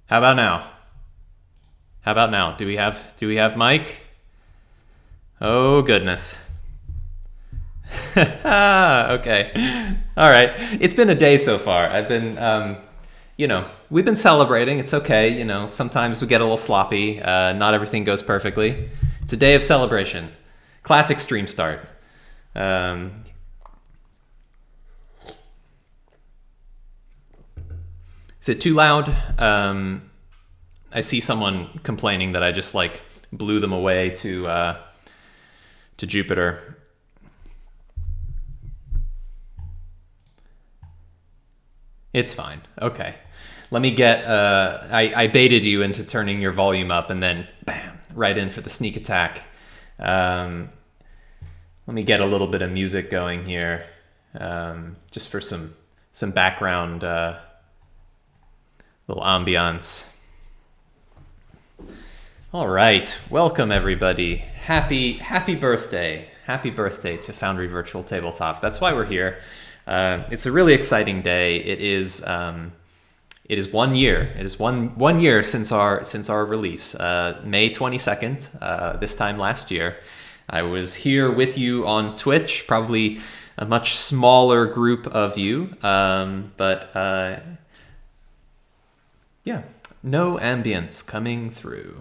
How about now? How about now? Do we have Mike? Oh goodness. Okay. All right. It's been a day so far. I've been we've been celebrating. It's okay. Sometimes we get a little sloppy. Not everything goes perfectly. It's a day of celebration. Classic stream start. Um, is it too loud? I see someone complaining that I just like blew them away to Jupiter. It's fine. Okay. Let me get. I baited you into turning your volume up, and then bam, right in for the sneak attack. Let me get a little bit of music going here, just for some background little ambiance. All right, welcome everybody. Happy birthday! Happy birthday to Foundry Virtual Tabletop. That's why we're here. It's a really exciting day. It is 1 year. It is one year since our release, May 22nd. This time last year, I was here with you on Twitch. Probably a much smaller group of you, but yeah, no ambience coming through.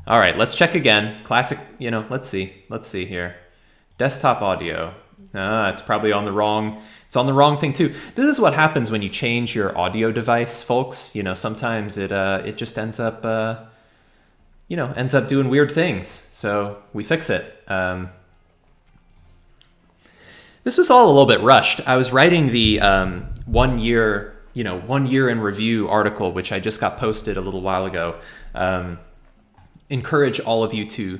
All right, let's check again. Classic, let's see here. Desktop audio. It's probably on the wrong. It's on the wrong thing too. This is what happens when you change your audio device, folks. Sometimes it just ends up doing weird things. So we fix it. This was all a little bit rushed. I was writing the 1 year in review article, which I just got posted a little while ago. Encourage all of you to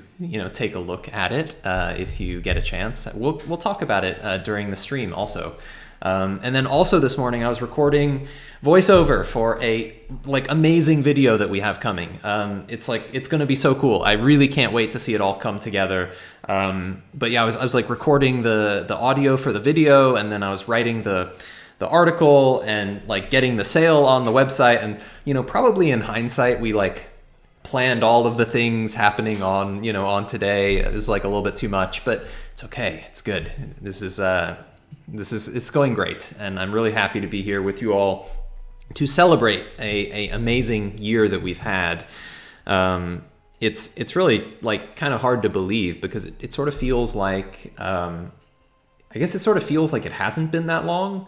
take a look at it if you get a chance. We'll talk about it during the stream also. And then also this morning I was recording voiceover for a amazing video that we have coming. It's going to be so cool. I really can't wait to see it all come together. But yeah, I was recording the audio for the video, and then I was writing the article and getting the sale on the website. And probably in hindsight we planned all of the things happening on today. It was a little bit too much, but it's okay. It's good. It's going great, and I'm really happy to be here with you all to celebrate a amazing year that we've had. It's really kind of hard to believe, because it sort of feels like I guess it sort of feels like it hasn't been that long,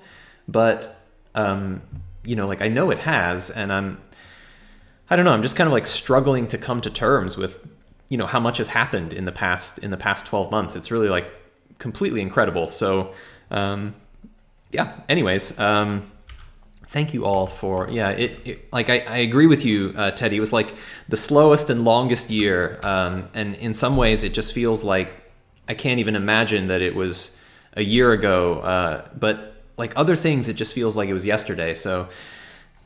but I know it has, and I don't know. I'm just kind of struggling to come to terms with, how much has happened in the past 12 months. It's really completely incredible. So, yeah. Anyways, thank you all for I agree with you, Teddy. It was the slowest and longest year, and in some ways it just feels like I can't even imagine that it was a year ago. But other things, it just feels like it was yesterday. So,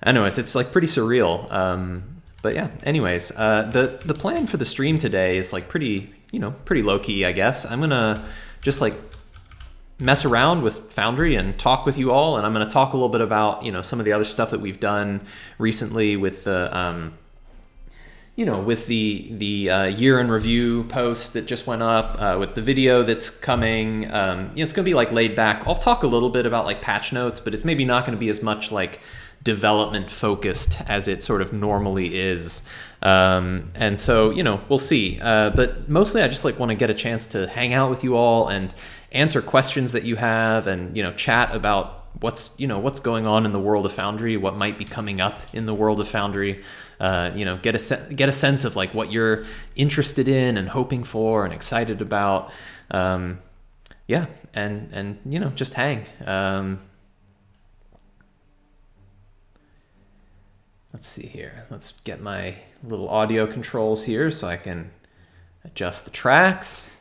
anyways, it's pretty surreal. But yeah, anyways, the plan for the stream today is pretty low key, I guess. I'm gonna just mess around with Foundry and talk with you all, and I'm gonna talk a little bit about some of the other stuff that we've done recently with the with the year in review post that just went up, with the video that's coming. It's gonna be laid back. I'll talk a little bit about patch notes, but it's maybe not gonna be as much development focused as it sort of normally is. And so, we'll see. But mostly I just want to get a chance to hang out with you all and answer questions that you have, and, chat about what's going on in the world of Foundry, what might be coming up in the world of Foundry, get a sense of what you're interested in and hoping for and excited about. Yeah. And just hang. Let's see here. Let's get my little audio controls here so I can adjust the tracks.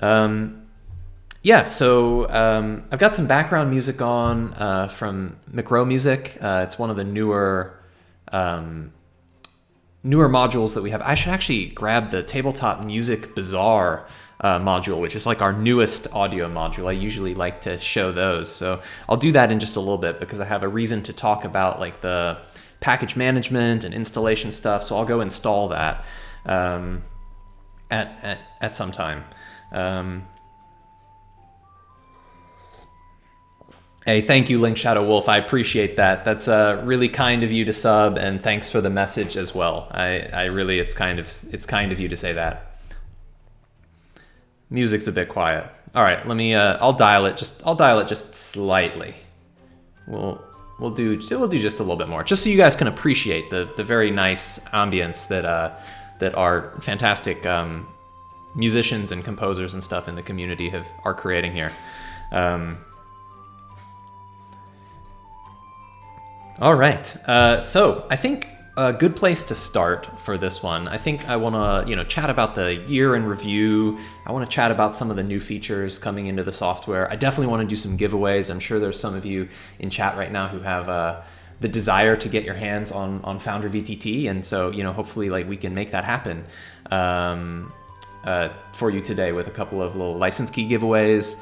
Yeah, so I've got some background music on from Micro Music. It's one of the newer modules that we have. I should actually grab the Tabletop Music Bazaar module, which is our newest audio module. I usually like to show those. So I'll do that in just a little bit, because I have a reason to talk about the package management and installation stuff. So I'll go install that at some time. Hey, thank you, Link Shadow Wolf. I appreciate that. That's really kind of you to sub, and thanks for the message as well. I really, it's kind of you to say that. Music's a bit quiet. All right, let me. I'll dial it just slightly. We'll do just a little bit more, just so you guys can appreciate the very nice ambience that our fantastic musicians and composers and stuff in the community are creating here. All right, so I think a good place to start for this one, I think I want to chat about the year in review. I want to chat about some of the new features coming into the software. I definitely want to do some giveaways. I'm sure there's some of you in chat right now who have the desire to get your hands on Foundry VTT, and so hopefully we can make that happen for you today with a couple of little license key giveaways.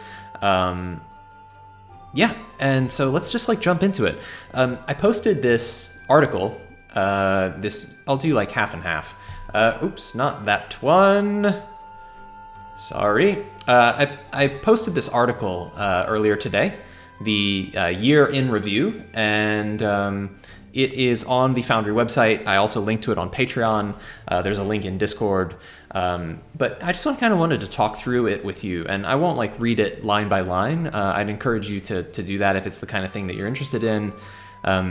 Yeah, and so let's just jump into it. I posted this article. I'll do half and half. Oops, not that one. Sorry. I posted this article earlier today, the year in review, and it is on the Foundry website. I also linked to it on Patreon. There's a link in Discord. But I just wanted to talk through it with you, and I won't read it line by line. I'd encourage you to do that if it's the kind of thing that you're interested in.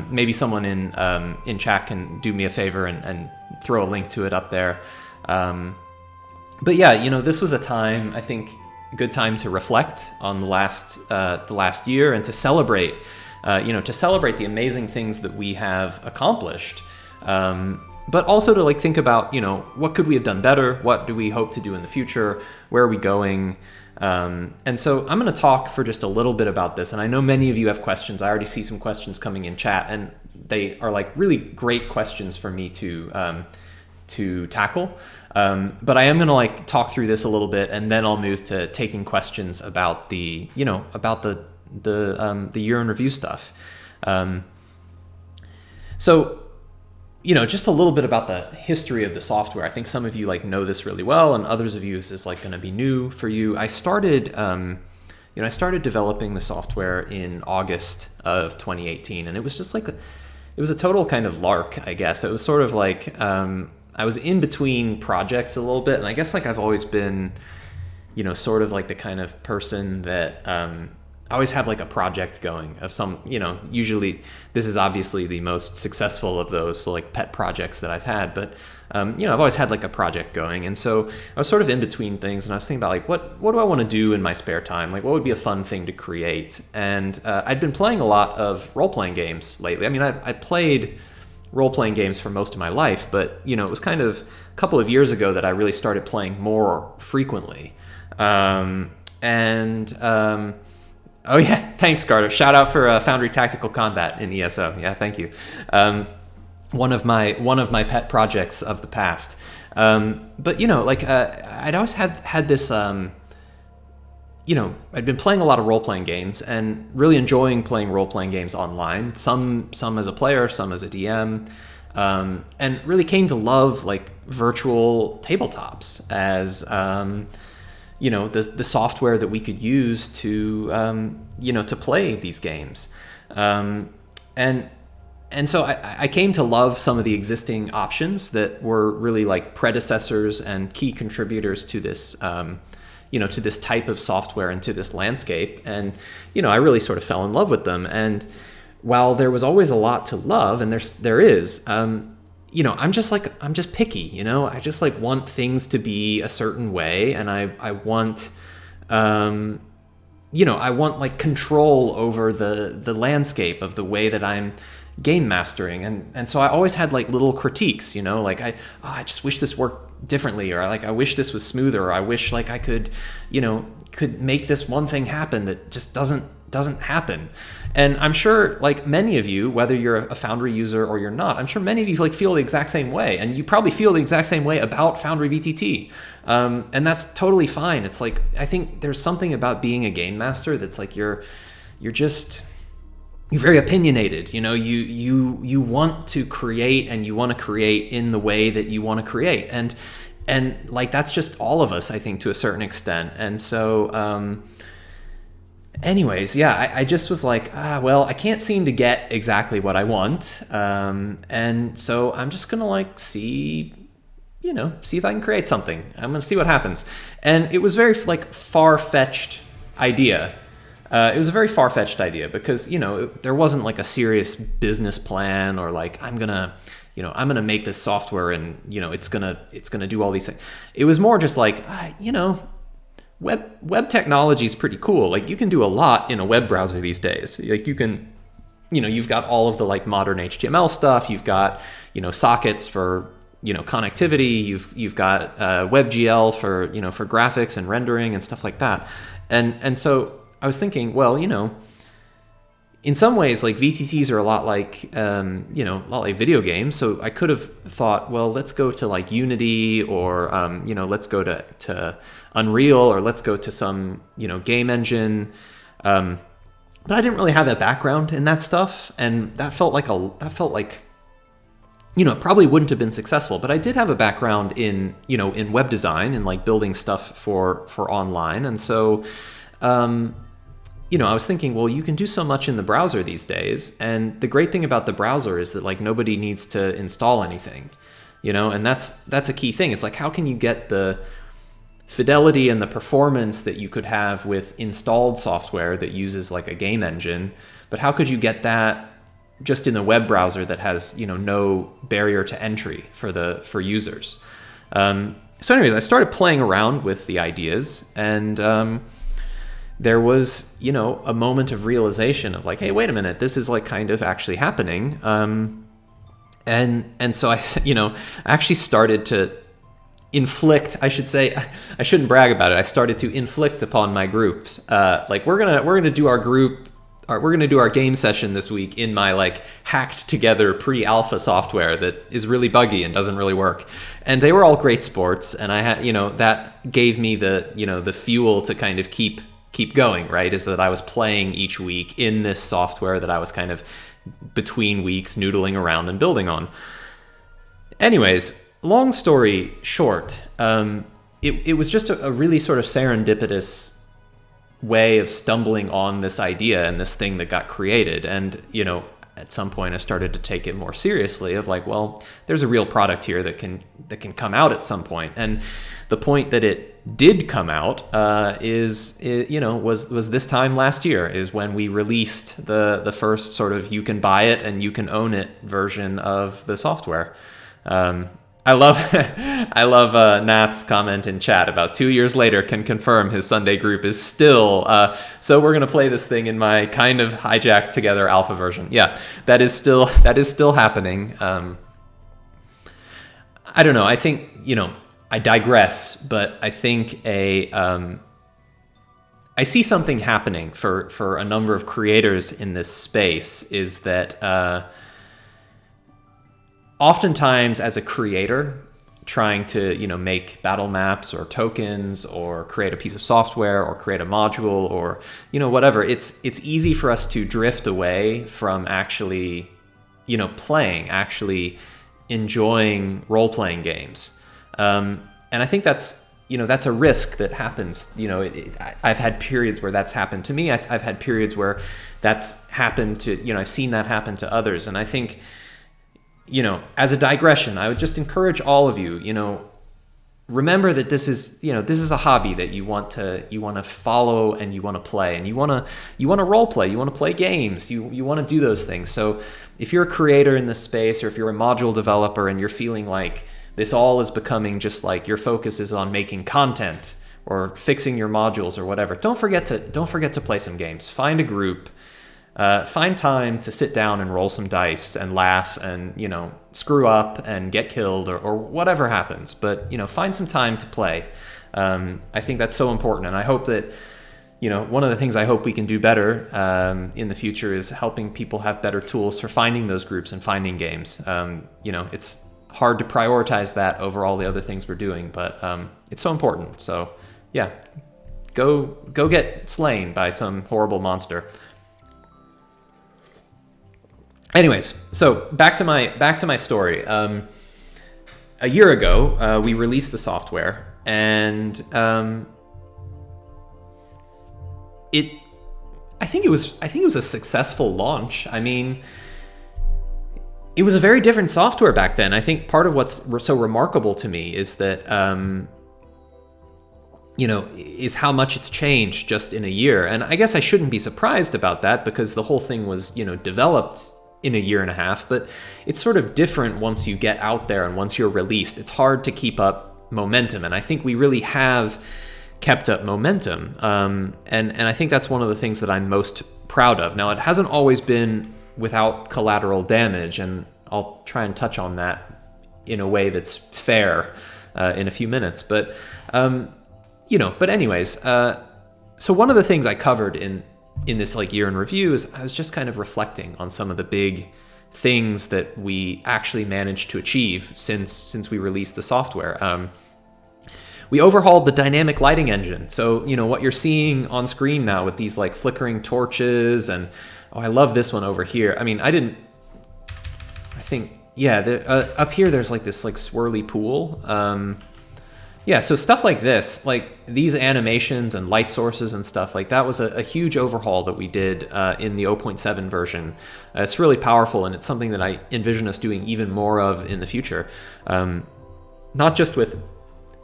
Maybe someone in chat can do me a favor and throw a link to it up there. But yeah, this was a time, I think, a good time to reflect on the last year and to celebrate, the amazing things that we have accomplished. But also to think about, what could we have done better? What do we hope to do in the future? Where are we going? And so I'm going to talk for just a little bit about this. And I know many of you have questions. I already see some questions coming in chat, and they are really great questions for me to tackle. But I am going to talk through this a little bit, and then I'll move to taking questions about the year in review stuff. So, just a little bit about the history of the software. I think some of you know this really well, and others of you this is going to be new for you. I started developing the software in August of 2018, and it was just it was a total kind of lark, I guess. It was sort of I was in between projects a little bit, and I guess I've always been, sort of the kind of person that I always have a project going of some, usually this is obviously the most successful of those pet projects that I've had, but I've always had a project going. And so I was sort of in between things, and I was thinking about what do I want to do in my spare time? What would be a fun thing to create? And I'd been playing a lot of role-playing games lately. I mean, I played role-playing games for most of my life, but it was kind of a couple of years ago that I really started playing more frequently. Oh yeah, thanks, Garter. Shout out for Foundry Tactical Combat in ESO. Yeah, thank you. One of my pet projects of the past. But I'd always had this. I'd been playing a lot of role-playing games and really enjoying playing role-playing games online. Some as a player, some as a DM, and really came to love virtual tabletops as. The software that we could use to play these games. And so I came to love some of the existing options that were really predecessors and key contributors to this, to this type of software and to this landscape. And, I really sort of fell in love with them. And while there was always a lot to love, and there is, I'm just picky, I just want things to be a certain way, and I want, I want control over the landscape of the way that I'm game mastering, and so I always had little critiques, I just wish this worked differently, or I wish this was smoother, or I wish I could make this one thing happen that just doesn't happen. And I'm sure many of you, whether you're a Foundry user or you're not, I'm sure many of you feel the exact same way, and you probably feel the exact same way about Foundry VTT. And that's totally fine. It's I think there's something about being a game master that's you're just you're very opinionated. You want to create, and you want to create in the way that you want to create, and like that's just all of us, I think, to a certain extent. And so anyways, yeah, I just was like, well, I can't seem to get exactly what I want, and so I'm just gonna like see if I can create something. I'm gonna see what happens. And it was very like far-fetched idea. It was a very far-fetched idea because there wasn't like a serious business plan, or like I'm gonna make this software and it's gonna do all these things. It was more just like web technology is pretty cool. Like you can do a lot in a web browser these days. Like you can, you've got all of the like modern HTML stuff. You've got sockets for connectivity. You've got WebGL for for graphics and rendering and stuff like that. And so I was thinking, well, in some ways, like VTTs are a lot like video games. So I could have thought, well, let's go to like Unity, or let's go to Unreal, or let's go to some game engine. But I didn't really have a background in that stuff, and that felt like it probably wouldn't have been successful. But I did have a background in in web design and like building stuff for online, and so. I was thinking, well, you can do so much in the browser these days. And the great thing about the browser is that like nobody needs to install anything, and that's a key thing. It's like, how can you get the fidelity and the performance that you could have with installed software that uses like a game engine, but how could you get that just in a web browser that has, no barrier to entry for users? So anyways, I started playing around with the ideas, and, there was, a moment of realization of like, hey, wait a minute, this is like kind of actually happening. And so I actually started to inflict, I should say, I shouldn't brag about it. I started to inflict upon my groups. Like we're going to do we're going to do our game session this week in my like hacked together pre-alpha software that is really buggy and doesn't really work. And they were all great sports. And I had, that gave me the, the fuel to kind of keep going, right? Is that I was playing each week in this software that I was kind of between weeks noodling around and building on. Anyways, long story short, it was just a really sort of serendipitous way of stumbling on this idea and this thing that got created. And, at some point I started to take it more seriously of like, well, there's a real product here that can come out at some point. And the point that it did come out was this time last year, is when we released the first sort of you can buy it and you can own it version of the software. I love Nat's comment in chat about 2 years later can confirm his Sunday group is still, so we're going to play this thing in my kind of hijacked together alpha version. Yeah, that is still happening. I don't know. I think, I digress, but I think I see something happening for a number of creators in this space, is that oftentimes as a creator trying to make battle maps or tokens or create a piece of software or create a module or whatever, it's easy for us to drift away from actually playing, actually enjoying role-playing games. And I think that's a risk that happens. I've had periods where that's happened to me. I've had periods where that's happened to, I've seen that happen to others. And I think, as a digression, I would just encourage all of you, remember that this is a hobby that you want to follow and you want to play, and you want to role play, you want to play games, you want to do those things. So if you're a creator in this space, or if you're a module developer and you're feeling like this all is becoming just like your focus is on making content or fixing your modules or whatever, don't forget to play some games. Find a group. Find time to sit down and roll some dice and laugh and, screw up and get killed or whatever happens. But, find some time to play. I think that's so important. And I hope that, one of the things I hope we can do better in the future is helping people have better tools for finding those groups and finding games. It's hard to prioritize that over all the other things we're doing, but it's so important. So, yeah, go get slain by some horrible monster. Anyways, so back to my story. A year ago, we released the software, and I think it was a successful launch. I mean, it was a very different software back then. I think part of what's so remarkable to me is that is how much it's changed just in a year. And I guess I shouldn't be surprised about that, because the whole thing was developed in a year and a half. But it's sort of different once you get out there and once you're released. It's hard to keep up momentum, and I think we really have kept up momentum. And I think that's one of the things that I'm most proud of. Now, it hasn't always been without collateral damage, and I'll try and touch on that in a way that's fair in a few minutes. But but anyways, so one of the things I covered in this year in review is I was just kind of reflecting on some of the big things that we actually managed to achieve since we released the software. We overhauled the dynamic lighting engine. So, what you're seeing on screen now with these flickering torches, and I love this one over here. I mean, up here there's this swirly pool. So stuff like this, these animations and light sources and stuff, that was a huge overhaul that we did in the 0.7 version. It's really powerful, and it's something that I envision us doing even more of in the future. Not just with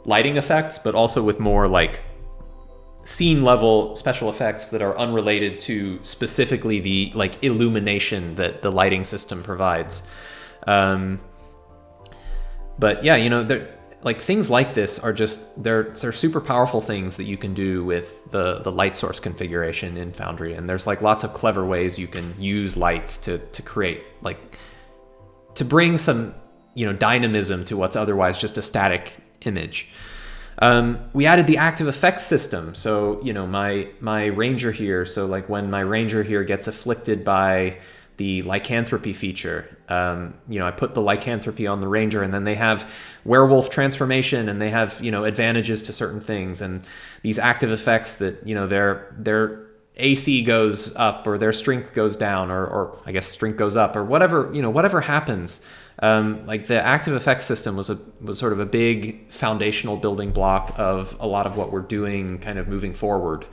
lighting effects, but also with more scene level special effects that are unrelated to specifically the illumination that the lighting system provides. But yeah, things like this are just they're super powerful things that you can do with the light source configuration in Foundry, and there's lots of clever ways you can use lights to create to bring some dynamism to what's otherwise just a static image. We added the active effects system. So my ranger here, so when my ranger here gets afflicted by the lycanthropy feature, I put the lycanthropy on the ranger, and then they have werewolf transformation, and they have advantages to certain things, and these active effects that their AC goes up or their strength goes down, or I guess strength goes up, or whatever happens. The active effects system was sort of a big foundational building block of a lot of what we're doing kind of moving forward,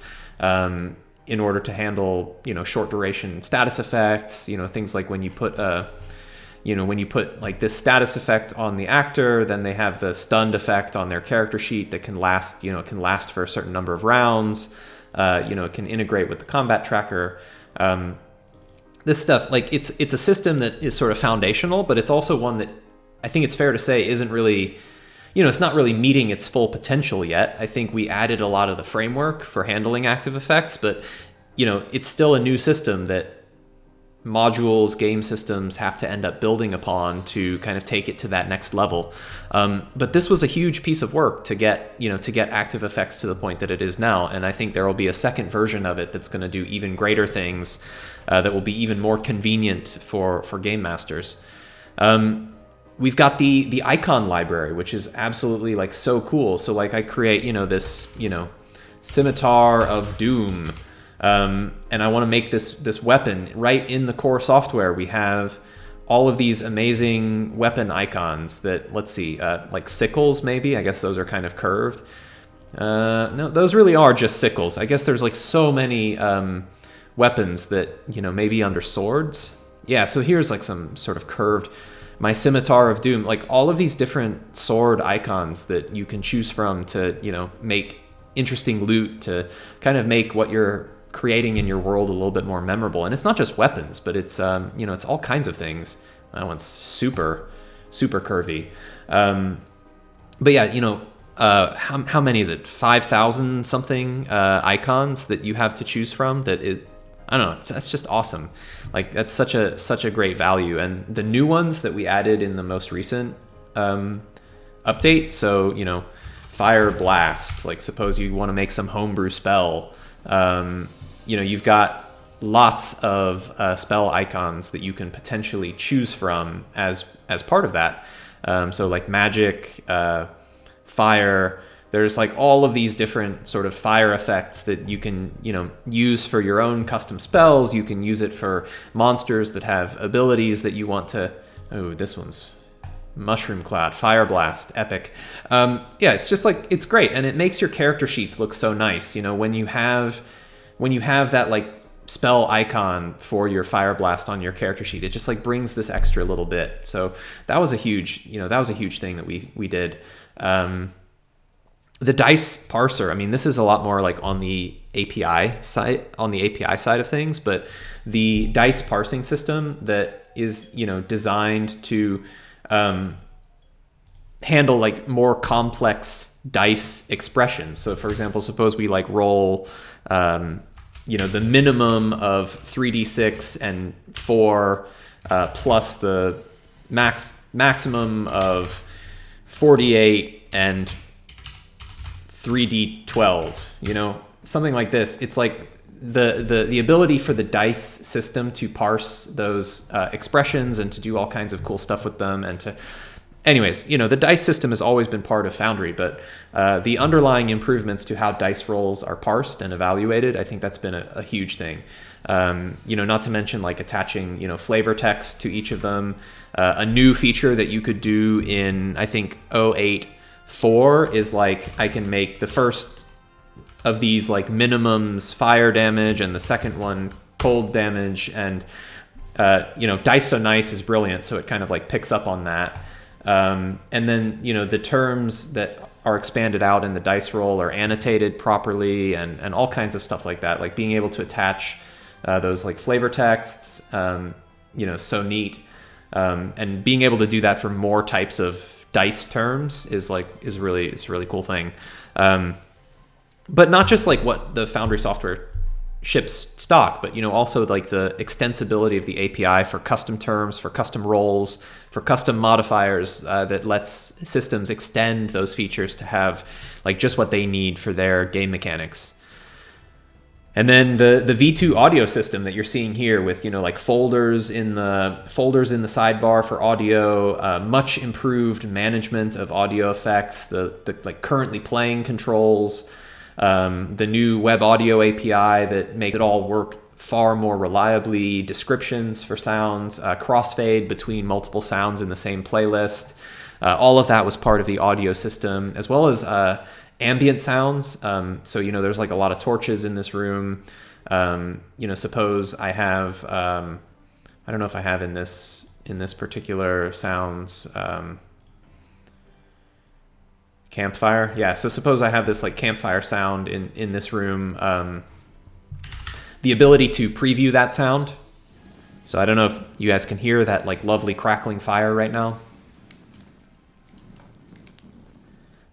in order to handle short duration status effects, things like when you put this status effect on the actor, then they have the stunned effect on their character sheet that can last for a certain number of rounds. It can integrate with the combat tracker. This stuff, it's a system that is sort of foundational, but it's also one that I think it's fair to say isn't really, it's not really meeting its full potential yet. I think we added a lot of the framework for handling active effects, but it's still a new system that modules, game systems have to end up building upon to kind of take it to that next level. But this was a huge piece of work to get active effects to the point that it is now. And I think there will be a second version of it that's going to do even greater things, that will be even more convenient for game masters. We've got the icon library, which is absolutely so cool. So I create, this, scimitar of doom. And I want to make this weapon right in the core software. We have all of these amazing weapon icons that, let's see, sickles maybe. I guess those are kind of curved. No, those really are just sickles. I guess there's so many weapons that maybe under swords. Yeah, so here's some sort of curved. My scimitar of doom. All of these different sword icons that you can choose from to make interesting loot, to kind of make what you're creating in your world a little bit more memorable. And it's not just weapons, but it's it's all kinds of things. That one's super curvy. But yeah, how many is it? 5,000 something icons that you have to choose from. I don't know. That's just awesome. That's such a great value. And the new ones that we added in the most recent update. So fire blast. Suppose you want to make some homebrew spell. You've got lots of spell icons that you can potentially choose from as part of that. So magic, fire, there's like all of these different sort of fire effects that you can, use for your own custom spells. You can use it for monsters that have abilities that you want to. Oh, this one's Mushroom Cloud, Fire Blast, epic. Yeah, it's just like, it's great, and it makes your character sheets look so nice. When you have that like spell icon for your Fire Blast on your character sheet, it just like brings this extra little bit. So that was a huge thing that we did. The dice parser, I mean, this is a lot more like on the API side of things, but the dice parsing system that is, designed to handle like more complex dice expressions. So for example, suppose we like roll, the minimum of 3d6 and 4 plus the maximum of 48 and 3d12, something like this. It's like the ability for the dice system to parse those expressions and to do all kinds of cool stuff with them. And to, anyways, the dice system has always been part of Foundry, but the underlying improvements to how dice rolls are parsed and evaluated, I think that's been a huge thing. Not to mention like attaching, flavor text to each of them. A new feature that you could do in, I think, 0.8.4 is like I can make the first of these like minimums fire damage and the second one cold damage, and Dice So Nice is brilliant, so it kind of like picks up on that. And then the terms that are expanded out in the dice roll are annotated properly, and all kinds of stuff like that, like being able to attach those like flavor texts, so neat. And being able to do that for more types of dice terms is a really cool thing. But not just like what the Foundry software ships stock, but also like the extensibility of the API for custom terms, for custom roles, for custom modifiers that lets systems extend those features to have like just what they need for their game mechanics. And then the V2 audio system that you're seeing here with like folders in the sidebar for audio, much improved management of audio effects, the like currently playing controls. The new web audio API that make it all work far more reliably, descriptions for sounds, crossfade between multiple sounds in the same playlist. All of that was part of the audio system, as well as ambient sounds. So, there's like a lot of torches in this room. Suppose I have, I don't know if I have in this particular sounds, campfire. Yeah, so suppose I have this like campfire sound in this room. The ability to preview that sound. So I don't know if you guys can hear that like lovely crackling fire right now.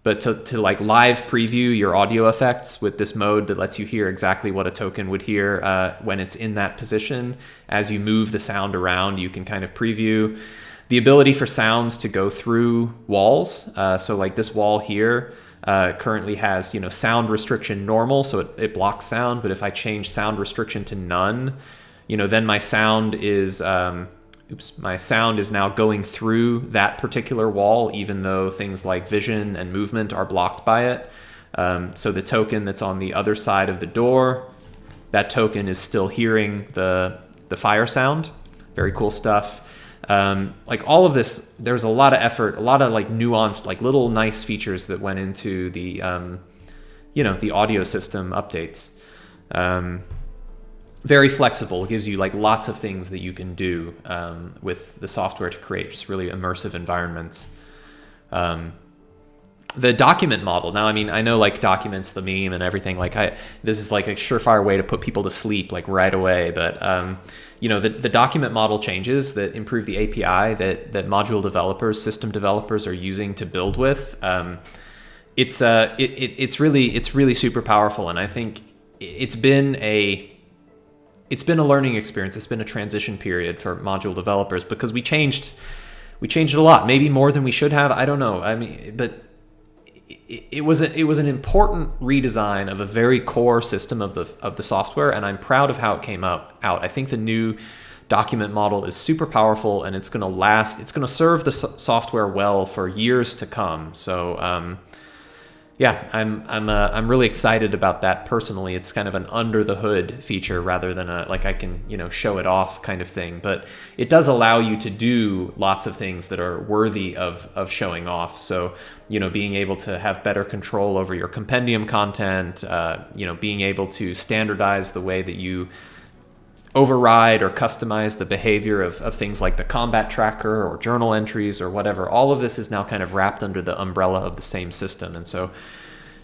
But to like live preview your audio effects with this mode that lets you hear exactly what a token would hear when it's in that position. As you move the sound around, you can kind of preview. The ability for sounds to go through walls. So like this wall here currently has, sound restriction normal, so it blocks sound. But if I change sound restriction to none, then my sound is now going through that particular wall, even though things like vision and movement are blocked by it. So the token that's on the other side of the door, that token is still hearing the fire sound. Very cool stuff. Like all of this, there's a lot of effort, a lot of like nuanced, like little nice features that went into the, the audio system updates. Very flexible, gives you like lots of things that you can do with the software to create just really immersive environments. The document model. Now, I mean, I know like documents, the meme and everything, like this is like a surefire way to put people to sleep like right away. But, the document model changes that improve the API that module developers, system developers are using to build with. It's really super powerful. And I think it's been a learning experience. It's been a transition period for module developers because we changed it a lot, maybe more than we should have. I don't know. I mean, but it was an important redesign of a very core system of the software, and I'm proud of how it came out. I think the new document model is super powerful, and it's going to last. It's going to serve the software well for years to come. So, Yeah, I'm really excited about that personally. It's kind of an under the hood feature rather than a like I can, show it off kind of thing. But it does allow you to do lots of things that are worthy of showing off. So, being able to have better control over your compendium content, being able to standardize the way that you override or customize the behavior of things like the combat tracker or journal entries or whatever. All of this is now kind of wrapped under the umbrella of the same system. And so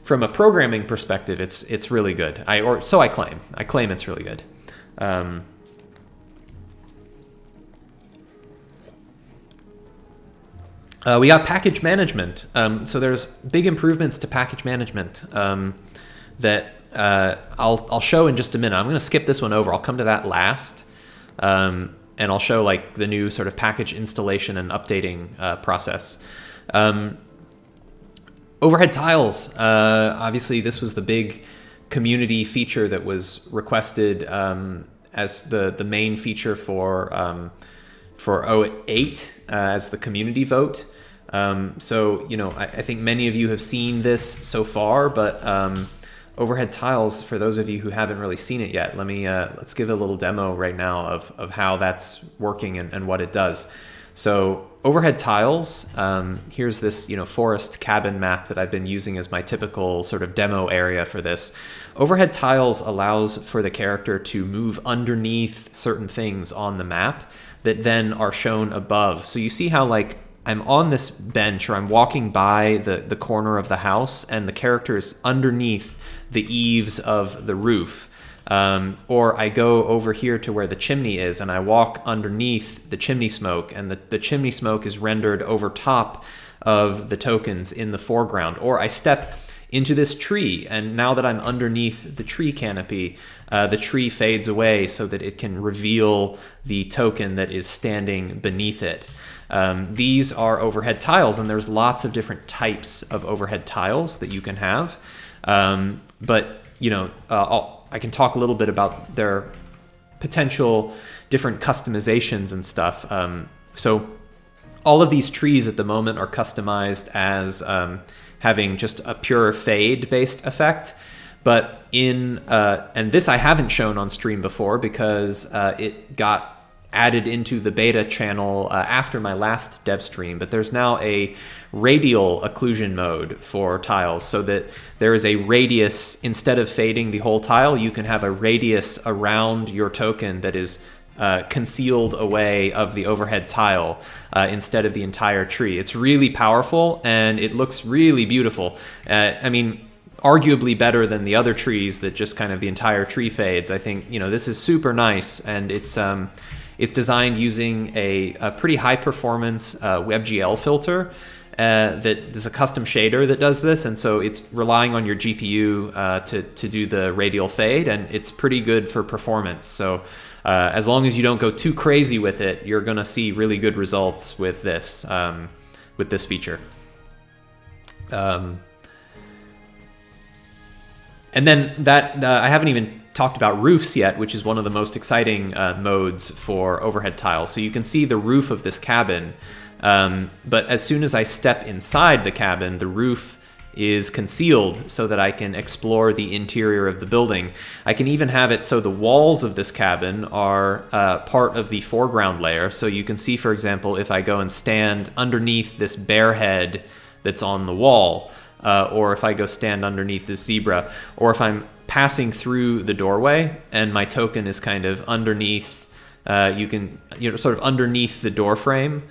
from a programming perspective, it's really good. So I claim. I claim it's really good. We got package management. So there's big improvements to package management that I'll show in just a minute. I'm going to skip this one over. I'll come to that last, and I'll show like the new sort of package installation and updating process. Overhead tiles. Obviously, this was the big community feature that was requested as the main feature for 08 as the community vote. So I think many of you have seen this so far, but overhead tiles, for those of you who haven't really seen it yet, let's give a little demo right now of how that's working and what it does. So overhead tiles, here's this forest cabin map that I've been using as my typical sort of demo area for this. Overhead tiles allows for the character to move underneath certain things on the map that then are shown above. So you see how like I'm on this bench or I'm walking by the corner of the house and the character is underneath the eaves of the roof. Or I go over here to where the chimney is and I walk underneath the chimney smoke, and the chimney smoke is rendered over top of the tokens in the foreground. Or I step into this tree, and now that I'm underneath the tree canopy, the tree fades away so that it can reveal the token that is standing beneath it. These are overhead tiles, and there's lots of different types of overhead tiles that you can have. But I can talk a little bit about their potential different customizations and stuff. So all of these trees at the moment are customized as having just a pure fade based effect. But and this I haven't shown on stream before because it got added into the beta channel after my last dev stream, but there's now a radial occlusion mode for tiles, so that there is a radius. Instead of fading the whole tile, you can have a radius around your token that is concealed away of the overhead tile instead of the entire tree. It's really powerful and it looks really beautiful. Arguably better than the other trees that just kind of the entire tree fades. I think this is super nice, and it's designed using a pretty high performance WebGL filter that is a custom shader that does this, and so it's relying on your GPU to do the radial fade, and it's pretty good for performance. So as long as you don't go too crazy with it, you're going to see really good results with this feature. And then that I haven't even talked about roofs yet, which is one of the most exciting modes for overhead tiles. So you can see the roof of this cabin, but as soon as I step inside the cabin, the roof is concealed so that I can explore the interior of the building. I can even have it so the walls of this cabin are part of the foreground layer. So you can see, for example, if I go and stand underneath this bear head that's on the wall, or if I go stand underneath this zebra, or if I'm passing through the doorway and my token is kind of underneath, sort of underneath the door frame.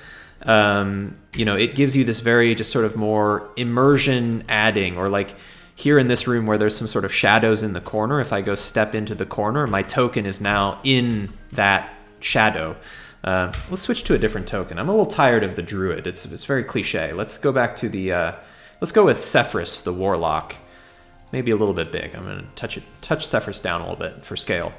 It gives you this very just sort of more immersion adding, or like here in this room where there's some sort of shadows in the corner, if I go step into the corner, my token is now in that shadow. Let's switch to a different token. I'm a little tired of the druid. It's very cliche. Let's go back to let's go with Cephras, the warlock. Maybe a little bit big. I'm going to touch Cephras down a little bit for scale.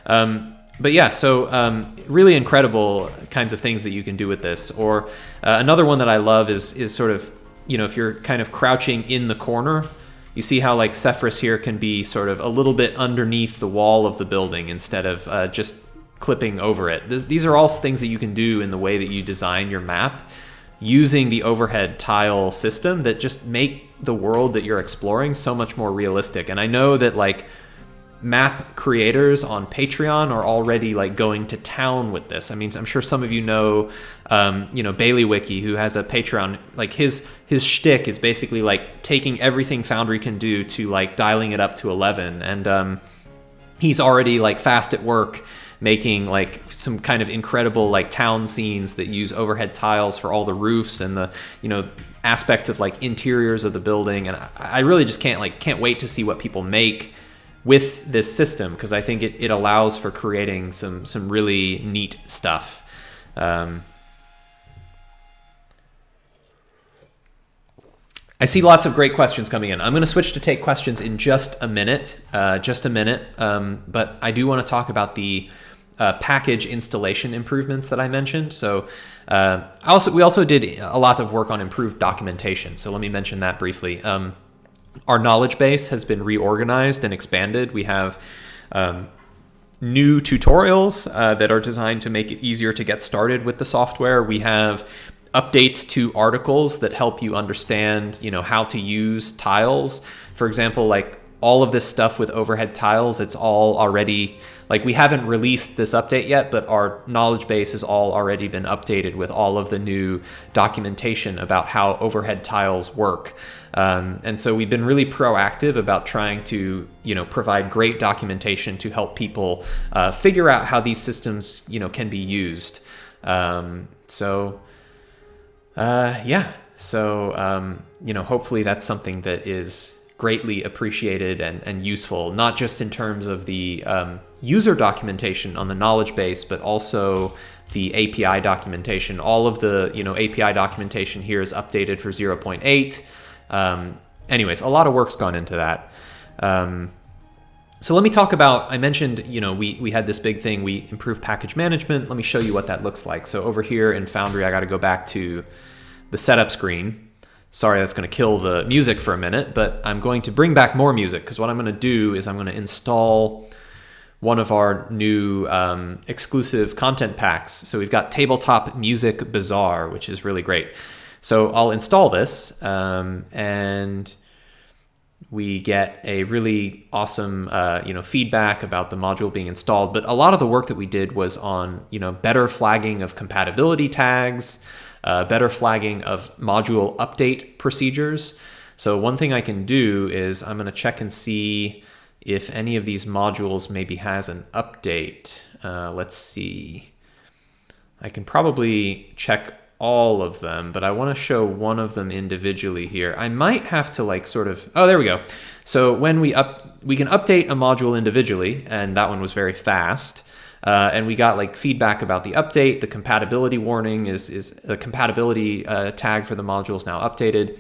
But yeah, so really incredible kinds of things that you can do with this. Or another one that I love is sort of, if you're kind of crouching in the corner, you see how like Cephras here can be sort of a little bit underneath the wall of the building instead of just clipping over it. These are all things that you can do in the way that you design your map using the overhead tile system that just make the world that you're exploring so much more realistic. And I know that like map creators on Patreon are already like going to town with this. I mean, I'm sure some of you know Bailey Wiki, who has a Patreon. Like his shtick is basically like taking everything Foundry can do to like dialing it up to 11, and he's already like fast at work making like some kind of incredible like town scenes that use overhead tiles for all the roofs and the aspects of like interiors of the building. And I really just can't wait to see what people make with this system, because I think it allows for creating some really neat stuff. I see lots of great questions coming in. I'm going to switch to take questions in just a minute, but I do want to talk about the package installation improvements that I mentioned. So we also did a lot of work on improved documentation. So let me mention that briefly. Our knowledge base has been reorganized and expanded. We have new tutorials that are designed to make it easier to get started with the software. We have updates to articles that help you understand, how to use tiles. For example, like all of this stuff with overhead tiles, it's all already, like we haven't released this update yet, but our knowledge base has all already been updated with all of the new documentation about how overhead tiles work. And so we've been really proactive about trying to, provide great documentation to help people figure out how these systems, can be used. Hopefully that's something that is greatly appreciated and useful, not just in terms of the user documentation on the knowledge base, but also the API documentation. All of the API documentation here is updated for 0.8. Anyways, a lot of work's gone into that. So let me talk about, I mentioned, we had this big thing, we improved package management. Let me show you what that looks like. So over here in Foundry, I got to go back to the setup screen. Sorry, that's going to kill the music for a minute, but I'm going to bring back more music, because what I'm going to do is I'm going to install one of our new exclusive content packs. So we've got Tabletop Music Bazaar, which is really great. So I'll install this, and we get a really awesome, feedback about the module being installed. But a lot of the work that we did was on, better flagging of compatibility tags, better flagging of module update procedures. So one thing I can do is I'm going to check and see if any of these modules maybe has an update. Let's see. I can probably check all of them, but I want to show one of them individually here. I might have to oh, there we go. So when we can update a module individually, and that one was very fast. And we got feedback about the update. The compatibility warning is the compatibility tag for the module is now updated.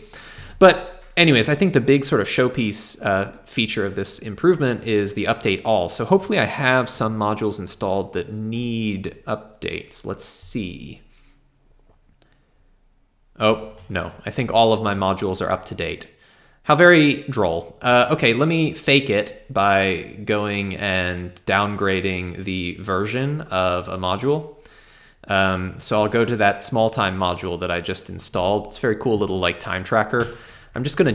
But anyways, I think the big sort of showpiece feature of this improvement is the update all. So hopefully I have some modules installed that need updates. Let's see. Oh, no, I think all of my modules are up to date. How very droll. Okay, let me fake it by going and downgrading the version of a module. So I'll go to that small time module that I just installed. It's a very cool little time tracker. I'm just gonna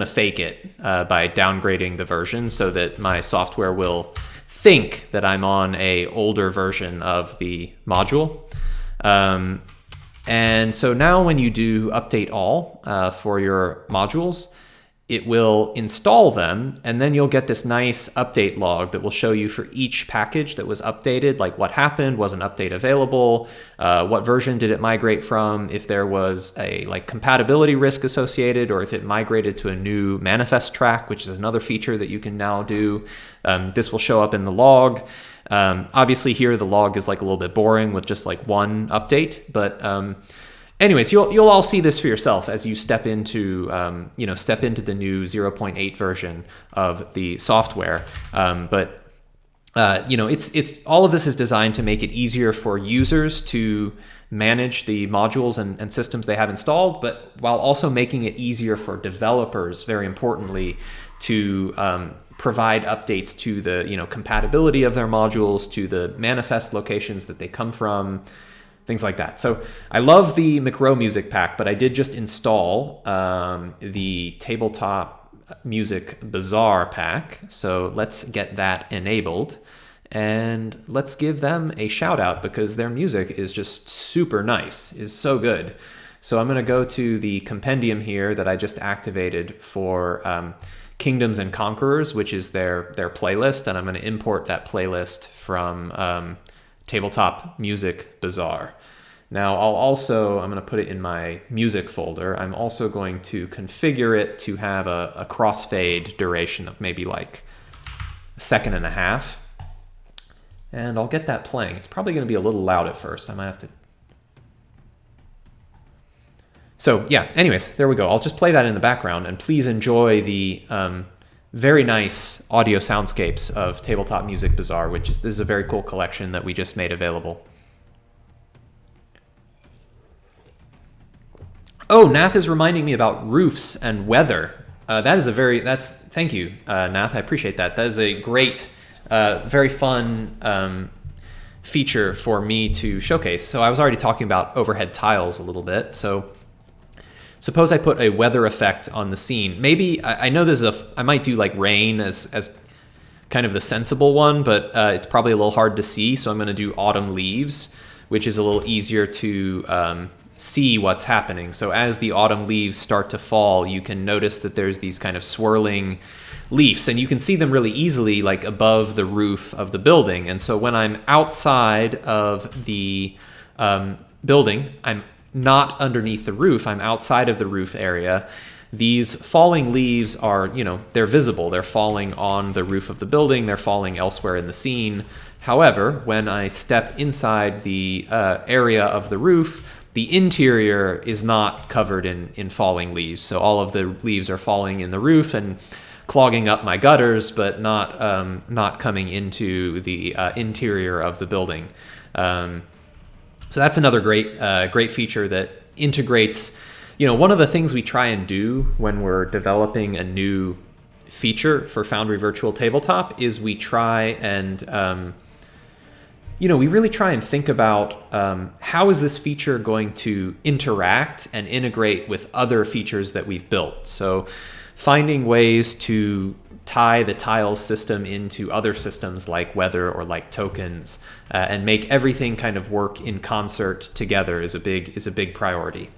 fake it by downgrading the version so that my software will think that I'm on a older version of the module. And so now when you do update all for your modules, it will install them, and then you'll get this nice update log that will show you for each package that was updated, like what happened, was an update available, what version did it migrate from, if there was a compatibility risk associated, or if it migrated to a new manifest track, which is another feature that you can now do. This will show up in the log. Obviously here the log is a little bit boring with just one update, but anyways, you'll all see this for yourself as you step into the new 0.8 version of the software. It's all of this is designed to make it easier for users to manage the modules and systems they have installed, but while also making it easier for developers, very importantly, to provide updates to the compatibility of their modules, to the manifest locations that they come from, things like that. So I love the McRow Music Pack, but I did just install the Tabletop Music Bazaar pack. So let's get that enabled. And let's give them a shout out because their music is just super nice, is so good. So I'm going to go to the compendium here that I just activated for Kingdoms and Conquerors, which is their playlist. And I'm going to import that playlist from Tabletop Music Bazaar. Now I'm going to put it in my music folder. I'm also going to configure it to have a crossfade duration of maybe like 1.5 seconds. And I'll get that playing. It's probably going to be a little loud at first. I might have to. So yeah, anyways, there we go. I'll just play that in the background, and please enjoy the very nice audio soundscapes of Tabletop Music Bazaar, this is a very cool collection that we just made available. Oh, Nath is reminding me about roofs and weather. Thank you, Nath. I appreciate that. That is a great, very fun feature for me to showcase. So I was already talking about overhead tiles a little bit. So suppose I put a weather effect on the scene. Maybe I know I might do like rain as kind of the sensible one, but it's probably a little hard to see. So I'm going to do autumn leaves, which is a little easier to see what's happening. So as the autumn leaves start to fall, you can notice that there's these kind of swirling leaves, and you can see them really easily like above the roof of the building. And so when I'm outside of the building, I'm not underneath the roof, I'm outside of the roof area. These falling leaves are, they're visible. They're falling on the roof of the building. They're falling elsewhere in the scene. However, when I step inside the area of the roof, the interior is not covered in falling leaves. So all of the leaves are falling in the roof and clogging up my gutters, but not coming into the interior of the building. So that's another great feature that integrates. One of the things we try and do when we're developing a new feature for Foundry Virtual Tabletop is we try and we really try and think about how is this feature going to interact and integrate with other features that we've built. So finding ways to tie the tiles system into other systems like weather or like tokens and make everything kind of work in concert together is a big priority.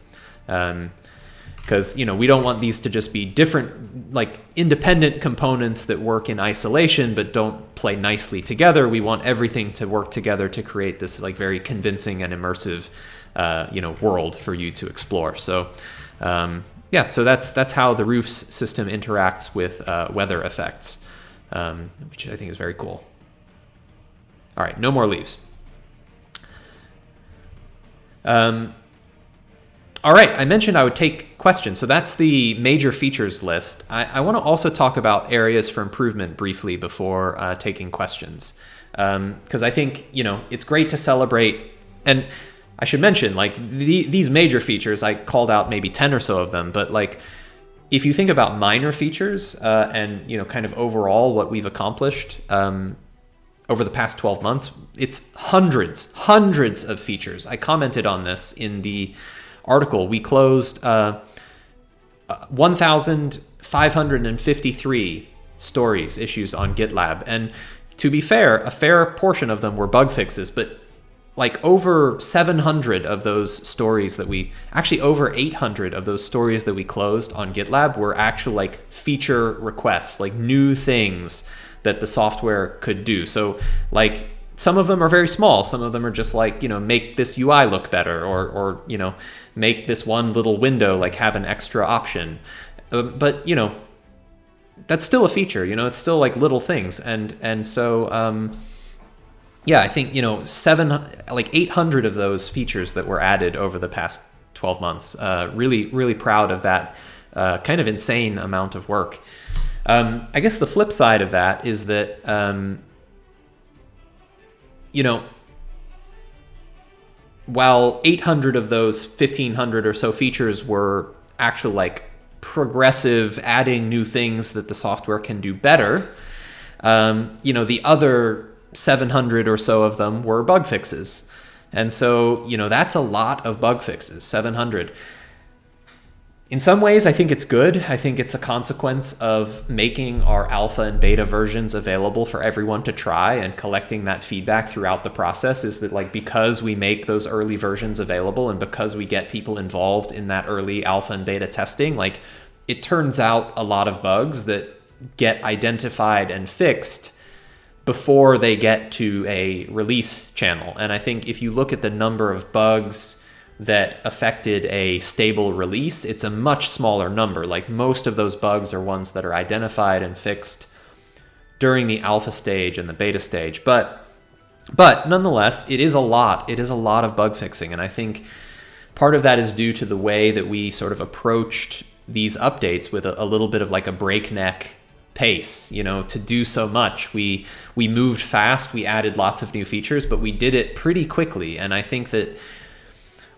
Because we don't want these to just be different, like independent components that work in isolation but don't play nicely together. We want everything to work together to create this like very convincing and immersive, world for you to explore. So, so that's how the roofs system interacts with weather effects, which I think is very cool. All right, no more leaves. All right, I mentioned I would take questions. So that's the major features list. I want to also talk about areas for improvement briefly before taking questions. Because I think, it's great to celebrate. And I should mention, like, these major features, I called out maybe 10 or so of them. But, like, if you think about minor features and, kind of overall what we've accomplished over the past 12 months, it's hundreds of features. I commented on this in the article. We closed 1,553 issues on GitLab. And to be fair, a fair portion of them were bug fixes, but like over 700 of those stories over 800 of those stories that we closed on GitLab were actual like feature requests, like new things that the software could do. So like some of them are very small. Some of them are just like, make this UI look better or make this one little window like have an extra option. But, that's still a feature, it's still like little things. And so, I think, 800 of those features that were added over the past 12 months, really proud of that kind of insane amount of work. I guess the flip side of that is that, while 800 of those 1,500 or so features were actual like progressive, adding new things that the software can do better, the other 700 or so of them were bug fixes. And so, that's a lot of bug fixes, 700. In some ways, I think it's good. I think it's a consequence of making our alpha and beta versions available for everyone to try, and collecting that feedback throughout the process is that, like, because we make those early versions available and because we get people involved in that early alpha and beta testing, like, it turns out a lot of bugs that get identified and fixed before they get to a release channel. And I think if you look at the number of bugs that affected a stable release, it's a much smaller number. Like, most of those bugs are ones that are identified and fixed during the alpha stage and the beta stage. But nonetheless, it is a lot. It is a lot of bug fixing. And I think part of that is due to the way that we sort of approached these updates with a little bit of like a breakneck pace, to do so much. We moved fast, we added lots of new features, but we did it pretty quickly. And I think that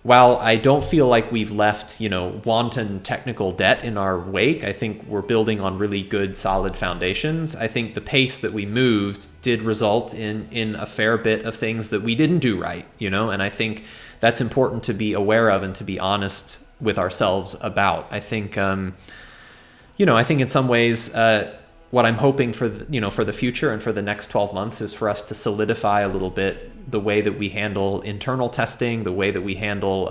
while I don't feel like we've left, wanton technical debt in our wake, I think we're building on really good, solid foundations. I think the pace that we moved did result in a fair bit of things that we didn't do right, and I think that's important to be aware of and to be honest with ourselves about. I think, I think in some ways, what I'm hoping for the future and for the next 12 months is for us to solidify a little bit the way that we handle internal testing, the way that we handle,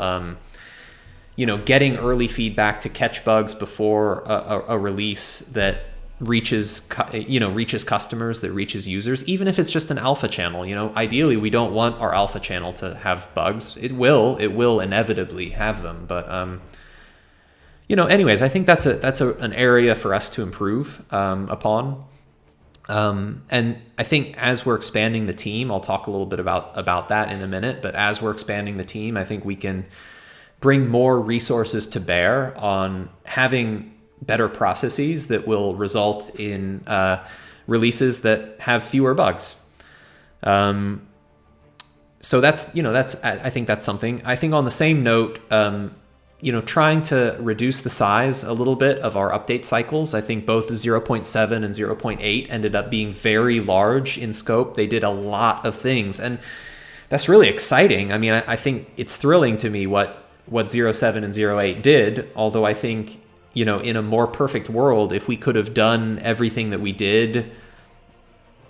getting early feedback to catch bugs before a release that reaches customers, that reaches users, even if it's just an alpha channel. Ideally, we don't want our alpha channel to have bugs. It will inevitably have them, but anyways, I think that's an area for us to improve upon. And I think as we're expanding the team, I'll talk a little bit about that in a minute, but as we're expanding the team, I think we can bring more resources to bear on having better processes that will result in releases that have fewer bugs. So I think that's something. I think on the same note, trying to reduce the size a little bit of our update cycles. I think both 0.7 and 0.8 ended up being very large in scope. They did a lot of things, and that's really exciting. I mean, I think it's thrilling to me what 0.7 and 0.8 did, although I think, in a more perfect world, if we could have done everything that we did,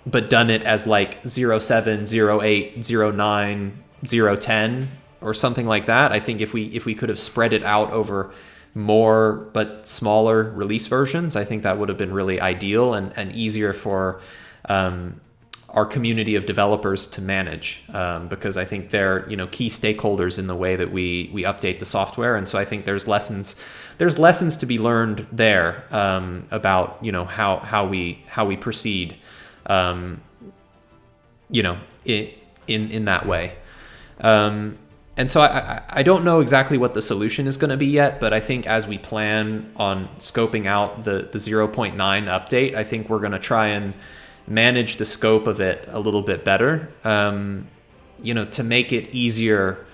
but done it as like 0.7, 0.8, 0.9, 0.10, or something like that. I think if we could have spread it out over more but smaller release versions, I think that would have been really ideal and easier for our community of developers to manage, because I think they're key stakeholders in the way that we update the software. And so I think there's lessons to be learned there about how we proceed in that way. And so I don't know exactly what the solution is going to be yet, but I think as we plan on scoping out the 0.9 update, I think we're going to try and manage the scope of it a little bit better, to make it easier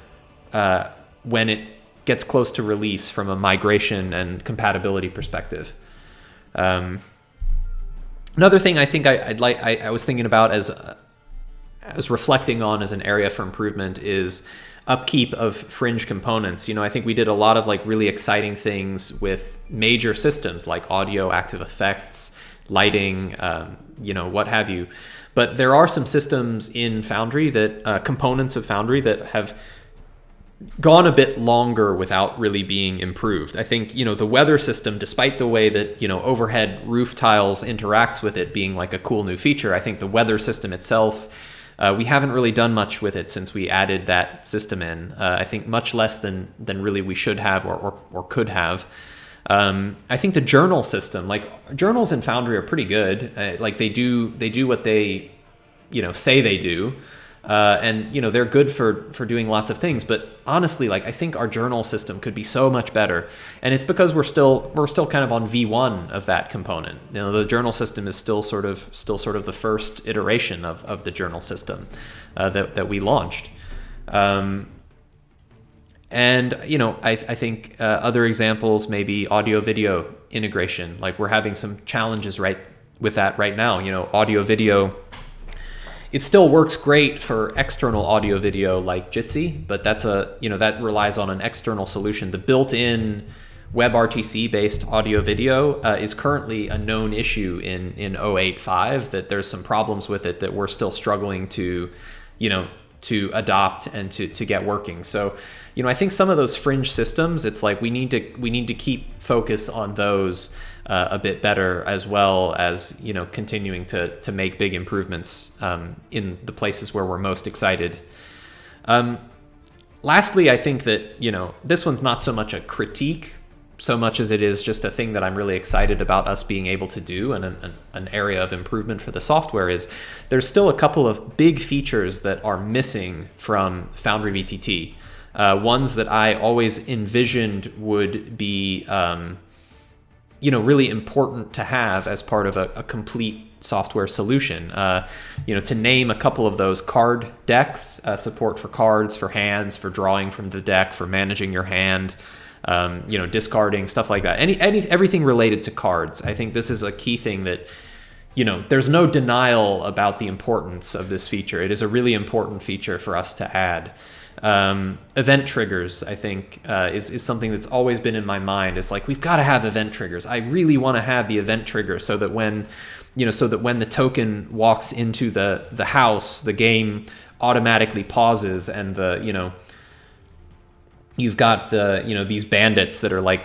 when it gets close to release from a migration and compatibility perspective. Another thing I think I was thinking about as reflecting on as an area for improvement is upkeep of fringe components. I think we did a lot of like really exciting things with major systems like audio, active effects, lighting, what have you. But there are some systems in Foundry that components of Foundry that have gone a bit longer without really being improved. I think, the weather system, despite the way that, overhead roof tiles interacts with it being like a cool new feature, I think the weather system itself, we haven't really done much with it since we added that system in. I think much less than really we should have or could have. I think the journal system, like journals in Foundry are pretty good. Like they do what they, say they do. And they're good for doing lots of things, but honestly, like I think our journal system could be so much better, and it's because we're still kind of on V1 of that component. The journal system is still sort of the first iteration of the journal system that we launched. And I think other examples, maybe audio video integration. Like we're having some challenges with that right now. Audio video It still works great for external audio video like Jitsi, but that's that relies on an external solution. The built-in WebRTC based audio video is currently a known issue in 0.8.5, that there's some problems with it that we're still struggling to adopt and to get working. So, I think some of those fringe systems, it's like we need to keep focus on those a bit better, as well as continuing to make big improvements in the places where we're most excited. Lastly, I think that this one's not so much a critique, so much as it is just a thing that I'm really excited about us being able to do, and an area of improvement for the software is there's still a couple of big features that are missing from Foundry VTT. Ones that I always envisioned would be, really important to have as part of a complete software solution. To name a couple of those: card decks, support for cards, for hands, for drawing from the deck, for managing your hand, discarding, stuff like that. Everything related to cards. I think this is a key thing that, there's no denial about the importance of this feature. It is a really important feature for us to add. Event triggers, I think, is something that's always been in my mind. It's like, we've got to have event triggers. I really want to have the event trigger so that when the token walks into the house, the game automatically pauses, and you've got these bandits that are like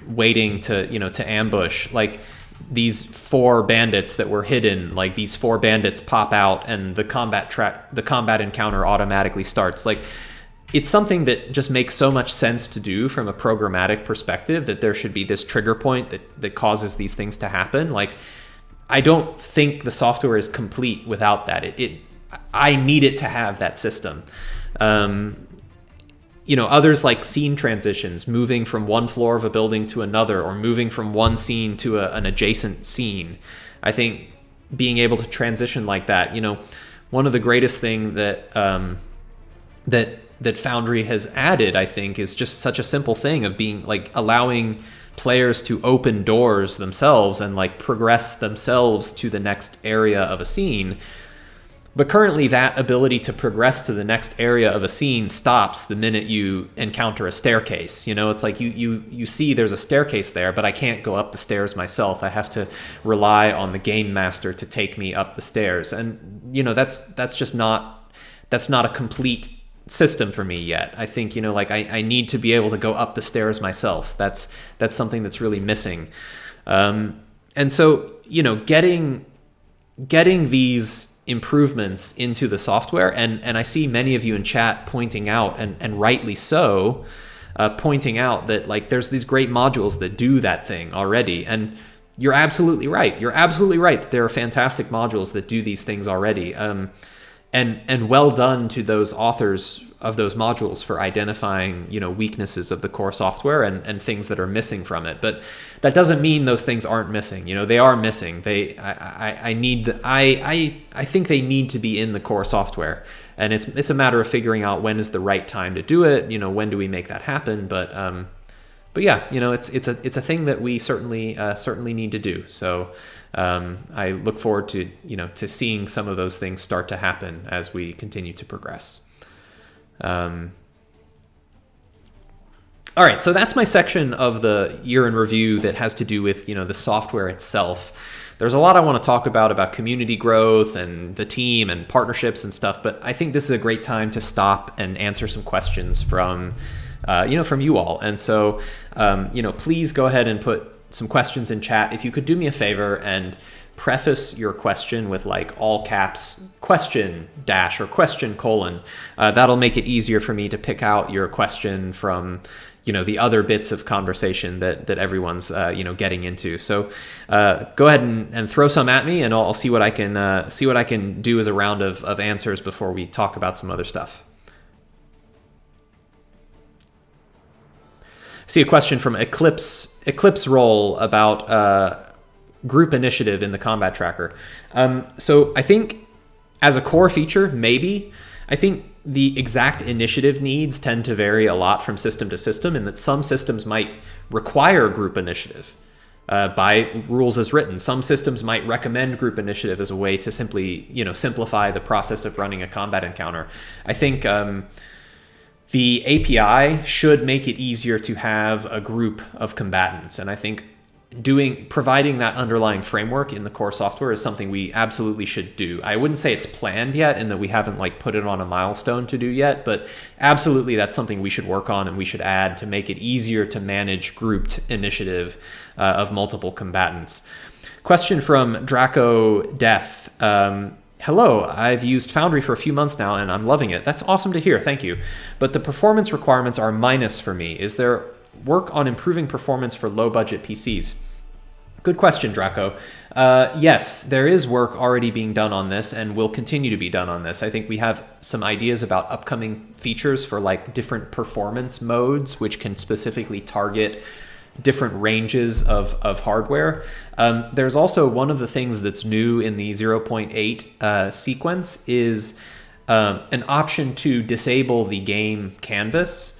waiting to ambush, like these 4 bandits that were hidden, like these 4 bandits pop out and the combat encounter automatically starts. Like, it's something that just makes so much sense to do from a programmatic perspective, that there should be this trigger point that causes these things to happen. Like, I don't think the software is complete without that. I need it to have that system. Others like scene transitions, moving from one floor of a building to another, or moving from one scene to an adjacent scene. I think being able to transition like that, one of the greatest thing that Foundry has added, I think, is just such a simple thing of being like allowing players to open doors themselves and like progress themselves to the next area of a scene. But currently, that ability to progress to the next area of a scene stops the minute you encounter a staircase. It's like you see there's a staircase there, but I can't go up the stairs myself. I have to rely on the game master to take me up the stairs. And that's just not a complete system for me yet. I think I need to be able to go up the stairs myself. That's something that's really missing. And so getting these improvements into the software, and I see many of you in chat pointing out, and rightly so, pointing out that like there's these great modules that do that thing already, and you're absolutely right. There are fantastic modules that do these things already, and well done to those authors of those modules for identifying weaknesses of the core software and things that are missing from it. But that doesn't mean those things aren't missing. They are missing. I think they need to be in the core software, and it's a matter of figuring out when is the right time to do it. When do we make that happen? But yeah, it's a thing that we certainly need to do. So I look forward to seeing some of those things start to happen as we continue to progress. All right, so that's my section of the year in review that has to do with the software itself. There's a lot I want to talk about community growth and the team and partnerships and stuff, but I think this is a great time to stop and answer some questions from you all. And so please go ahead and put some questions in chat. If you could do me a favor and preface your question with like all caps question dash or question colon, that'll make it easier for me to pick out your question from the other bits of conversation that everyone's getting into. So go ahead and throw some at me, and I'll see what I can do as a round of answers before we talk about some other stuff. See a question from Eclipse Roll about group initiative in the combat tracker. So I think as a core feature, maybe. I think the exact initiative needs tend to vary a lot from system to system, and that some systems might require group initiative. by rules as written. Some systems might recommend group initiative as a way to simply, simplify the process of running a combat encounter. I think the API should make it easier to have a group of combatants, and I think providing that underlying framework in the core software is something we absolutely should do. I wouldn't say it's planned yet and that we haven't put it on a milestone to do yet, but absolutely that's something we should work on and we should add to make it easier to manage grouped initiative of multiple combatants. Question from Draco Death. Hello, I've used Foundry for a few months now and I'm loving it. That's awesome to hear, thank you. But the performance requirements are minus for me. Is there work on improving performance for low budget PCs? Good question, Draco. Yes, there is work already being done on this and will continue to be done on this. I think we have some ideas about upcoming features for different performance modes, which can specifically target different ranges of hardware. There's also one of the things that's new in the 0.8 sequence is an option to disable the game canvas,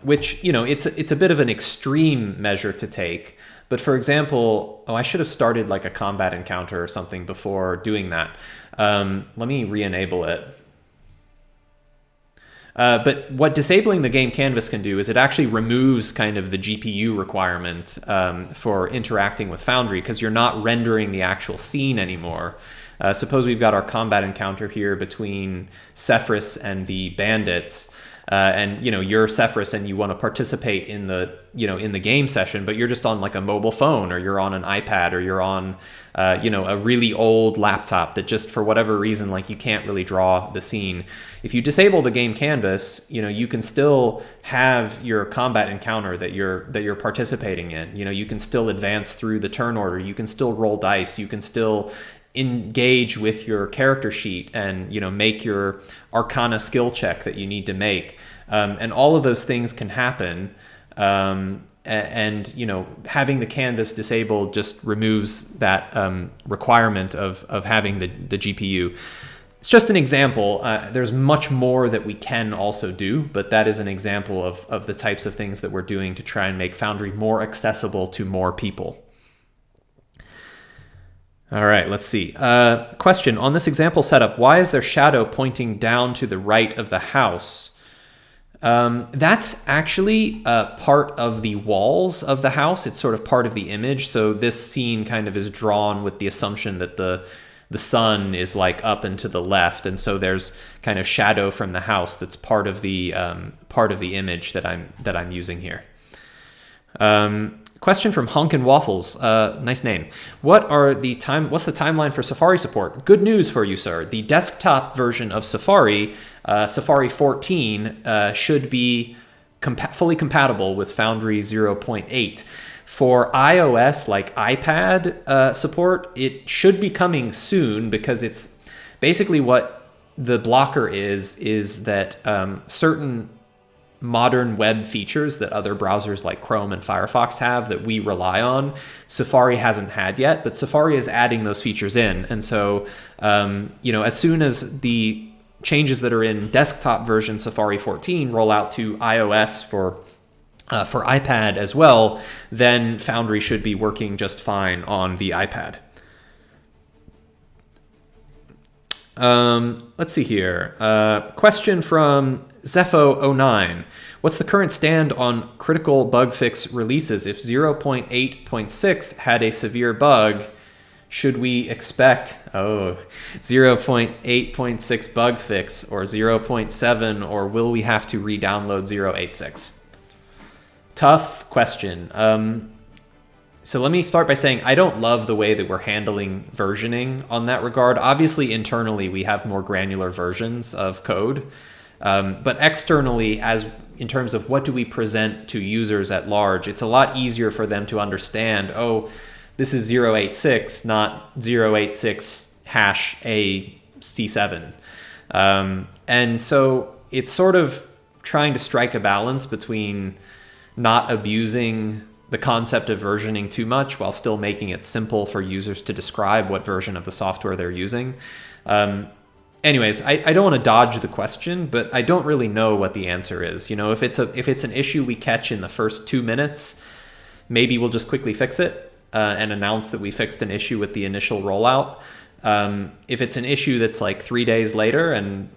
which, it's a bit of an extreme measure to take. But for example, I should have started a combat encounter or something before doing that. Let me re-enable it. But what disabling the game canvas can do is it actually removes kind of the GPU requirement for interacting with Foundry, because you're not rendering the actual scene anymore. Suppose we've got our combat encounter here between Cephras and the bandits. And you're Cephras and you want to participate in the in the game session, but you're just on a mobile phone, or you're on an iPad, or you're on a really old laptop that just for whatever reason you can't really draw the scene. If you disable the game canvas, you can still have your combat encounter that you're participating in. You can still advance through the turn order, you can still roll dice, you can still engage with your character sheet and make your arcana skill check that you need to make, and all of those things can happen, and having the canvas disabled just removes that requirement of having the GPU. It's just an example. There's much more that we can also do, but that is an example of the types of things that we're doing to try and make Foundry more accessible to more people. All right, let's see. Question, on this example setup, why is there shadow pointing down to the right of the house? That's actually part of the walls of the house. It's sort of part of the image. So this scene kind of is drawn with the assumption that the sun is up and to the left, and so there's kind of shadow from the house that's part of the image that I'm using here. Question from Honkin' Waffles. Nice name. What's the timeline for Safari support? Good news for you, sir. The desktop version of Safari, Safari 14, should be fully compatible with Foundry 0.8. For iOS, iPad support, it should be coming soon, because it's basically what the blocker is that certain modern web features that other browsers like Chrome and Firefox have that we rely on, Safari hasn't had yet, but Safari is adding those features in. And so, as soon as the changes that are in desktop version Safari 14 roll out to iOS for iPad as well, then Foundry should be working just fine on the iPad. Let's see here. Question from Zepho09. What's the current stand on critical bug fix releases? If 0.8.6 had a severe bug, should we expect 0.8.6 bug fix or 0.7, or will we have to re-download 0.86? Tough question. So let me start by saying I don't love the way that we're handling versioning on that regard. Obviously, internally, we have more granular versions of code. But externally, in terms of what do we present to users at large, it's a lot easier for them to understand, this is 0.86, not 0.86 hash AC7. And so it's sort of trying to strike a balance between not abusing the concept of versioning too much while still making it simple for users to describe what version of the software they're using. Anyways, I don't want to dodge the question, but I don't really know what the answer is. If it's an issue we catch in the first 2 minutes, maybe we'll just quickly fix it and announce that we fixed an issue with the initial rollout. If it's an issue that's like 3 days later and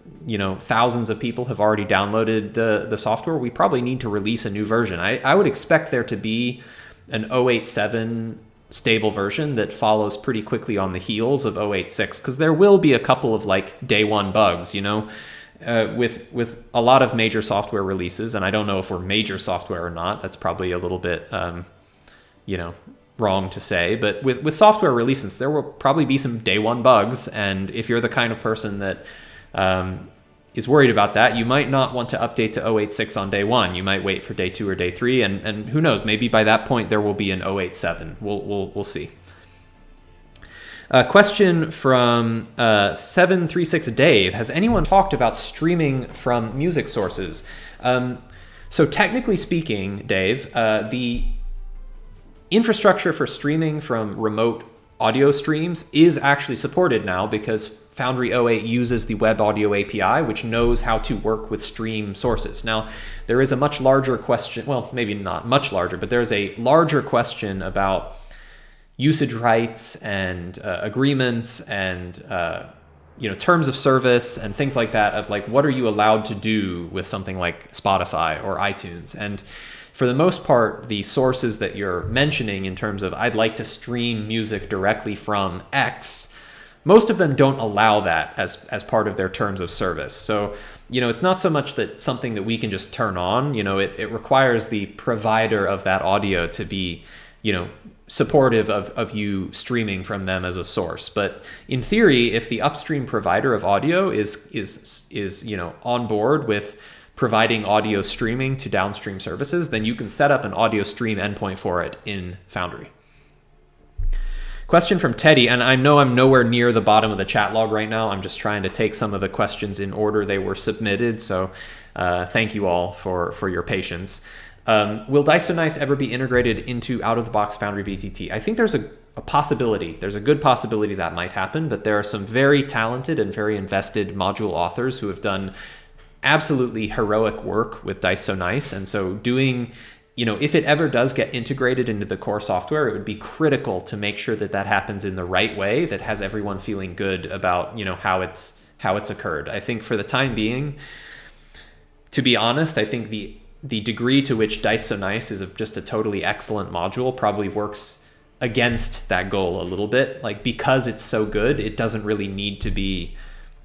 thousands of people have already downloaded the software, we probably need to release a new version. I would expect there to be an 0.87 stable version that follows pretty quickly on the heels of 0.86, because there will be a couple of like day one bugs, with a lot of major software releases. And I don't know if we're major software or not. That's probably a little bit, wrong to say, but with software releases, there will probably be some day one bugs. And if you're the kind of person that is worried about that, you might not want to update to 0.86 on day one. You might wait for day 2 or day 3, and who knows, maybe by that point there will be an 0.87. We'll see. Question from 736 Dave: has anyone talked about streaming from music sources? So technically speaking, Dave, the infrastructure for streaming from remote audio streams is actually supported now, because Foundry 08 uses the Web Audio API, which knows how to work with stream sources. Now, there is a much larger question, well, maybe not much larger, but there's a larger question about usage rights and agreements and terms of service and things like that, of like, what are you allowed to do with something like Spotify or iTunes? And for the most part, the sources that you're mentioning in terms of I'd like to stream music directly from X, most of them don't allow that as part of their terms of service. So, it's not so much that something that we can just turn on. It requires the provider of that audio to be, supportive of you streaming from them as a source. But in theory, if the upstream provider of audio is on board with providing audio streaming to downstream services, then you can set up an audio stream endpoint for it in Foundry. Question from Teddy, and I know I'm nowhere near the bottom of the chat log right now. I'm just trying to take some of the questions in order they were submitted, so thank you all for your patience. Will Dysonice ever be integrated into out-of-the-box Foundry VTT? I think there's a possibility. There's a good possibility that might happen, but there are some very talented and very invested module authors who have done absolutely heroic work with Dysonice. And so doing, if it ever does get integrated into the core software, it would be critical to make sure that that happens in the right way, that has everyone feeling good about, how it's occurred. I think for the time being, to be honest, I think the degree to which Dysonice is just a totally excellent module probably works against that goal a little bit. Like, because it's so good, it doesn't really need to be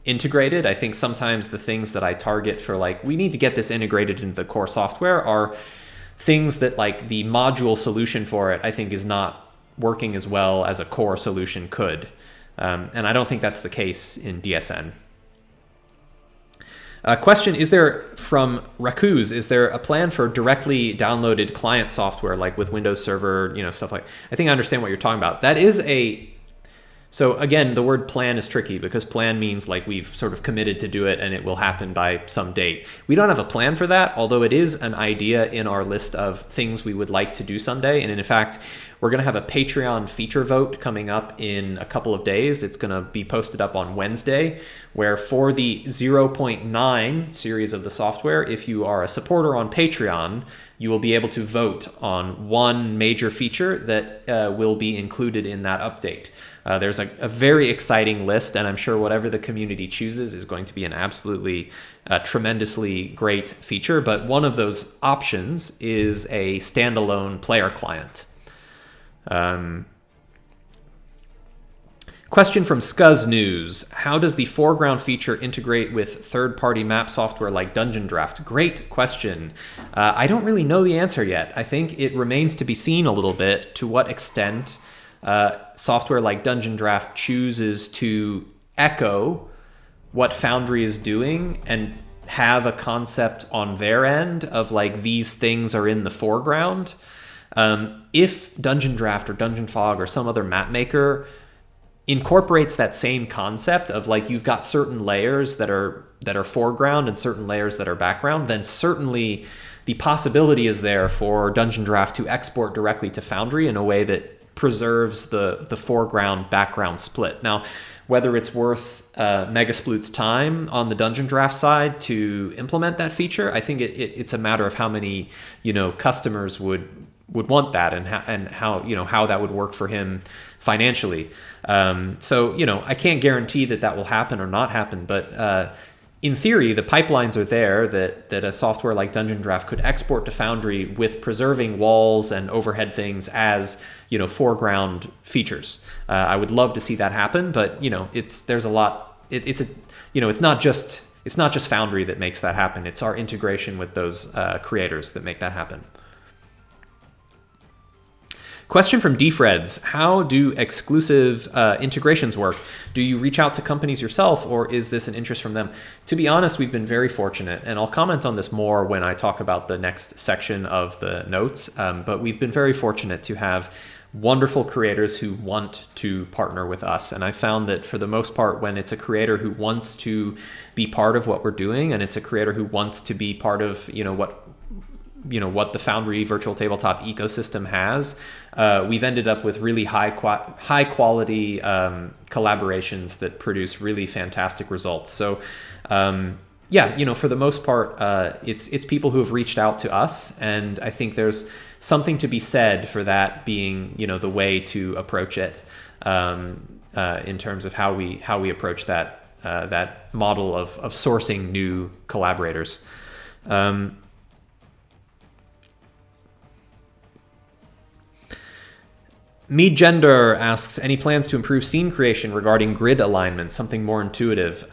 integrated. I think sometimes the things that I target for like, we need to get this integrated into the core software, are things that like the module solution for it, I think, is not working as well as a core solution could. And I don't think that's the case in DSN. Question, from Rakuz, is there a plan for directly downloaded client software, like with Windows Server, stuff like, I think I understand what you're talking about. That is so again, the word plan is tricky, because plan means like we've sort of committed to do it and it will happen by some date. We don't have a plan for that, although it is an idea in our list of things we would like to do someday. And in fact, we're going to have a Patreon feature vote coming up in a couple of days. It's going to be posted up on Wednesday, where for the 0.9 series of the software, if you are a supporter on Patreon, you will be able to vote on one major feature that will be included in that update. There's a very exciting list, and I'm sure whatever the community chooses is going to be an absolutely tremendously great feature. But one of those options is a standalone player client. Question from Scuzz News: how does the foreground feature integrate with third-party map software like Dungeon Draft? Great question. I don't really know the answer yet. I think it remains to be seen a little bit to what extent software like Dungeon Draft chooses to echo what Foundry is doing and have a concept on their end of like, these things are in the foreground. If Dungeon Draft or Dungeon Fog or some other map maker incorporates that same concept of like, you've got certain layers that are foreground and certain layers that are background, then certainly the possibility is there for Dungeon Draft to export directly to Foundry in a way that preserves the foreground background split. Now, whether it's worth Megasploit's time on the Dungeon Draft side to implement that feature, I think it's a matter of how many customers would would want that, and how you know how that would work for him financially. So you know, I can't guarantee that will happen or not happen, but in theory, the pipelines are there that a software like Dungeon Draft could export to Foundry with preserving walls and overhead things as, you know, foreground features. I would love to see that happen, but you know, there's a lot. You know, it's not just Foundry that makes that happen. It's our integration with those creators that make that happen. Question from Defreds: how do exclusive integrations work? Do you reach out to companies yourself, or is this an interest from them? To be honest, we've been very fortunate, and I'll comment on this more when I talk about the next section of the notes, but we've been very fortunate to have wonderful creators who want to partner with us. And I found that for the most part, when it's a creator who wants to be part of what we're doing, and it's a creator who wants to be part of, what the Foundry virtual tabletop ecosystem has, we've ended up with really high quality collaborations that produce really fantastic results. So yeah, you know, for the most part, it's people who have reached out to us, and I think there's something to be said for that being, you know, the way to approach it in terms of how we approach that model of sourcing new collaborators. Me Gender asks, any plans to improve scene creation regarding grid alignment, something more intuitive?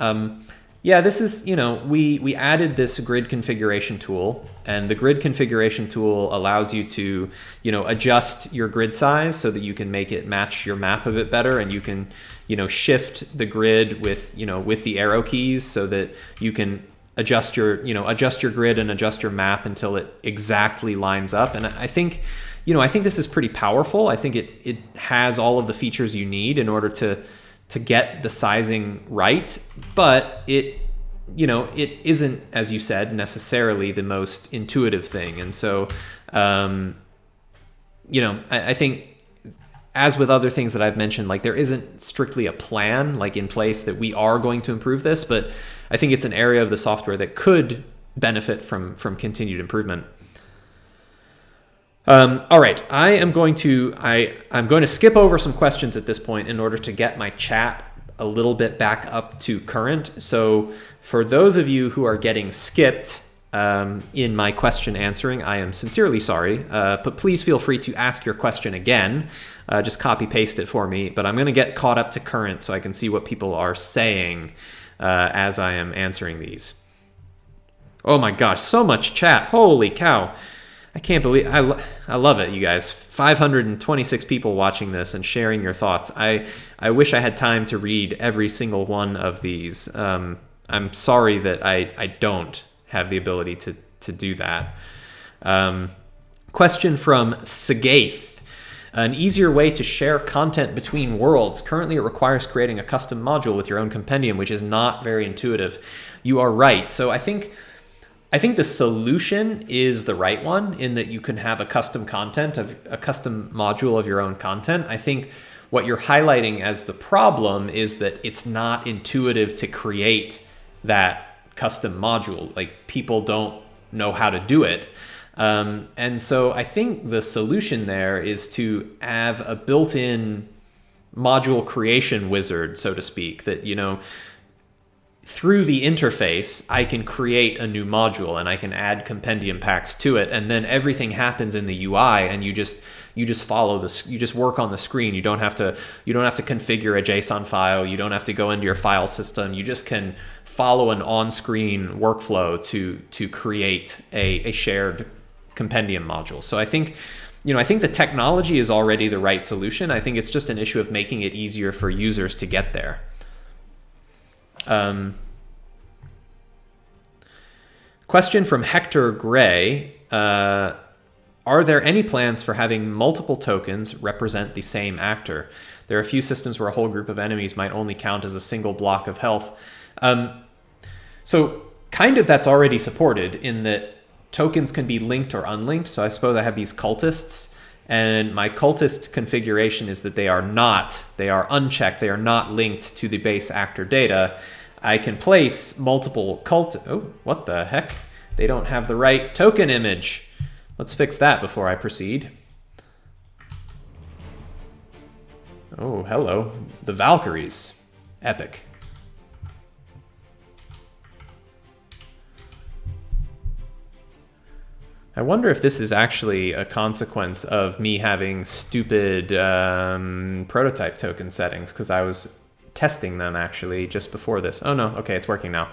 Yeah, this is, you know, we added this grid configuration tool, and the grid configuration tool allows you to, you know, adjust your grid size so that you can make it match your map a bit better, and you can, you know, shift the grid with the arrow keys so that you can adjust your grid and adjust your map until it exactly lines up. And I think this is pretty powerful. I think it has all of the features you need in order to get the sizing right, but it isn't, as you said, necessarily the most intuitive thing. And so, I think, as with other things that I've mentioned, like, there isn't strictly a plan like in place that we are going to improve this, but I think it's an area of the software that could benefit from continued improvement. All right, I'm going to skip over some questions at this point in order to get my chat a little bit back up to current. So for those of you who are getting skipped in my question answering, I am sincerely sorry, but please feel free to ask your question again. Just copy paste it for me, but I'm going to get caught up to current so I can see what people are saying as I am answering these. Oh my gosh, so much chat. Holy cow. I can't believe, I love it, you guys. 526 people watching this and sharing your thoughts. I wish I had time to read every single one of these. I'm sorry that I don't have the ability to do that. Question from Sagaith. An easier way to share content between worlds. Currently, it requires creating a custom module with your own compendium, which is not very intuitive. You are right. So I think the solution is the right one, in that you can have a custom module of your own content. I think what you're highlighting as the problem is that it's not intuitive to create that custom module. Like, people don't know how to do it. And so I think the solution there is to have a built-in module creation wizard, so to speak, that, you know, through the interface, I can create a new module and I can add compendium packs to it, and then everything happens in the UI, and you just follow this. You just work on the screen. You don't have to configure a JSON file. You don't have to go into your file system. You just can follow an on-screen workflow to create a shared compendium module. So I think the technology is already the right solution. I think it's just an issue of making it easier for users to get there. Question from Hector Gray. Are there any plans for having multiple tokens represent the same actor? There are a few systems where a whole group of enemies might only count as a single block of health. So kind of that's already supported, in that tokens can be linked or unlinked. So I suppose I have these cultists, and my cultist configuration is that they are unchecked, they are not linked to the base actor data. I can place multiple oh, what the heck? They don't have the right token image. Let's fix that before I proceed. Oh, hello. The Valkyries. Epic. I wonder if this is actually a consequence of me having stupid prototype token settings, because I was testing them actually just before this. Oh no, okay, it's working now.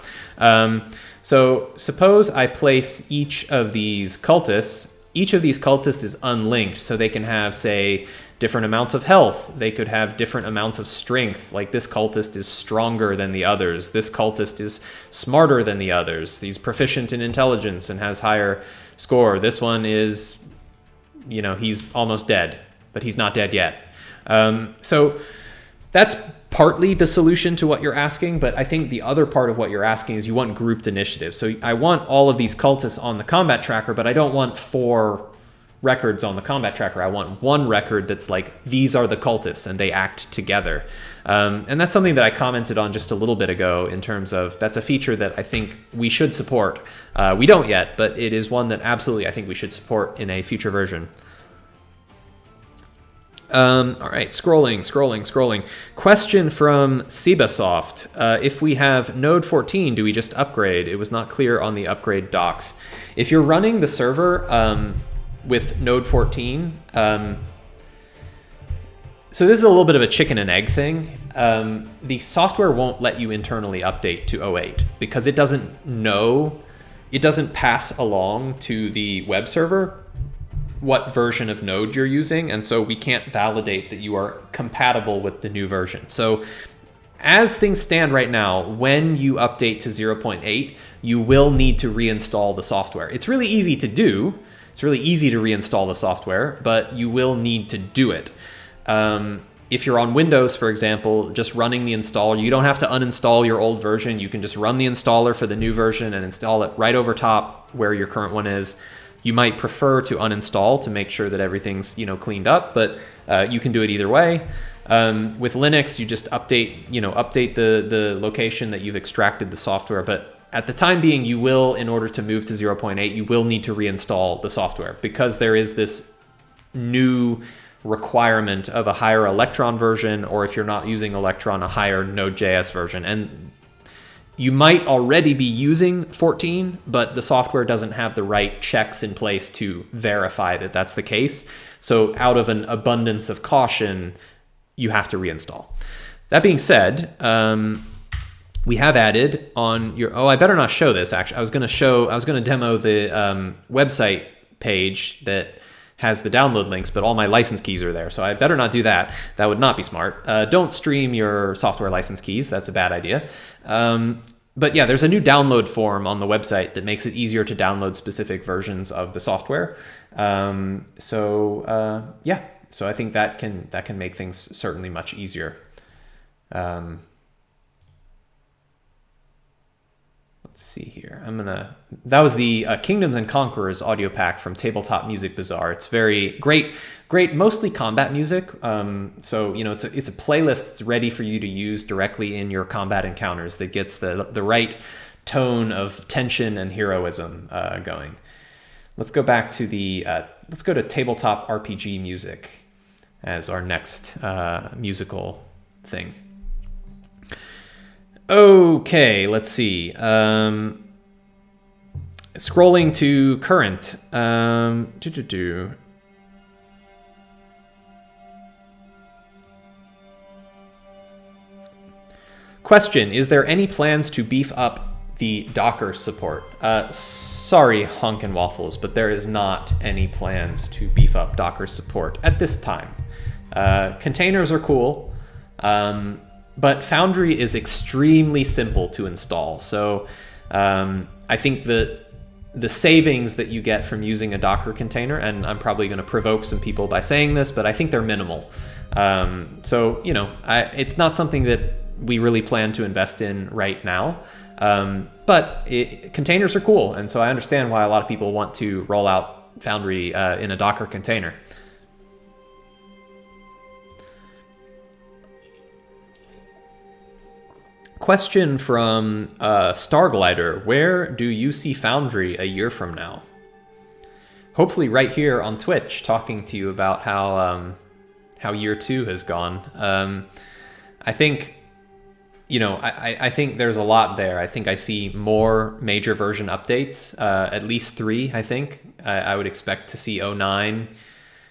So suppose I place each of these cultists. Each of these cultists is unlinked, so they can have, say, different amounts of health. They could have different amounts of strength. Like this cultist is stronger than the others. This cultist is smarter than the others. He's proficient in intelligence and has higher score. This one is, you know, he's almost dead, but he's not dead yet. So that's partly the solution to what you're asking, but I think the other part of what you're asking is you want grouped initiative. So I want all of these cultists on the combat tracker, but I don't want 4 records on the combat tracker. I want 1 record that's like, these are the cultists and they act together. And that's something that I commented on just a little bit ago in terms of, that's a feature that I think we should support. We don't yet, but it is one that absolutely I think we should support in a future version. All right, scrolling. Question from Sebasoft. If we have Node 14, do we just upgrade? It was not clear on the upgrade docs. If you're running the server with Node 14, so this is a little bit of a chicken and egg thing. The software won't let you internally update to 08 because it doesn't know, it doesn't pass along to the web server what version of Node you're using, and so we can't validate that you are compatible with the new version. So as things stand right now, when you update to 0.8, you will need to reinstall the software. It's really easy to do. It's really easy to reinstall the software, but you will need to do it. If you're on Windows, for example, just running the installer, you don't have to uninstall your old version. You can just run the installer for the new version and install it right over top where your current one is. You might prefer to uninstall to make sure that everything's, you know, cleaned up, but you can do it either way. With Linux, you just update the location that you've extracted the software. But at the time being, you will, in order to move to 0.8, you will need to reinstall the software because there is this new requirement of a higher Electron version, or if you're not using Electron, a higher Node.js version. And you might already be using 14, but the software doesn't have the right checks in place to verify that that's the case. So out of an abundance of caution, you have to reinstall. That being said, we have added on your, I better not show this actually. I was going to demo the website page that has the download links, but all my license keys are there. So I better not do that. That would not be smart. Don't stream your software license keys. That's a bad idea. But yeah, there's a new download form on the website that makes it easier to download specific versions of the software. Yeah, so I think that can make things certainly much easier. Let's see here. That was the Kingdoms and Conquerors audio pack from Tabletop Music Bazaar. It's very great, mostly combat music. So, you know, it's a playlist that's ready for you to use directly in your combat encounters that gets the right tone of tension and heroism going. Let's go back to let's go to Tabletop RPG music as our next musical thing. Okay, let's see. Scrolling to current. Question, is there any plans to beef up the Docker support? Sorry, Hunk and Waffles, but there is not any plans to beef up Docker support at this time. Containers are cool. But Foundry is extremely simple to install. So I think the savings that you get from using a Docker container, and I'm probably going to provoke some people by saying this, but I think they're minimal. So, you know, it's not something that we really plan to invest in right now. But containers are cool. And so I understand why a lot of people want to roll out Foundry in a Docker container. Question from Starglider. Where do you see Foundry a year from now? Hopefully right here on Twitch, talking to you about how how year 2 has gone. I think, I think there's a lot there. I think I see more major version updates, at least 3, I think. I would expect to see 09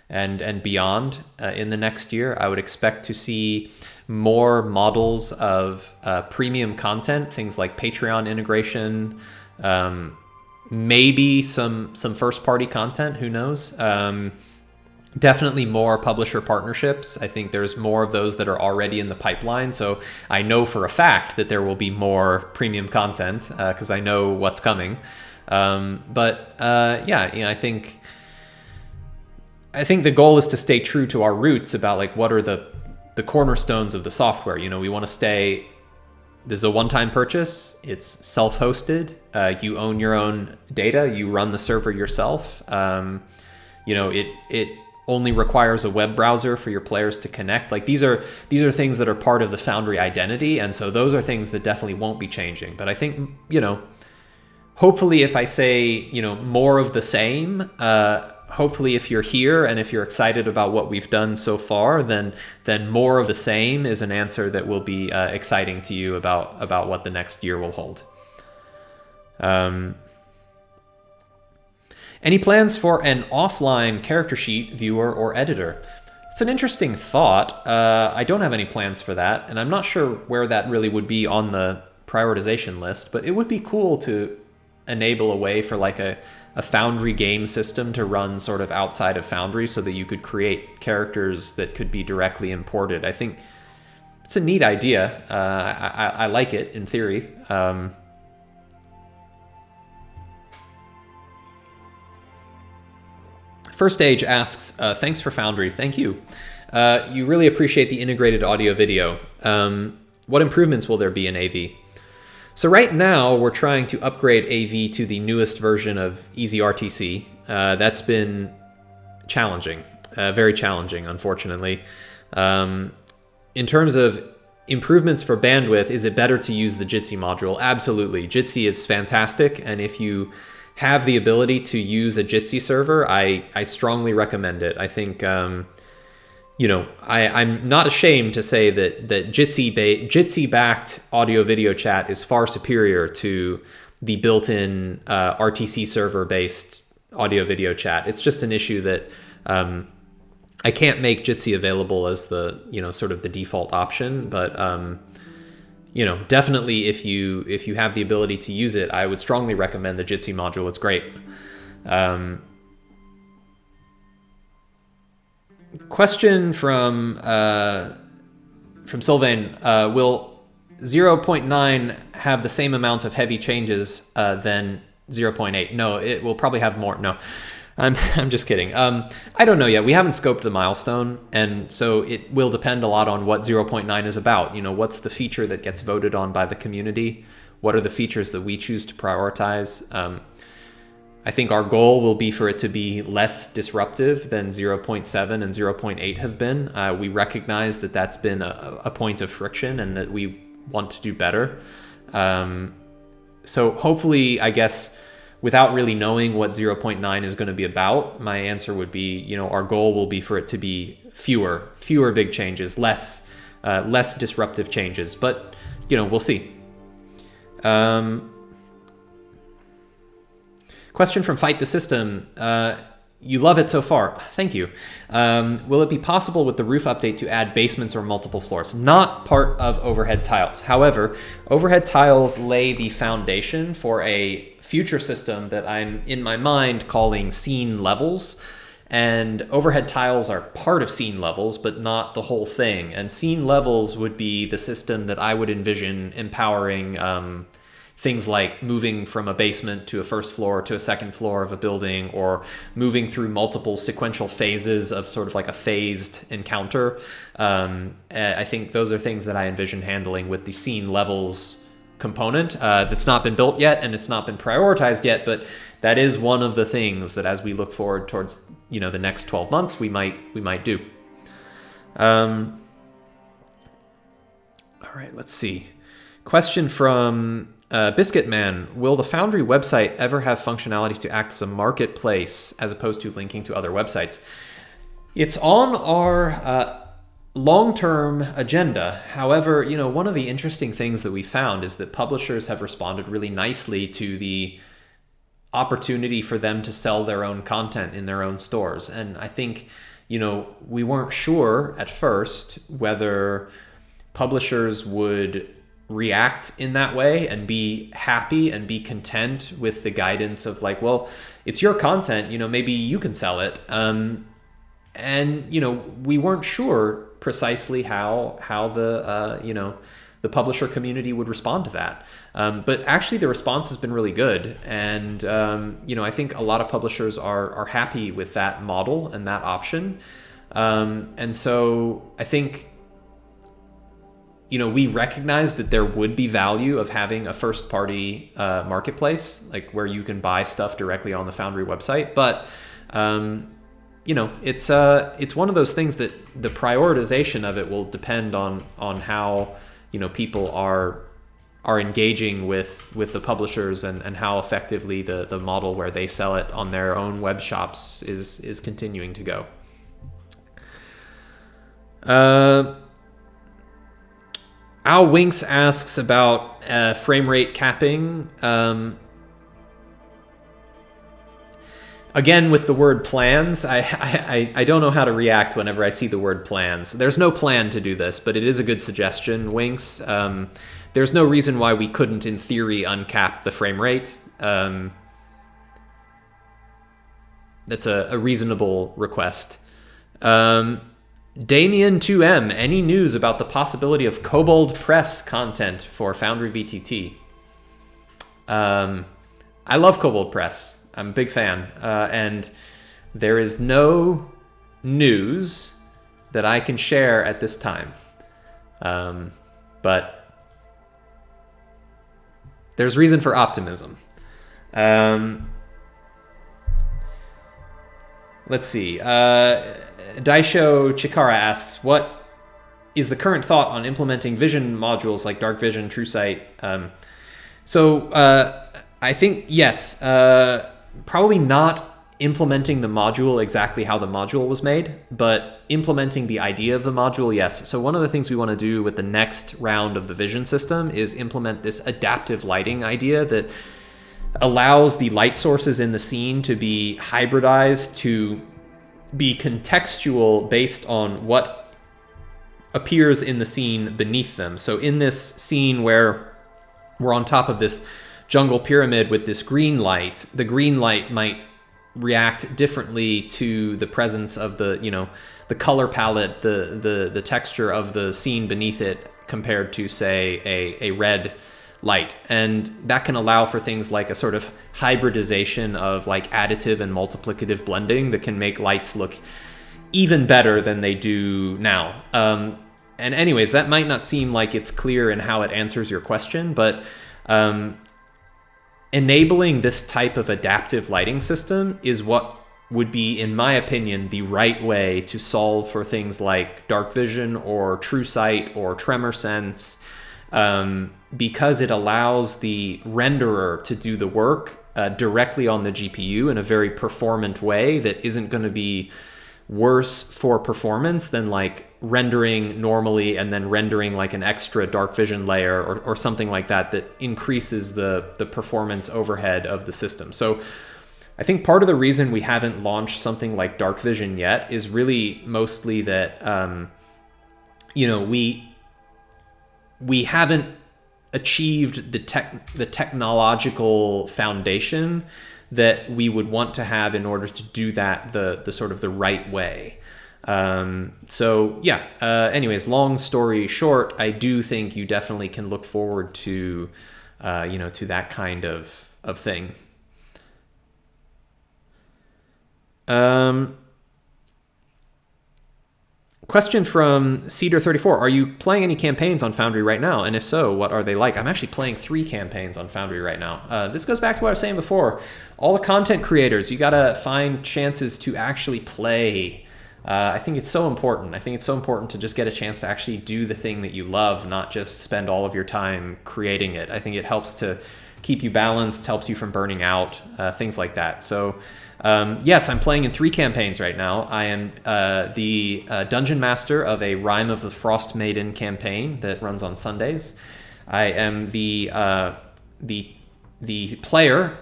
and beyond in the next year. I would expect to see more models of premium content, things like Patreon integration, maybe some first-party content, who knows? Definitely more publisher partnerships. I think there's more of those that are already in the pipeline. So I know for a fact that there will be more premium content because I know what's coming. I think the goal is to stay true to our roots about like what are the cornerstones of the software. We want to stay. This is a one-time purchase. It's self-hosted. You own your own data. You run the server yourself. It only requires a web browser for your players to connect. Like these are things that are part of the Foundry identity, and so those are things that definitely won't be changing. But I think hopefully, if I say more of the same, hopefully if you're here and if you're excited about what we've done so far, then more of the same is an answer that will be exciting to you about what the next year will hold. Any plans for an offline character sheet viewer or editor? It's an interesting thought. I don't have any plans for that, and I'm not sure where that really would be on the prioritization list, but it would be cool to enable a way for like a Foundry game system to run sort of outside of Foundry so that you could create characters that could be directly imported. I think it's a neat idea. I like it in theory. First Age asks, thanks for Foundry. Thank you. You really appreciate the integrated audio video. What improvements will there be in AV? So right now we're trying to upgrade AV to the newest version of EasyRTC. That's been challenging, very challenging, unfortunately. In terms of improvements for bandwidth, is it better to use the Jitsi module? Absolutely. Jitsi is fantastic, and if you have the ability to use a Jitsi server, I strongly recommend it. I think, I'm not ashamed to say that Jitsi-backed audio-video chat is far superior to the built-in RTC server-based audio-video chat. It's just an issue that I can't make Jitsi available as the sort of the default option, but definitely if you have the ability to use it, I would strongly recommend the Jitsi module. It's great. Question from Sylvain: will 0.9 have the same amount of heavy changes than 0.8? No, it will probably have more. No, I'm just kidding. I don't know yet. We haven't scoped the milestone, and so it will depend a lot on what 0.9 is about. What's the feature that gets voted on by the community? What are the features that we choose to prioritize? I think our goal will be for it to be less disruptive than 0.7 and 0.8 have been. We recognize that that's been a point of friction and that we want to do better. So hopefully, I guess, without really knowing what 0.9 is going to be about, my answer would be, our goal will be for it to be fewer big changes, less disruptive changes. But, we'll see. Question from Fight the System. You love it so far. Thank you. Will it be possible with the roof update to add basements or multiple floors? Not part of overhead tiles. However, overhead tiles lay the foundation for a future system that I'm in my mind calling scene levels. And overhead tiles are part of scene levels, but not the whole thing. And scene levels would be the system that I would envision empowering things like moving from a basement to a first floor to a second floor of a building, or moving through multiple sequential phases of sort of like a phased encounter. I think those are things that I envision handling with the scene levels component. That's not been built yet and it's not been prioritized yet, but that is one of the things that as we look forward towards the next 12 months we might do. All right, let's see. Question from Biscuit Man: will the Foundry website ever have functionality to act as a marketplace as opposed to linking to other websites? It's on our long-term agenda. However, one of the interesting things that we found is that publishers have responded really nicely to the opportunity for them to sell their own content in their own stores. And I think, we weren't sure at first whether publishers would react in that way and be happy and be content with the guidance of like, well, it's your content, maybe you can sell it. And we weren't sure precisely how the publisher community would respond to that. But actually the response has been really good. And, I think a lot of publishers are happy with that model and that option. And so I think, we recognize that there would be value of having a first party marketplace, like where you can buy stuff directly on the Foundry website. But, it's one of those things that the prioritization of it will depend on how, people are engaging with the publishers and how effectively the model where they sell it on their own web shops is continuing to go. Al Winks asks about frame rate capping. Again, with the word plans, I don't know how to react whenever I see the word plans. There's no plan to do this, but it is a good suggestion, Winks. There's no reason why we couldn't, in theory, uncap the frame rate. That's a reasonable request. Damien2M, any news about the possibility of Kobold Press content for Foundry VTT? I love Kobold Press. I'm a big fan. And there is no news that I can share at this time. But there's reason for optimism. Let's see. Daisho Chikara asks, what is the current thought on implementing vision modules like Dark Vision, TrueSight? I think, yes, probably not implementing the module exactly how the module was made, but implementing the idea of the module, yes. So one of the things we want to do with the next round of the vision system is implement this adaptive lighting idea that allows the light sources in the scene to be hybridized to be contextual based on what appears in the scene beneath them. So in this scene where we're on top of this jungle pyramid with this green light, the green light might react differently to the presence of the color palette, the texture of the scene beneath it compared to, say, a red light. And that can allow for things like a sort of hybridization of like additive and multiplicative blending that can make lights look even better than they do now. And anyways, that might not seem like it's clear in how it answers your question, but enabling this type of adaptive lighting system is what would be, in my opinion, the right way to solve for things like dark vision or TrueSight or tremor sense, because it allows the renderer to do the work directly on the GPU in a very performant way that isn't going to be worse for performance than like rendering normally and then rendering like an extra dark vision layer or something like that increases the performance overhead of the system. So I think part of the reason we haven't launched something like dark vision yet is really mostly that we haven't achieved the technological foundation that we would want to have in order to do that the sort of the right way. Anyways, long story short, I do think you definitely can look forward to to that kind of thing. Question from Cedar34. Are you playing any campaigns on Foundry right now? And if so, what are they like? I'm actually playing 3 campaigns on Foundry right now. This goes back to what I was saying before. All the content creators, you got to find chances to actually play. I think it's so important. I think it's so important to just get a chance to actually do the thing that you love, not just spend all of your time creating it. I think it helps to keep you balanced, helps you from burning out, things like that. So yes, I'm playing in 3 campaigns right now. I am the Dungeon Master of a Rime of the Frost Maiden campaign that runs on Sundays. I am the player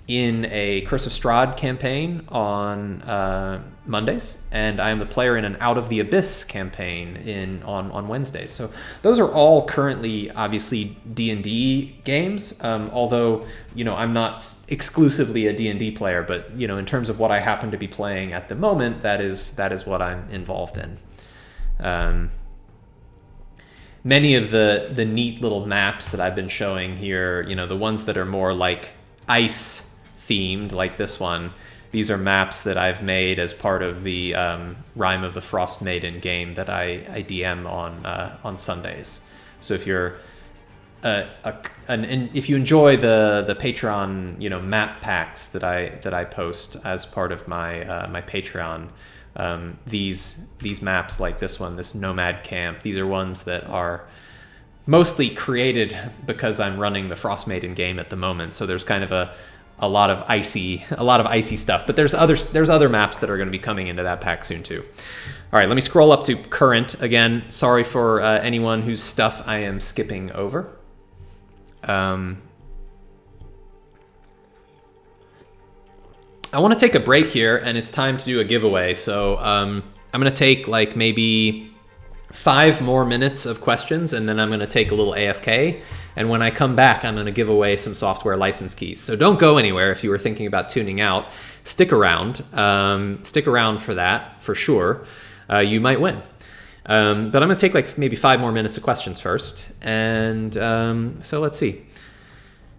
in a Curse of Strahd campaign on Mondays, and I am the player in an Out of the Abyss campaign on Wednesdays. So those are all currently obviously D&D games, although I'm not exclusively a D&D player, but in terms of what I happen to be playing at the moment, that is what I'm involved in. Many of the neat little maps that I've been showing here, the ones that are more like ice themed, like this one, these are maps that I've made as part of the Rime of the Frost Maiden game that I DM on Sundays. So if you're if you enjoy the Patreon map packs that I post as part of my Patreon, these maps like this one, this Nomad Camp, these are ones that are mostly created because I'm running the Frost Maiden game at the moment. So there's kind of a lot of icy stuff, but there's other maps that are going to be coming into that pack soon too. All right, let me scroll up to current again. Sorry for anyone whose stuff I am skipping over. I want to take a break here, and it's time to do a giveaway. So I'm going to take like maybe 5 more minutes of questions, and then I'm going to take a little AFK. And when I come back, I'm going to give away some software license keys. So don't go anywhere if you were thinking about tuning out. Stick around. Stick around for that, for sure. You might win. But I'm going to take like maybe 5 more minutes of questions first. And so let's see.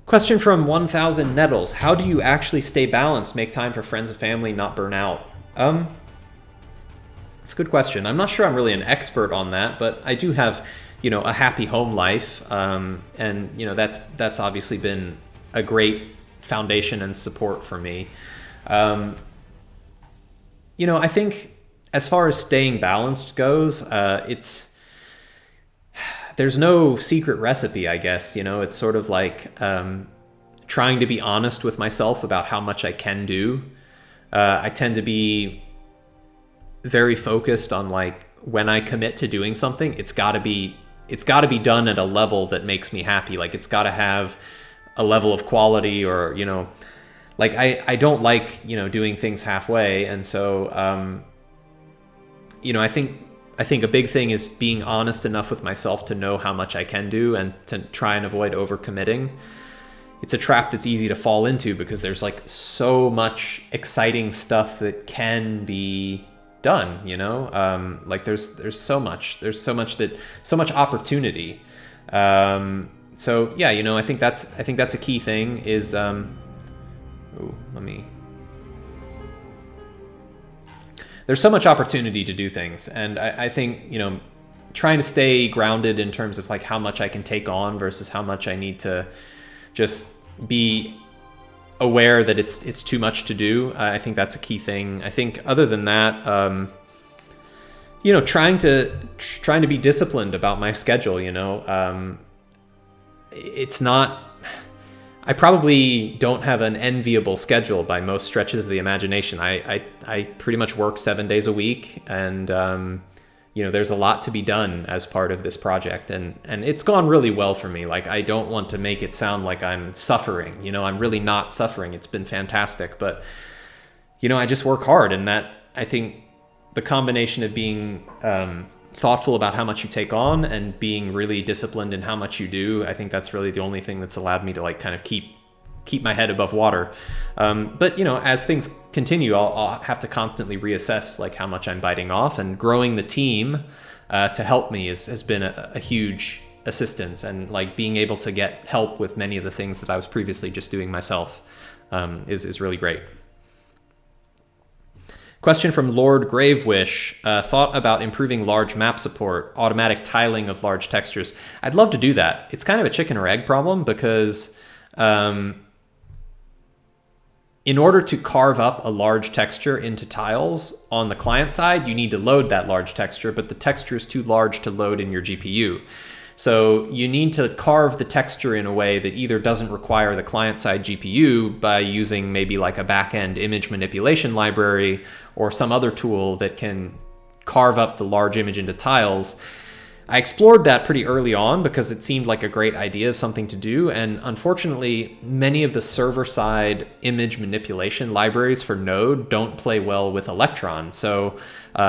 Question from 1000 Nettles. How do you actually stay balanced, make time for friends and family, not burn out? It's a good question. I'm not sure I'm really an expert on that, but I do have, a happy home life. And, that's obviously been a great foundation and support for me. I think as far as staying balanced goes, there's no secret recipe, I guess. It's sort of like trying to be honest with myself about how much I can do. I tend to be very focused on like when I commit to doing something, it's got to be done at a level that makes me happy. Like it's got to have a level of quality, or like I don't like doing things halfway. And so I think a big thing is being honest enough with myself to know how much I can do and to try and avoid overcommitting. It's a trap that's easy to fall into because there's like so much exciting stuff that can be done, like there's so much opportunity. So yeah, I think that's a key thing is, there's so much opportunity to do things. And I think, trying to stay grounded in terms of like how much I can take on versus how much I need to just be aware that it's too much to do. I think that's a key thing. I think other than that, trying to be disciplined about my schedule. It's not. I probably don't have an enviable schedule by most stretches of the imagination. I pretty much work 7 days a week, and there's a lot to be done as part of this project, and it's gone really well for me. Like I don't want to make it sound like I'm suffering. I'm really not suffering. It's been fantastic, but I just work hard, and that I think the combination of being thoughtful about how much you take on and being really disciplined in how much you do, I think that's really the only thing that's allowed me to like kind of keep my head above water. But as things continue, I'll have to constantly reassess like how much I'm biting off, and growing the team to help me has been a huge assistance, and like being able to get help with many of the things that I was previously just doing myself is really great. Question from Lord Gravewish. Thought about improving large map support, automatic tiling of large textures. I'd love to do that. It's kind of a chicken or egg problem because in order to carve up a large texture into tiles on the client side, you need to load that large texture, but the texture is too large to load in your GPU. So you need to carve the texture in a way that either doesn't require the client-side GPU by using maybe like a back-end image manipulation library or some other tool that can carve up the large image into tiles. I explored that pretty early on because it seemed like a great idea of something to do, and unfortunately, many of the server-side image manipulation libraries for Node don't play well with Electron, so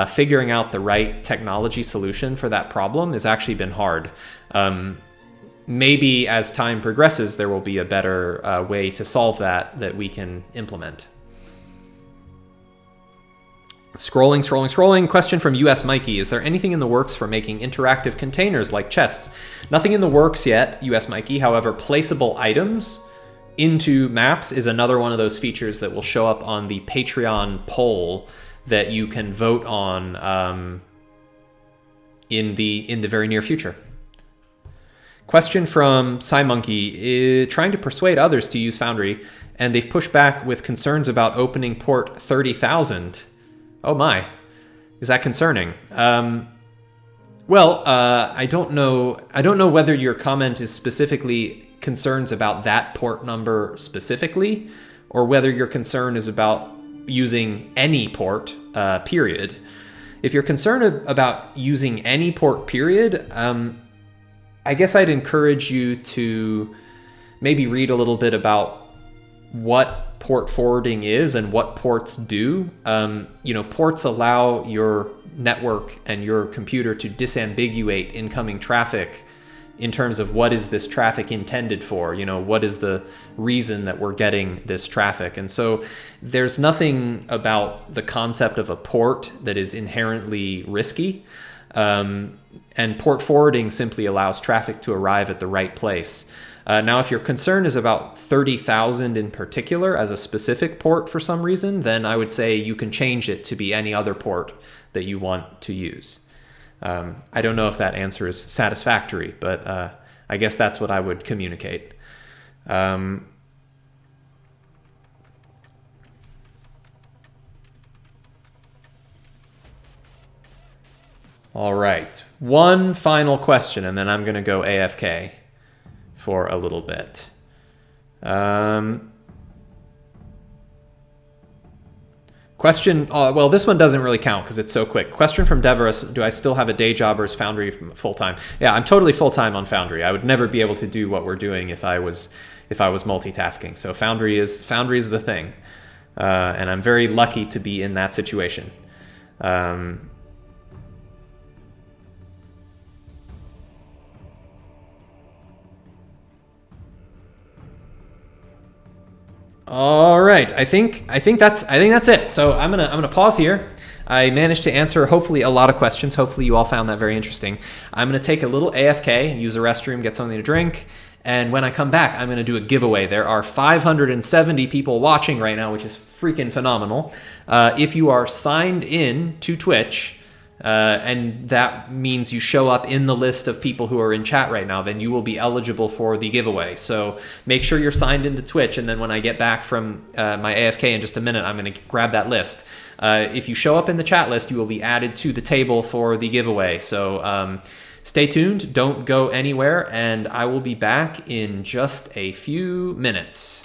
figuring out the right technology solution for that problem has actually been hard. Maybe as time progresses, there will be a better way to solve that we can implement. Scrolling. Question from US Mikey. Is there anything in the works for making interactive containers like chests? Nothing in the works yet, US Mikey. However, placeable items into maps is another one of those features that will show up on the Patreon poll that you can vote on in the very near future. Question from SciMonkey. Trying to persuade others to use Foundry, and they've pushed back with concerns about opening port 30,000. Oh my, is that concerning? Well, I don't know whether your comment is specifically concerns about that port number specifically, or whether your concern is about using any port, period. If you're concerned about using any port, period, I guess I'd encourage you to maybe read a little bit about what port forwarding is and what ports do. Ports allow your network and your computer to disambiguate incoming traffic in terms of what is this traffic intended for, what is the reason that we're getting this traffic. And so there's nothing about the concept of a port that is inherently risky. And port forwarding simply allows traffic to arrive at the right place. Now, if your concern is about 30,000 in particular as a specific port for some reason, then I would say you can change it to be any other port that you want to use. I don't know if that answer is satisfactory, but I guess that's what I would communicate. All right, one final question, and then I'm going to go AFK for a little bit. Question, well, this one doesn't really count because it's so quick. Question from Deverus, do I still have a day job or is Foundry full-time? Yeah, I'm totally full-time on Foundry. I would never be able to do what we're doing if I was multitasking. So Foundry is the thing. And I'm very lucky to be in that situation. All right, I think that's it. So I'm gonna pause here. I managed to answer hopefully a lot of questions. Hopefully you all found that very interesting. I'm gonna take a little AFK, use the restroom, get something to drink, and when I come back, I'm gonna do a giveaway. There are 570 people watching right now, which is freaking phenomenal. If you are signed in to Twitch, and that means you show up in the list of people who are in chat right now, then you will be eligible for the giveaway. So make sure you're signed into Twitch, and then when I get back from my AFK in just a minute, I'm going to grab that list. If you show up in the chat list, you will be added to the table for the giveaway. So stay tuned, don't go anywhere, and I will be back in just a few minutes.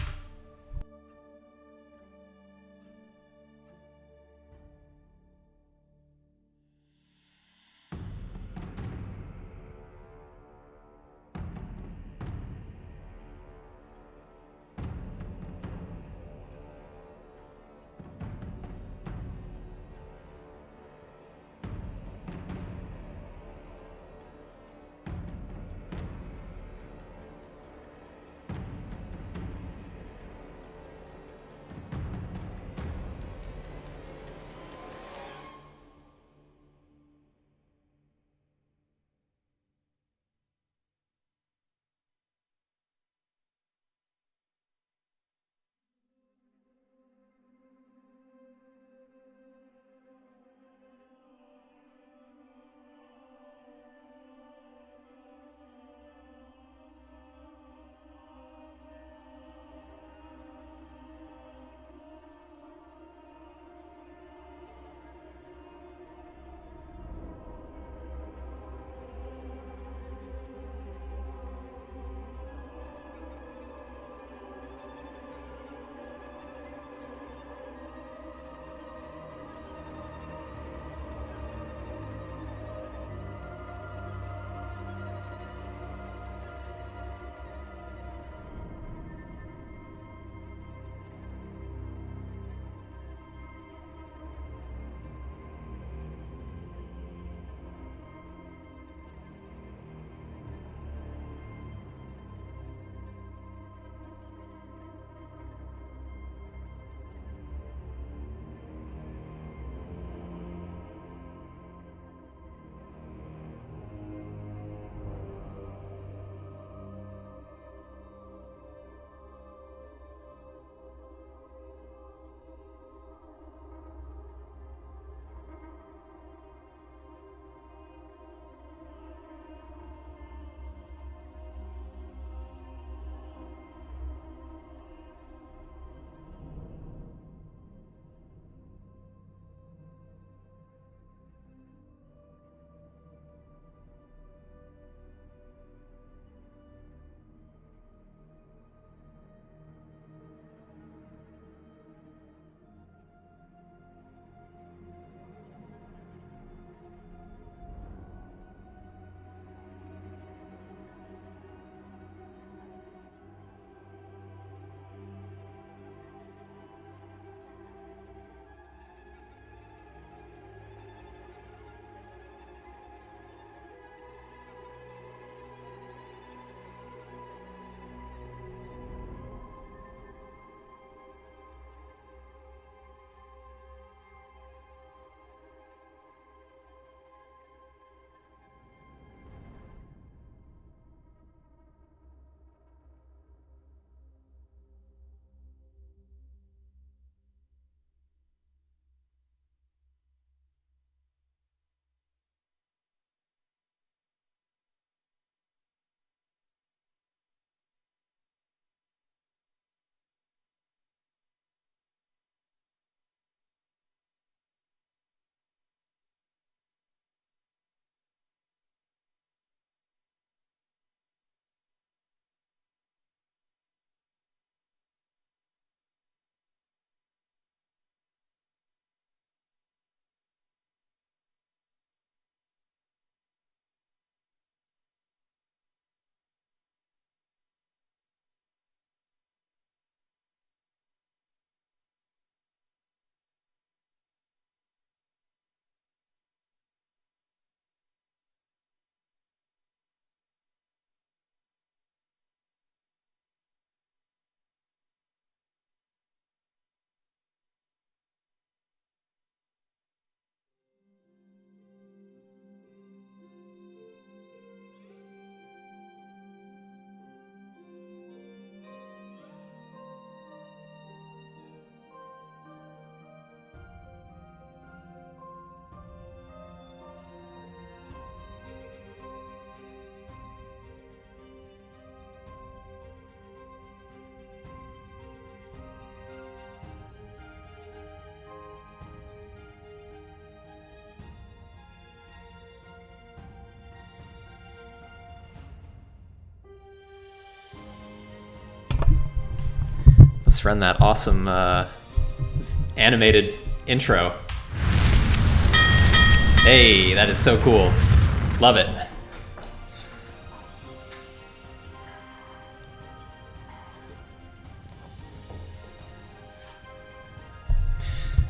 Let's run that awesome animated intro. Hey, that is so cool. Love it.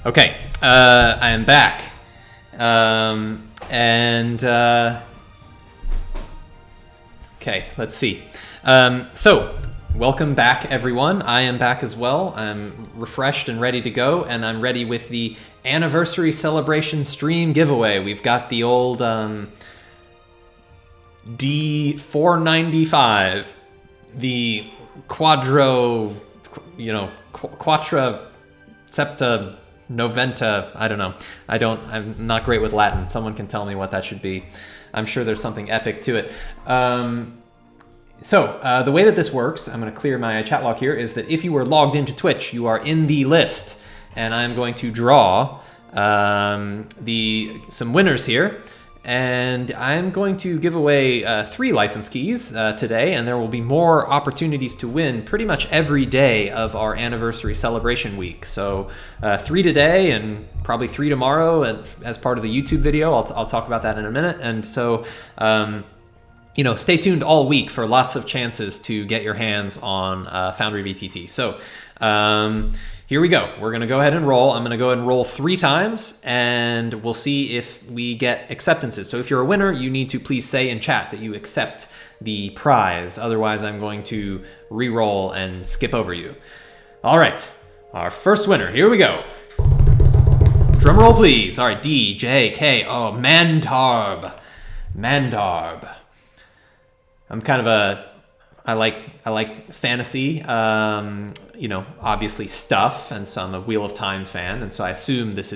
Okay, I am back. Okay, let's see. So, welcome back, everyone. I am back as well. I'm refreshed and ready to go, and I'm ready with the anniversary celebration stream giveaway. We've got the old D495, the Quadra Septa Noventa. I don't know. I'm not great with Latin. Someone can tell me what that should be. I'm sure there's something epic to it. So the way that this works, I'm going to clear my chat log here, is that if you were logged into Twitch, you are in the list, and I'm going to draw some winners here, and I'm going to give away 3 license keys today, and there will be more opportunities to win pretty much every day of our anniversary celebration week. So 3 today and probably 3 tomorrow as part of the YouTube video. I'll talk about that in a minute. And so stay tuned all week for lots of chances to get your hands on Foundry VTT. So here we go. We're going to go ahead and roll. I'm going to go ahead and roll 3 times, and we'll see if we get acceptances. So if you're a winner, you need to please say in chat that you accept the prize. Otherwise, I'm going to re-roll and skip over you. All right, our first winner. Here we go. Drum roll, please. All right, D, J, K. Oh, Mandarb. I'm kind of I like fantasy, obviously stuff, and so I'm a Wheel of Time fan, and so I assume this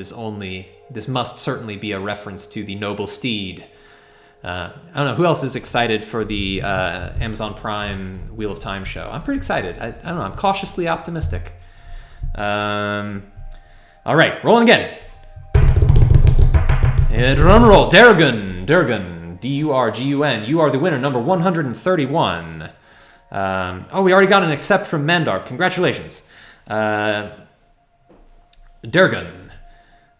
must certainly be a reference to the Noble Steed. I don't know, who else is excited for the Amazon Prime Wheel of Time show? I'm pretty excited. I don't know, I'm cautiously optimistic. All right, rolling again. Drum roll, Durgun, D-U-R-G-U-N. You are the winner, number 131. We already got an accept from Mandarb. Congratulations. Durgun.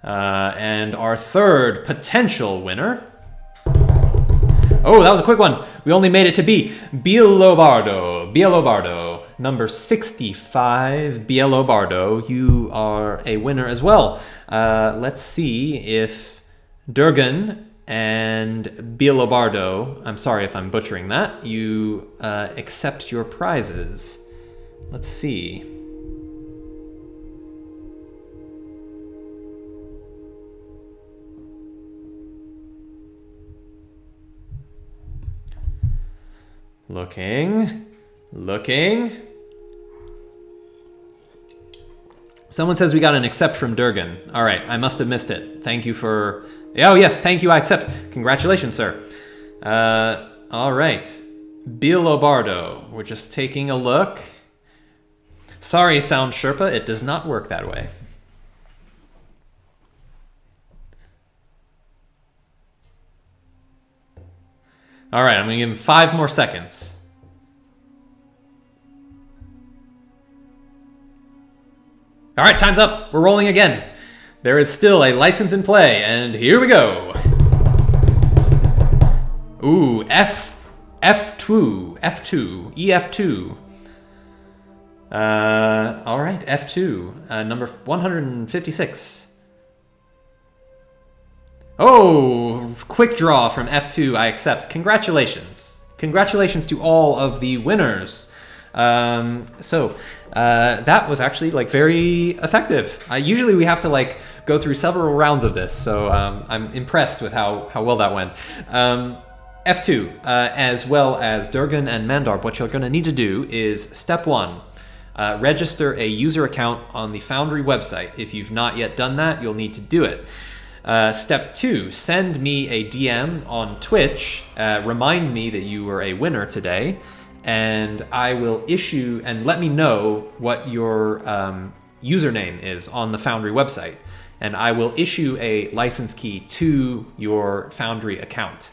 And our third potential winner. Oh, that was a quick one. We only made it to B. Bielobardo. Number 65, Bielobardo. You are a winner as well. Let's see if Durgun and Bielobardo, I'm sorry if I'm butchering that, you accept your prizes. Let's see. Looking. Someone says we got an accept from Durgun. All right, I must have missed it. Thank you for... Oh, yes, thank you, I accept. Congratulations, sir. All right. Bielobardo. We're just taking a look. Sorry, Sound Sherpa, it does not work that way. All right, I'm going to give him 5 more seconds. All right, time's up. We're rolling again. There is still a license in play, and here we go. Ooh, F2, EF2. All right, F2, number 156. Oh, quick draw from F2, I accept. Congratulations. Congratulations to all of the winners. That was actually very effective. Usually we have to go through several rounds of this, so I'm impressed with how well that went. F2, as well as Durgun and Mandarb, what you're going to need to do is step 1, register a user account on the Foundry website. If you've not yet done that, you'll need to do it. Step 2, send me a DM on Twitch, remind me that you were a winner today, and I will issue, and let me know what your username is on the Foundry website, and I will issue a license key to your Foundry account.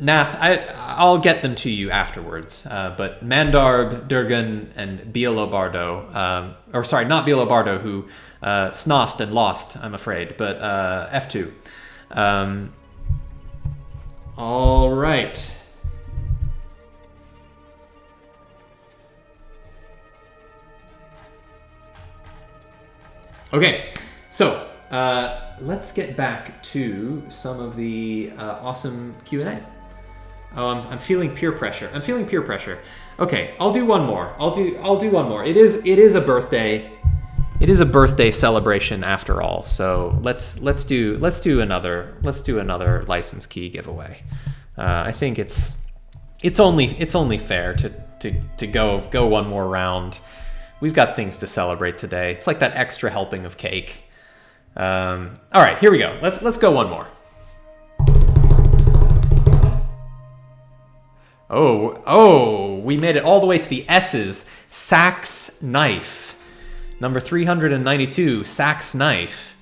Nath, I'll get them to you afterwards. But Mandarb, Durgan, and Bialobardo, or sorry, not Bialobardo, who snost and lost, I'm afraid, but F2. All right. Okay, so let's get back to some of the awesome Q&A. Oh, I'm feeling peer pressure. Okay, I'll do one more. I'll do one more. It is a birthday. It is a birthday celebration after all. So let's do another license key giveaway. I think it's only fair to go one more round. We've got things to celebrate today. It's like that extra helping of cake. All right, here we go. Let's go one more. Oh, we made it all the way to the S's. Sax Knife. Number 392, Sax Knife.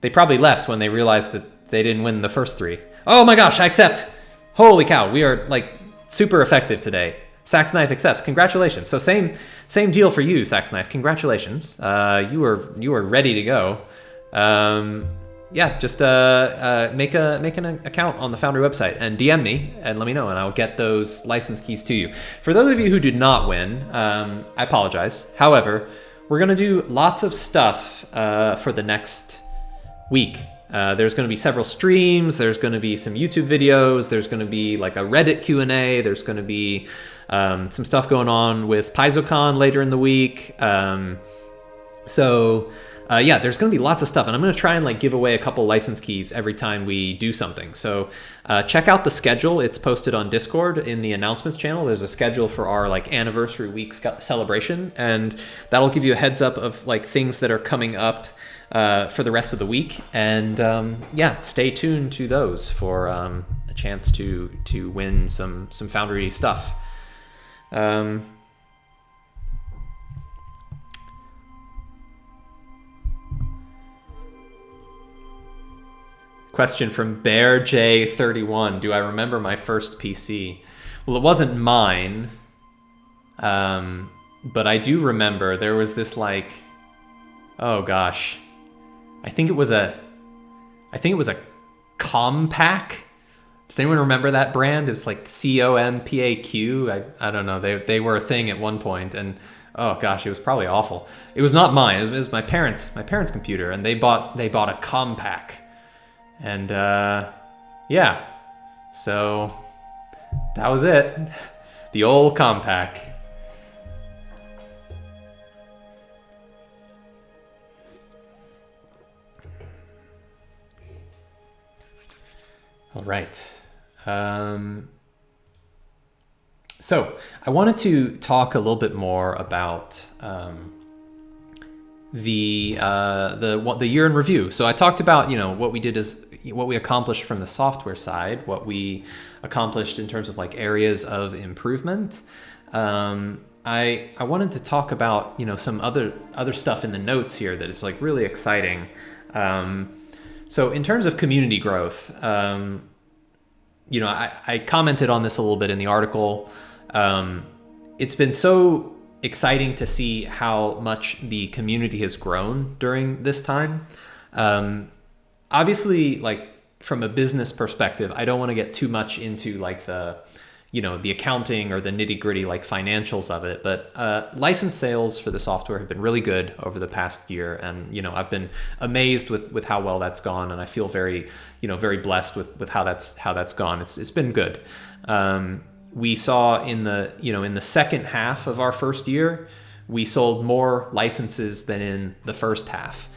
They probably left when they realized that they didn't win the first three. Oh my gosh, I accept. Holy cow, we are like super effective today. Sax Knife accepts. Congratulations. So same deal for you, Sax Knife. Congratulations. You were ready to go. Yeah, just make an account on the Foundry website and DM me and let me know, and I'll get those license keys to you. For those of you who did not win, I apologize. However, we're gonna do lots of stuff for the next week. There's going to be several streams. There's going to be some YouTube videos. There's going to be like a Reddit Q&A. There's going to be some stuff going on with PaizoCon later in the week. Yeah, there's going to be lots of stuff, and I'm going to try and like give away a couple license keys every time we do something. So check out the schedule. It's posted on Discord in the announcements channel. There's a schedule for our like anniversary week celebration, and that'll give you a heads up of like things that are coming up for the rest of the week. And yeah, stay tuned to those for a chance to win some Foundry stuff. Question from Bear J31. Do I remember my first PC? Well, it wasn't mine, but I do remember there was this like, oh gosh, I think it was a Compaq. Does anyone remember that brand? It was like COMPAQ. I don't know. They were a thing at one point, and oh gosh, it was probably awful. It was not mine. It was my parents' computer, and they bought a Compaq. And yeah, so that was it. The old Compaq. All right. So I wanted to talk a little bit more about the year in review. So I talked about what we did is what we accomplished from the software side, what we accomplished in terms of like areas of improvement. I wanted to talk about some other stuff in the notes here that is like really exciting. So in terms of community growth, I commented on this a little bit in the article. It's been so exciting to see how much the community has grown during this time. Obviously, like from a business perspective, I don't want to get too much into like the accounting or the nitty gritty like financials of it, but license sales for the software have been really good over the past year, and I've been amazed with how well that's gone, and I feel very very blessed with how that's gone. It's been good. We saw in the second half of our first year, we sold more licenses than in the first half.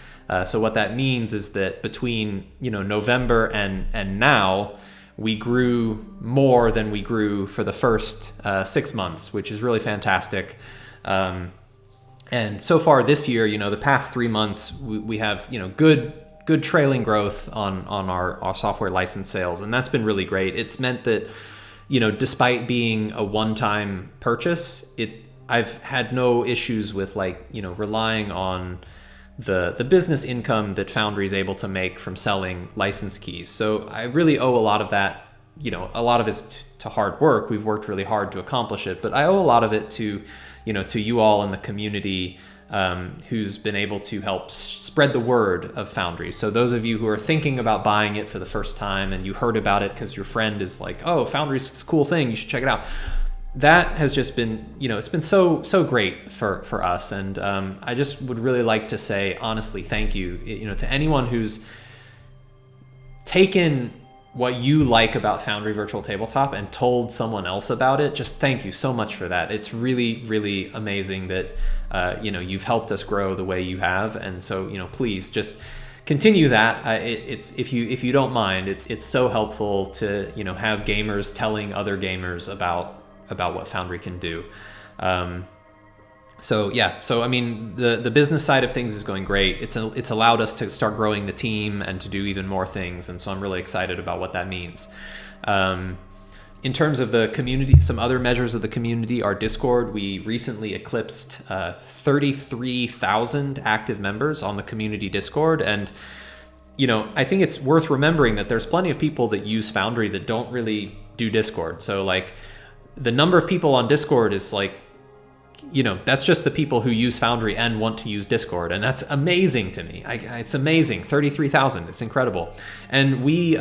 So what that means is that between November and now, we grew more than we grew for the first 6 months, which is really fantastic. And so far this year, the past 3 months, we have good trailing growth on our software license sales, and that's been really great. It's meant that despite being a one-time purchase, I've had no issues with relying on the business income that Foundry is able to make from selling license keys. So I really owe a lot of that a lot of it's to hard work. We've worked really hard to accomplish it, but I owe a lot of it to, to you all in the community, who's been able to help spread the word of Foundry. So those of you who are thinking about buying it for the first time and you heard about it because your friend is like, oh, Foundry's this cool thing, you should check it out. That has just been, it's been so great for us. And I just would really like to say, honestly, thank you, to anyone who's taken what you like about Foundry Virtual Tabletop and told someone else about it. Just thank you so much for that. It's really, really amazing that, you've helped us grow the way you have. And so, please just continue that. It's, if you don't mind, it's so helpful to, have gamers telling other gamers about what Foundry can do. So I mean, the business side of things is going great. It's allowed us to start growing the team and to do even more things, and so I'm really excited about what that means. In terms of the community, some other measures of the community, our Discord, we recently eclipsed 33,000 active members on the community Discord, and I think it's worth remembering that there's plenty of people that use Foundry that don't really do Discord. So like, the number of people on Discord is like, that's just the people who use Foundry and want to use Discord. And that's amazing to me. It's amazing. 33,000. It's incredible. And we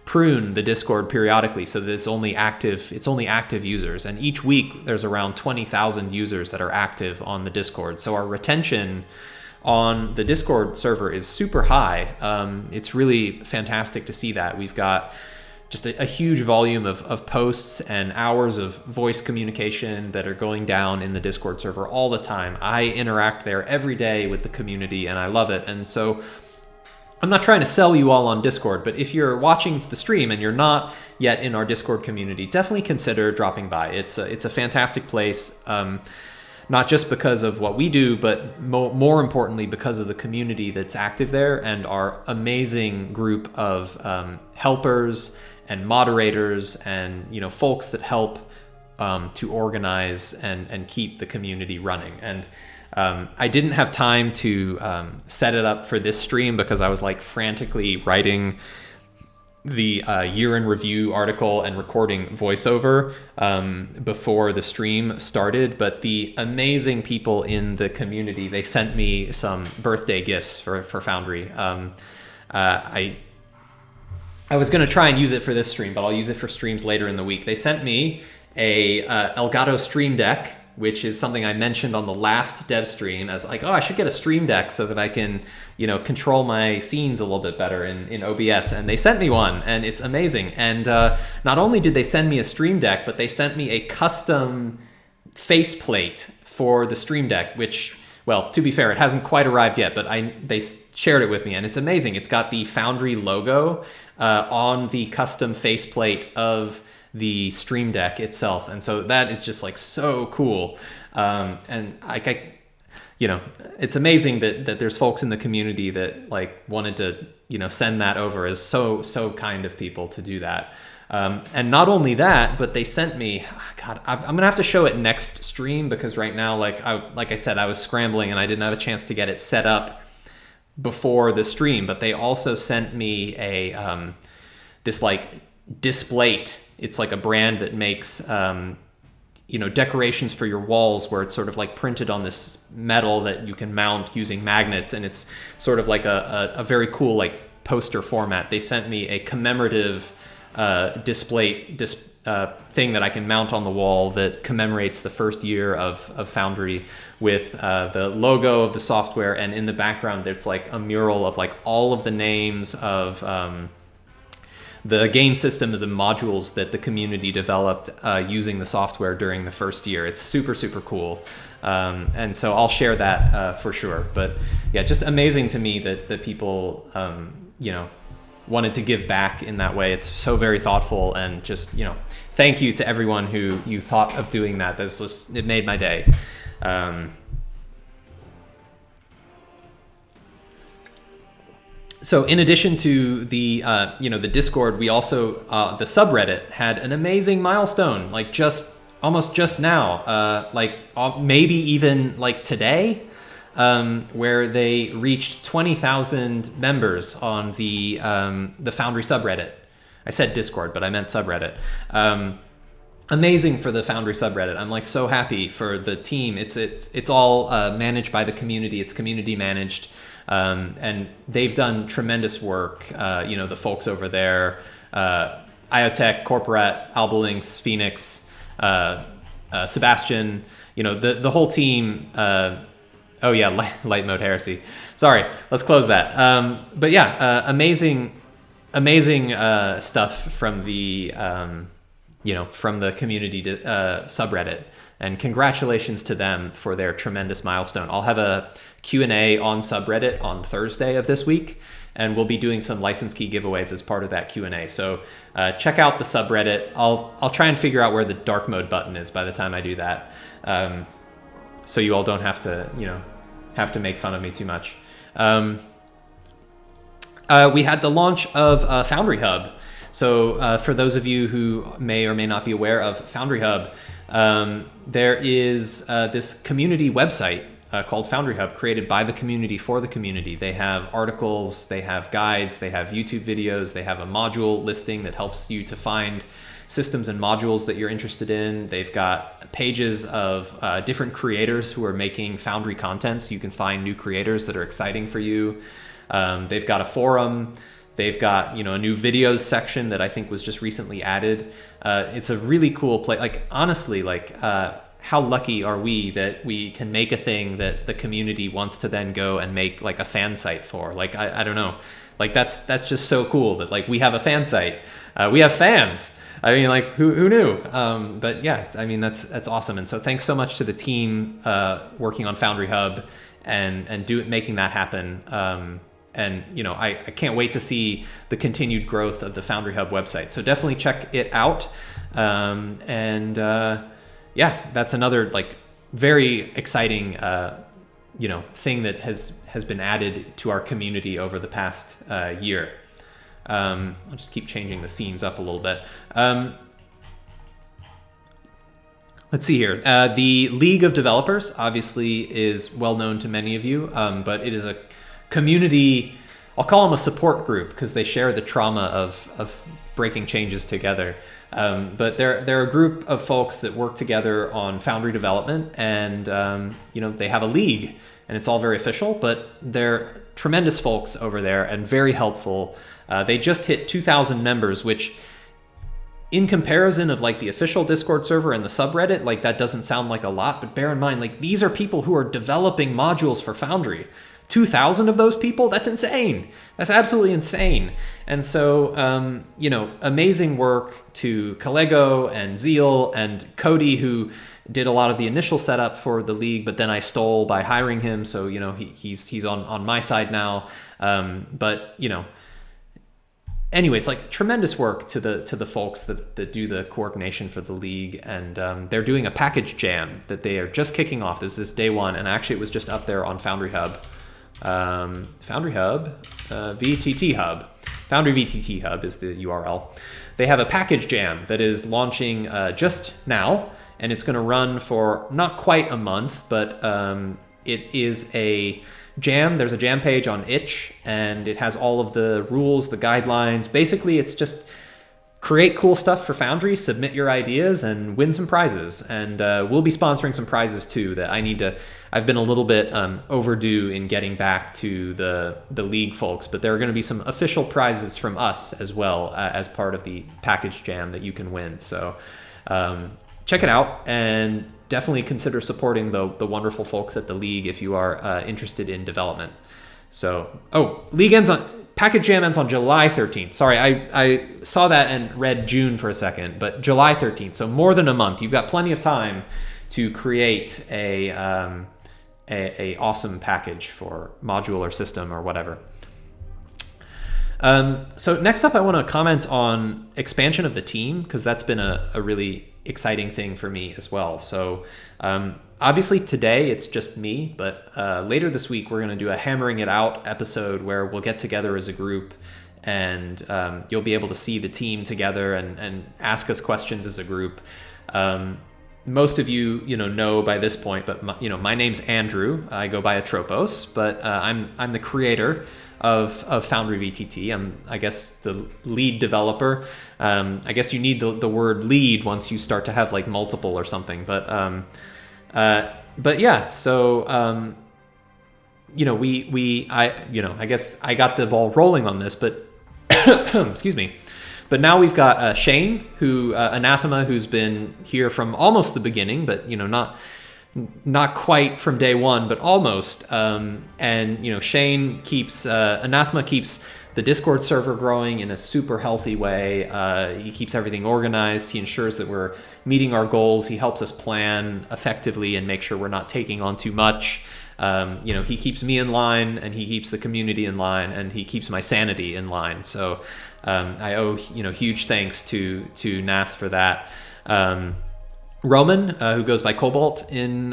prune the Discord periodically so that it's only active users. And each week there's around 20,000 users that are active on the Discord. So our retention on the Discord server is super high. It's really fantastic to see that. We've got just a huge volume of posts and hours of voice communication that are going down in the Discord server all the time. I interact there every day with the community and I love it. And so I'm not trying to sell you all on Discord, but if you're watching the stream and you're not yet in our Discord community, definitely consider dropping by. It's a fantastic place. Not just because of what we do, but more importantly, because of the community that's active there and our amazing group of helpers and moderators and folks that help to organize and keep the community running. And I didn't have time to set it up for this stream because I was like frantically writing the year in review article and recording voiceover before the stream started. But the amazing people in the community, they sent me some birthday gifts for Foundry. I was going to try and use it for this stream, but I'll use it for streams later in the week. They sent me a Elgato Stream Deck, which is something I mentioned on the last dev stream as like, oh, I should get a Stream Deck so that I can, control my scenes a little bit better in OBS. And they sent me one, and it's amazing. And not only did they send me a Stream Deck, but they sent me a custom faceplate for the Stream Deck, which, well, to be fair, it hasn't quite arrived yet, but they shared it with me, and it's amazing. It's got the Foundry logo on the custom faceplate of the Stream Deck itself, and so that is just like so cool. And it's amazing that there's folks in the community that like wanted to send that over. As so kind of people to do that. And not only that, but they sent me, God, I'm gonna have to show it next stream because right now, like I said, I was scrambling and I didn't have a chance to get it set up before the stream. But they also sent me a this like Displate. It's like a brand that makes decorations for your walls where it's sort of like printed on this metal that you can mount using magnets, and it's sort of like a very cool like poster format. They sent me a commemorative display thing that I can mount on the wall that commemorates the first year of Foundry with the logo of the software, and in the background there's like a mural of like all of the names of the game systems and modules that the community developed using the software during the first year. It's super, super cool. And so I'll share that for sure. But yeah, just amazing to me that people, wanted to give back in that way. It's so very thoughtful, and just, thank you to everyone who you thought of doing that. It made my day. So in addition to the the Discord, we also the subreddit had an amazing milestone, almost just now, maybe even like today. where they reached 20,000 members on the Foundry subreddit. I said Discord, but I meant subreddit. Amazing for the Foundry subreddit. I'm like so happy for the team. It's all managed by the community. It's community managed, and they've done tremendous work. The folks over there, Iotech, Corporate, Albalinks, Phoenix, Sebastian. The whole team. Oh yeah, light mode heresy. Sorry, let's close that. But yeah, amazing stuff from the from the community subreddit, and congratulations to them for their tremendous milestone. I'll have a Q&A on subreddit on Thursday of this week, and we'll be doing some license key giveaways as part of that Q&A. So check out the subreddit. I'll try and figure out where the dark mode button is by the time I do that, so you all don't have to make fun of me too much. We had the launch of Foundry Hub. So for those of you who may or may not be aware of Foundry Hub, there is this community website called Foundry Hub, created by the community for the community. They have articles, they have guides, they have YouTube videos, they have a module listing that helps you to find systems and modules that you're interested in. They've got pages of different creators who are making Foundry content, so you can find new creators that are exciting for you. They've got a forum. They've got, a new videos section that I think was just recently added. It's a really cool place. Like, honestly, how lucky are we that we can make a thing that the community wants to then go and make like a fan site for? Like, I don't know. Like, that's just so cool that like we have a fan site. We have fans. I mean, like, who knew? But yeah, I mean, that's awesome. And so thanks so much to the team working on Foundry Hub and making that happen. And I can't wait to see the continued growth of the Foundry Hub website. So definitely check it out. Yeah, that's another like very exciting thing that has been added to our community over the past year. I'll just keep changing the scenes up a little bit. Let's see here. The League of Developers obviously is well known to many of you, but it is a community. I'll call them a support group because they share the trauma of breaking changes together. But they're a group of folks that work together on Foundry development, and they have a league, and it's all very official. But they're tremendous folks over there and very helpful. They just hit 2,000 members, which, in comparison of like the official Discord server and the subreddit, like that doesn't sound like a lot. But bear in mind, like these are people who are developing modules for Foundry. 2,000 of those people? That's insane. That's absolutely insane. And so, amazing work to Kalego and Zeal and Cody, who did a lot of the initial setup for the league, but then I stole by hiring him. So, he's on my side now. Anyways, like tremendous work to the folks that do the coordination for the league, and they're doing a package jam that they are just kicking off. This is day one, and actually it was just up there on Foundry Hub. Foundry Hub, VTT Hub. Foundry VTT Hub is the URL. They have a package jam that is launching just now, and it's going to run for not quite a month, but it is a jam. There's a jam page on itch, and it has all of the rules, the guidelines. Basically, it's just create cool stuff for Foundry, submit your ideas, and win some prizes. And we'll be sponsoring some prizes too that I've been a little bit overdue in getting back to the league folks, but there are going to be some official prizes from us as well as part of the package jam that you can win. So check it out, and definitely consider supporting the wonderful folks at the league if you are interested in development. So, package jam ends on July 13th. Sorry, I saw that and read June for a second, but July 13th. So more than a month. You've got plenty of time to create a awesome package for module or system or whatever. So next up, I want to comment on expansion of the team, because that's been a really exciting thing for me as well. So obviously today it's just me, but later this week we're going to do a hammering it out episode where we'll get together as a group, and you'll be able to see the team together and ask us questions as a group. most of you, know by this point, but my name's Andrew. I go by Atropos, but I'm the creator of Foundry VTT. I'm, I guess, the lead developer. I guess you need the word lead once you start to have like multiple or something. But yeah. So I guess I got the ball rolling on this, but excuse me. But now we've got Shane, Anathema, who's been here from almost the beginning, but not quite from day one, but almost. And Shane keeps Anathema keeps the Discord server growing in a super healthy way. He keeps everything organized. He ensures that we're meeting our goals. He helps us plan effectively and make sure we're not taking on too much. He keeps me in line, and he keeps the community in line, and he keeps my sanity in line. So I owe huge thanks to Nath for that. Roman, who goes by Cobalt in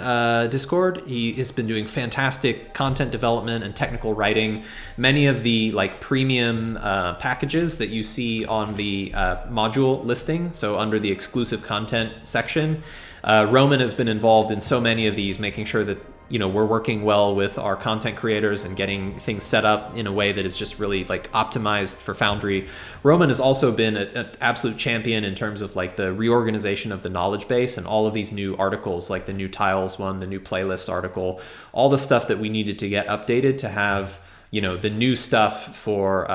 Discord, he has been doing fantastic content development and technical writing. Many of the premium packages that you see on the module listing, so under the exclusive content section, Roman has been involved in so many of these, making sure that we're working well with our content creators and getting things set up in a way that is just really optimized for Foundry. Roman has also been an absolute champion in terms of the reorganization of the knowledge base and all of these new articles, like the new tiles one, the new playlist article, all the stuff that we needed to get updated to have the new stuff for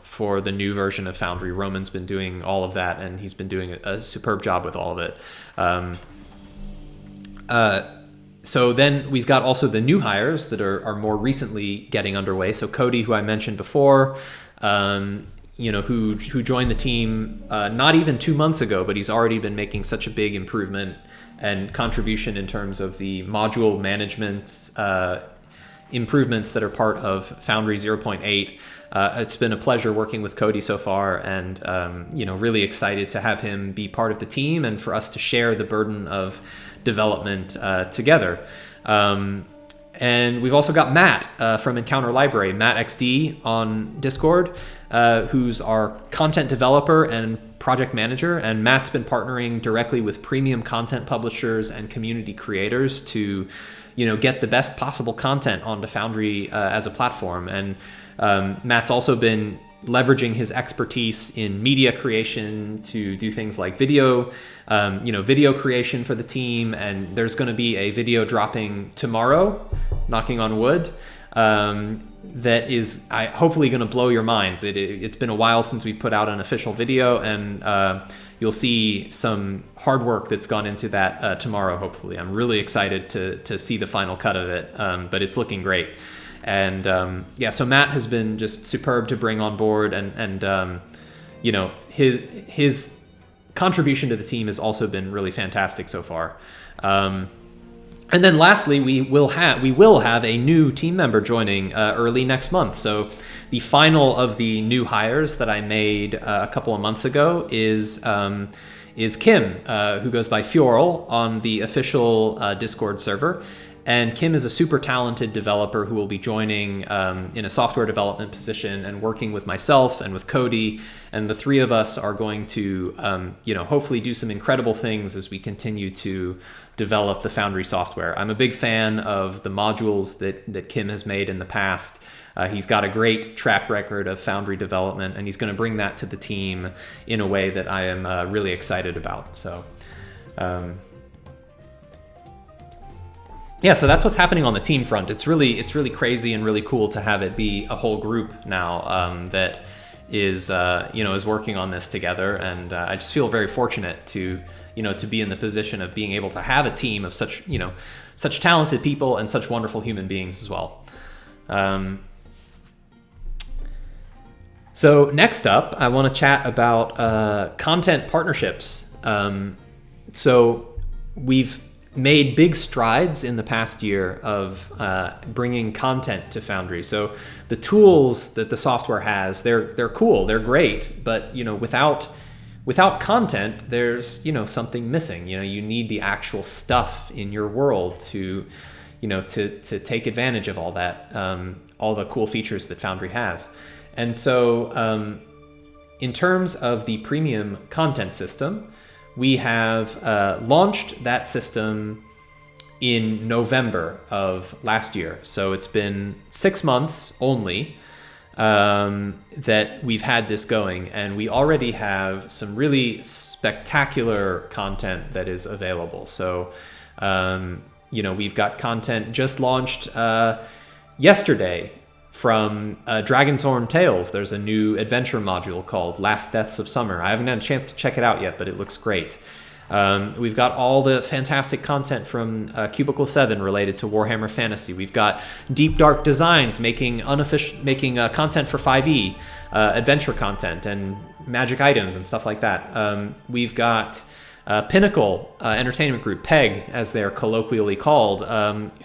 for the new version of Foundry. Roman's been doing all of that, and he's been doing a superb job with all of it. So then we've got also the new hires that are more recently getting underway. So Cody, who I mentioned before, who joined the team not even 2 months ago, but he's already been making such a big improvement and contribution in terms of the module management improvements that are part of Foundry 0.8. It's been a pleasure working with Cody so far, and really excited to have him be part of the team and for us to share the burden of development together. And we've also got Matt from Encounter Library, Matt XD on Discord, who's our content developer and project manager. And Matt's been partnering directly with premium content publishers and community creators to get the best possible content onto Foundry as a platform. And Matt's also been leveraging his expertise in media creation to do things like video creation for the team. And there's going to be a video dropping tomorrow, knocking on wood, that is hopefully going to blow your minds. It's been a while since we put out an official video, and you'll see some hard work that's gone into that tomorrow, hopefully. I'm really excited to see the final cut of it, but it's looking great. And so Matt has been just superb to bring on board, and his contribution to the team has also been really fantastic so far. And then lastly, we will have a new team member joining early next month. So the final of the new hires that I made a couple of months ago is Kim, who goes by Fjorl on the official Discord server. And Kim is a super talented developer who will be joining in a software development position and working with myself and with Cody. And the three of us are going to, hopefully do some incredible things as we continue to develop the Foundry software. I'm a big fan of the modules that Kim has made in the past. He's got a great track record of Foundry development, and he's going to bring that to the team in a way that I am really excited about. So, so that's what's happening on the team front. It's really crazy and really cool to have it be a whole group now that is working on this together, and I just feel very fortunate to be in the position of being able to have a team of such talented people and such wonderful human beings as well. So next up, I want to chat about content partnerships. So we've made big strides in the past year of bringing content to Foundry. So the tools that the software has, they're cool, they're great, but without content, there's something missing. You need the actual stuff in your world to take advantage of all that, all the cool features that Foundry has. And so in terms of the premium content system, we have launched that system in November of last year. So it's been 6 months only that we've had this going, and we already have some really spectacular content that is available. So, we've got content just launched yesterday from Dragon's Horn Tales. There's a new adventure module called Last Deaths of Summer. I haven't had a chance to check it out yet, but it looks great. We've got all the fantastic content from Cubicle 7 related to Warhammer Fantasy. We've got Deep Dark Designs making content for 5e, adventure content and magic items and stuff like that. We've got Pinnacle Entertainment Group, PEG as they're colloquially called,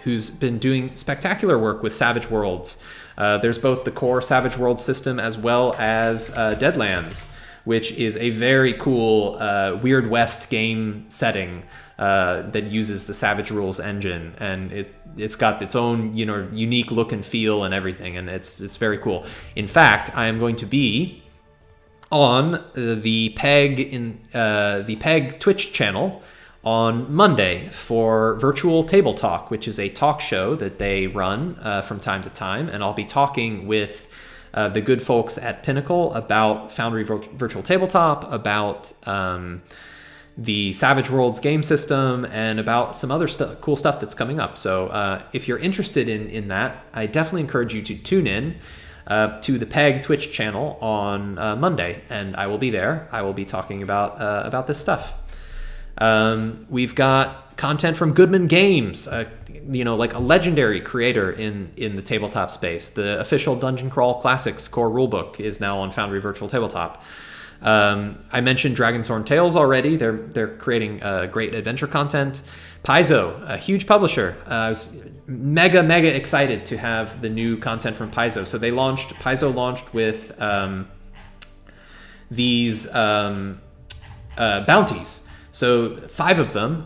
who's been doing spectacular work with Savage Worlds. There's both the core Savage Worlds system as well as Deadlands, which is a very cool Weird West game setting that uses the Savage Rules engine, and it's got its own unique look and feel and everything, and it's very cool. In fact, I am going to be on the PEG Twitch channel on Monday for Virtual Table Talk, which is a talk show that they run from time to time, and I'll be talking with the good folks at Pinnacle about Foundry Virtual Tabletop, about the Savage Worlds game system, and about some other cool stuff that's coming up. So if you're interested in that, I definitely encourage you to tune in to the PEG Twitch channel on Monday, and I will be there. I will be talking about this stuff. We've got content from Goodman Games, like a legendary creator in the tabletop space. The official Dungeon Crawl Classics core rulebook is now on Foundry Virtual Tabletop. I mentioned Dragon's Horn Tales already. They're creating great adventure content. Paizo, a huge publisher. I was mega excited to have the new content from Paizo. So Paizo launched with these bounties. So 5 of them,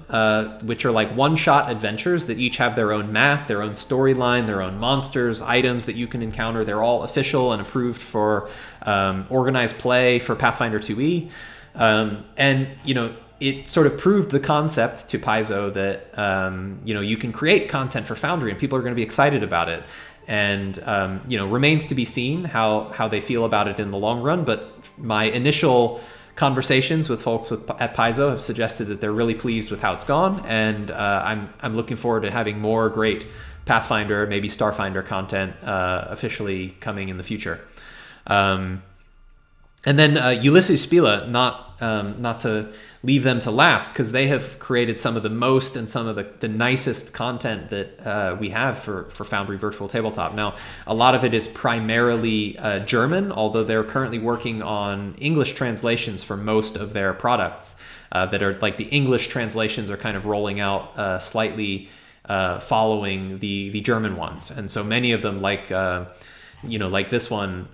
which are like one-shot adventures that each have their own map, their own storyline, their own monsters, items that you can encounter. They're all official and approved for organized play for Pathfinder 2e. And it sort of proved the concept to Paizo that you can create content for Foundry and people are going to be excited about it. And remains to be seen how they feel about it in the long run. But my initial conversations with folks at Paizo have suggested that they're really pleased with how it's gone, and I'm looking forward to having more great Pathfinder, maybe Starfinder content officially coming in the future. And then Ulysses Spila, not to leave them to last, because they have created some of the most and some of the nicest content that we have for Foundry Virtual Tabletop. Now, a lot of it is primarily German, although they're currently working on English translations for most of their products that are like the English translations are kind of rolling out slightly following the German ones. And so many of them, like this one,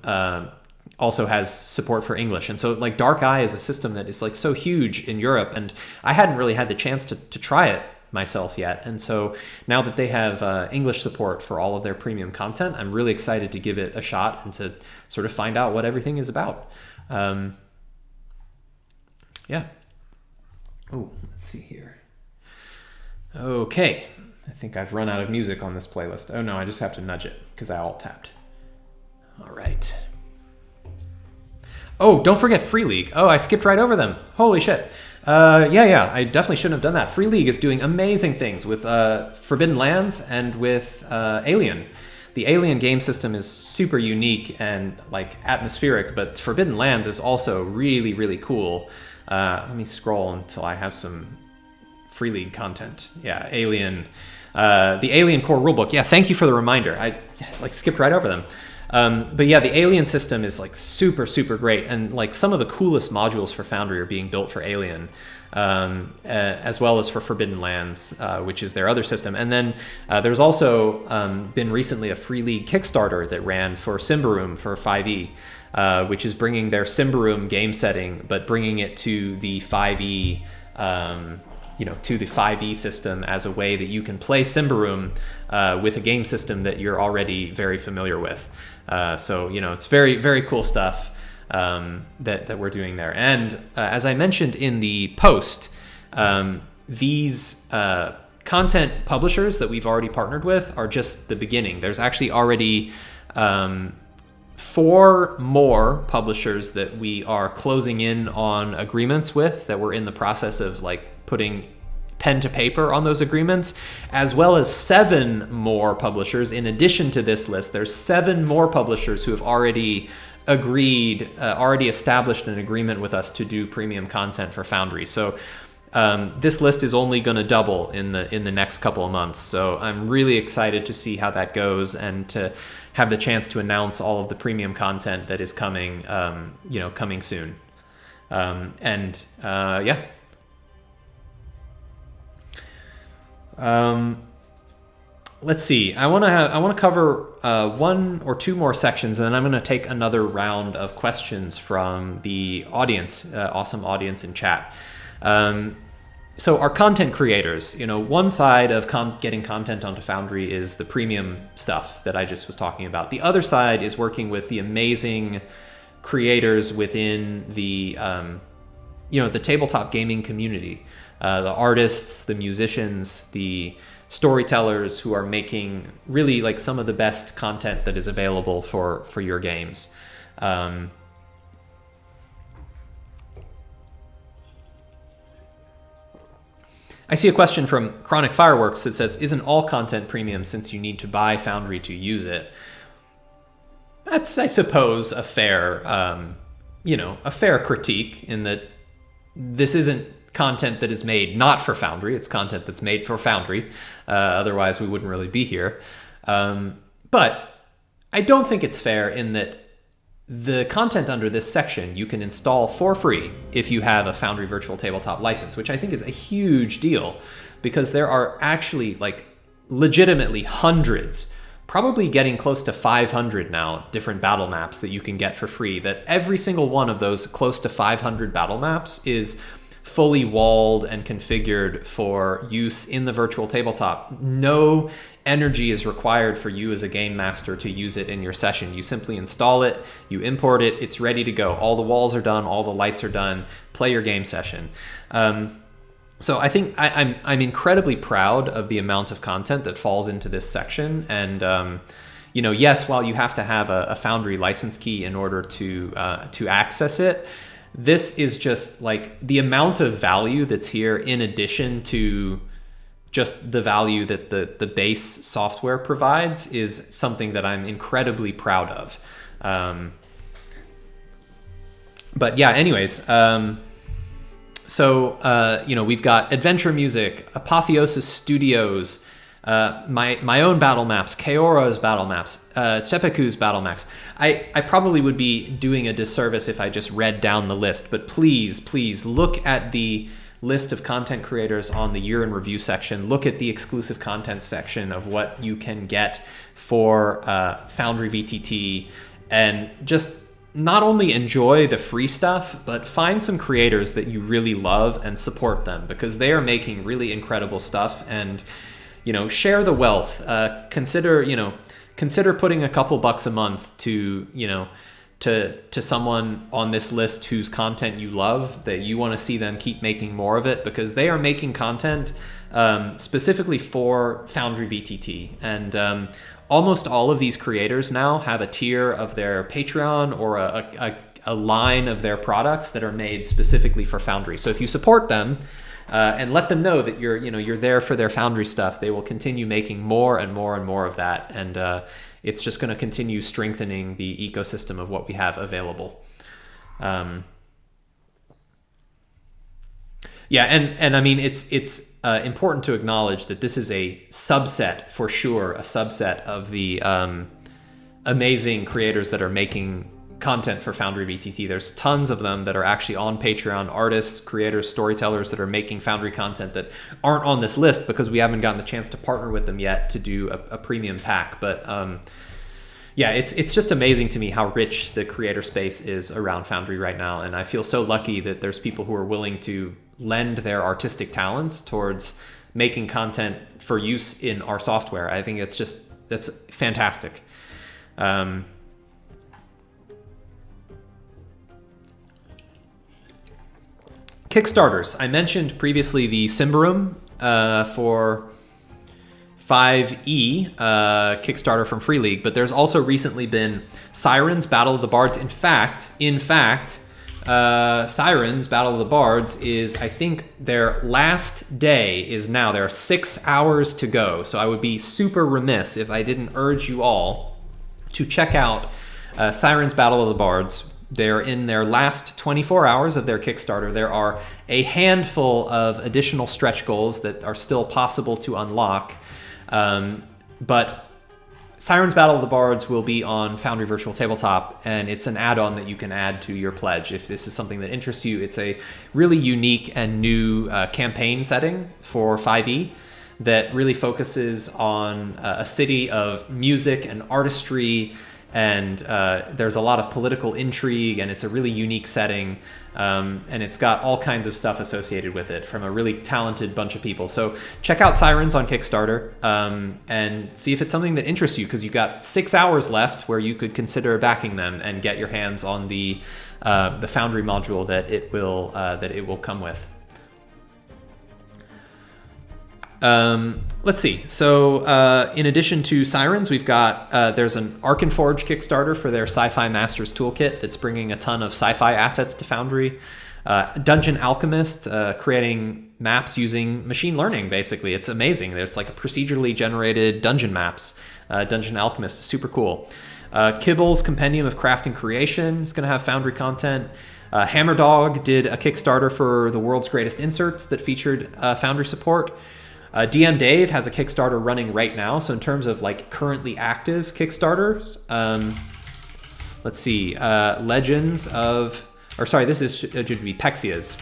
also has support for English. And so like Dark Eye is a system that is like so huge in Europe, and I hadn't really had the chance to try it myself yet. And so now that they have English support for all of their premium content, I'm really excited to give it a shot and to sort of find out what everything is about. Yeah. Oh, let's see here. Okay. I think I've run out of music on this playlist. Oh no, I just have to nudge it because I alt-tapped. All right. Oh, don't forget Free League. Oh, I skipped right over them. Holy shit. Yeah, I definitely shouldn't have done that. Free League is doing amazing things with Forbidden Lands and with Alien. The Alien game system is super unique and like atmospheric, but Forbidden Lands is also really, really cool. Let me scroll until I have some Free League content. Yeah, Alien. The Alien core rulebook. Yeah, thank you for the reminder. I skipped right over them. But yeah, the Alien system is like super, super great. And like some of the coolest modules for Foundry are being built for Alien, as well as for Forbidden Lands, which is their other system. And then there's also been recently a Free League Kickstarter that ran for Symbaroum for 5e, which is bringing their Symbaroum game setting, but bringing it to the 5e, to the 5e system as a way that you can play Symbaroum with a game system that you're already very familiar with. So it's very, very cool stuff. that we're doing there. And as I mentioned in the post, these content publishers that we've already partnered with are just the beginning. There's actually already 4 more publishers that we are closing in on agreements with, that we're in the process of like putting pen to paper on those agreements, as well as 7 more publishers. In addition to this list, there's 7 more publishers who have already agreed, already established an agreement with us to do premium content for Foundry. So this list is only going to double in the next couple of months. So I'm really excited to see how that goes and to have the chance to announce all of the premium content that is coming, coming soon. Yeah. Let's see. I want to cover 1 or 2 more sections, and then I'm going to take another round of questions from the audience, awesome audience in chat. So our content creators, one side of getting content onto Foundry is the premium stuff that I just was talking about. The other side is working with the amazing creators within the, the tabletop gaming community, the artists, the musicians, the storytellers who are making really like some of the best content that is available for your games. I see a question from Chronic Fireworks that says, isn't all content premium since you need to buy Foundry to use it? That's, I suppose, a fair, a fair critique, in that this isn't content that is made not for Foundry. It's content that's made for Foundry. Otherwise, we wouldn't really be here. But I don't think it's fair in that the content under this section you can install for free if you have a Foundry Virtual Tabletop license, which I think is a huge deal, because there are actually like legitimately hundreds, probably getting close to 500 now, different battle maps that you can get for free, that every single one of those close to 500 battle maps is fully walled and configured for use in the virtual tabletop. No energy is required for you as a game master to use it in your session. You simply install it, you import it, it's ready to go. All the walls are done, all the lights are done, play your game session. So I think I'm incredibly proud of the amount of content that falls into this section. And yes, while you have to have a Foundry license key in order to access it, this is just like the amount of value that's here, in addition to just the value that the base software provides, is something that I'm incredibly proud of. But yeah, anyways, we've got Adventure Music, Apotheosis Studios, my own battle maps, Kaora's battle maps, Tsepeku's battle maps. I probably would be doing a disservice if I just read down the list, but please look at the list of content creators on the year in review section. Look at the exclusive content section of what you can get for Foundry VTT, and just not only enjoy the free stuff, but find some creators that you really love and support them, because they are making really incredible stuff. And share the wealth. Consider putting a couple bucks a month to someone on this list whose content you love, that you want to see them keep making more of it, because they are making content specifically for Foundry VTT. And almost all of these creators now have a tier of their Patreon or a line of their products that are made specifically for Foundry. So if you support them, and let them know that you're there for their Foundry stuff, they will continue making more and more and more of that, and it's just going to continue strengthening the ecosystem of what we have available. And I mean, it's important to acknowledge that this is a subset, for sure, a subset of the amazing creators that are making content for Foundry VTT. There's tons of them that are actually on Patreon, artists, creators, storytellers that are making Foundry content that aren't on this list because we haven't gotten the chance to partner with them yet to do a premium pack. But it's just amazing to me how rich the creator space is around Foundry right now, and I feel so lucky that there's people who are willing to lend their artistic talents towards making content for use in our software. I think that's fantastic. Kickstarters. I mentioned previously the Symbaroum for 5e Kickstarter from Free League, but there's also recently been Sirens Battle of the Bards. In fact, Sirens Battle of the Bards is, I think, their last day is now. There are 6 hours to go, so I would be super remiss if I didn't urge you all to check out Sirens Battle of the Bards. They're in their last 24 hours of their Kickstarter. There are a handful of additional stretch goals that are still possible to unlock, but Sirens Battle of the Bards will be on Foundry Virtual Tabletop, and it's an add-on that you can add to your pledge if this is something that interests you. It's a really unique and new campaign setting for 5e that really focuses on a city of music and artistry, and there's a lot of political intrigue, and it's a really unique setting, and it's got all kinds of stuff associated with it from a really talented bunch of people. So check out Sirens on Kickstarter and see if it's something that interests you, because you've got 6 hours left where you could consider backing them and get your hands on the Foundry module that it will come with. Let's see. So in addition to Sirens, we've got there's an Arkenforge Kickstarter for their Sci-Fi Masters Toolkit that's bringing a ton of sci-fi assets to Foundry. Dungeon Alchemist, creating maps using machine learning, basically. It's amazing. There's like a procedurally generated dungeon maps. Dungeon Alchemist is super cool. Kibble's Compendium of Craft and Creation is going to have Foundry content. Hammerdog did a Kickstarter for the world's greatest inserts that featured Foundry support. DM Dave has a Kickstarter running right now. So in terms of like currently active Kickstarters, let's see, this is should be Pexia's.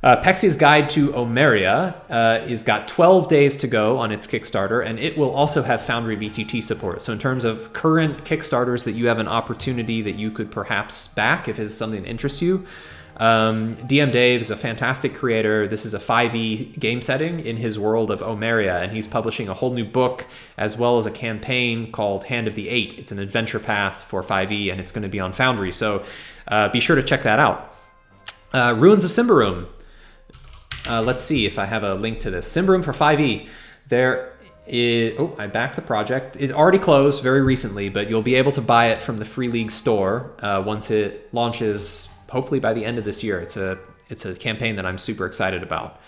Pexia's Guide to Omeria is got 12 days to go on its Kickstarter, and it will also have Foundry VTT support. So in terms of current Kickstarters that you have an opportunity that you could perhaps back if it's something that interests you, DM Dave is a fantastic creator. This is a 5e game setting in his world of Omeria, and he's publishing a whole new book as well as a campaign called Hand of the Eight. It's an adventure path for 5e, and it's going to be on Foundry, so be sure to check that out. Ruins of Symbaroum. Let's see if I have a link to this. Symbaroum for 5e. I backed the project. It already closed very recently, but you'll be able to buy it from the Free League store once it launches, hopefully by the end of this year. It's a campaign that I'm super excited about.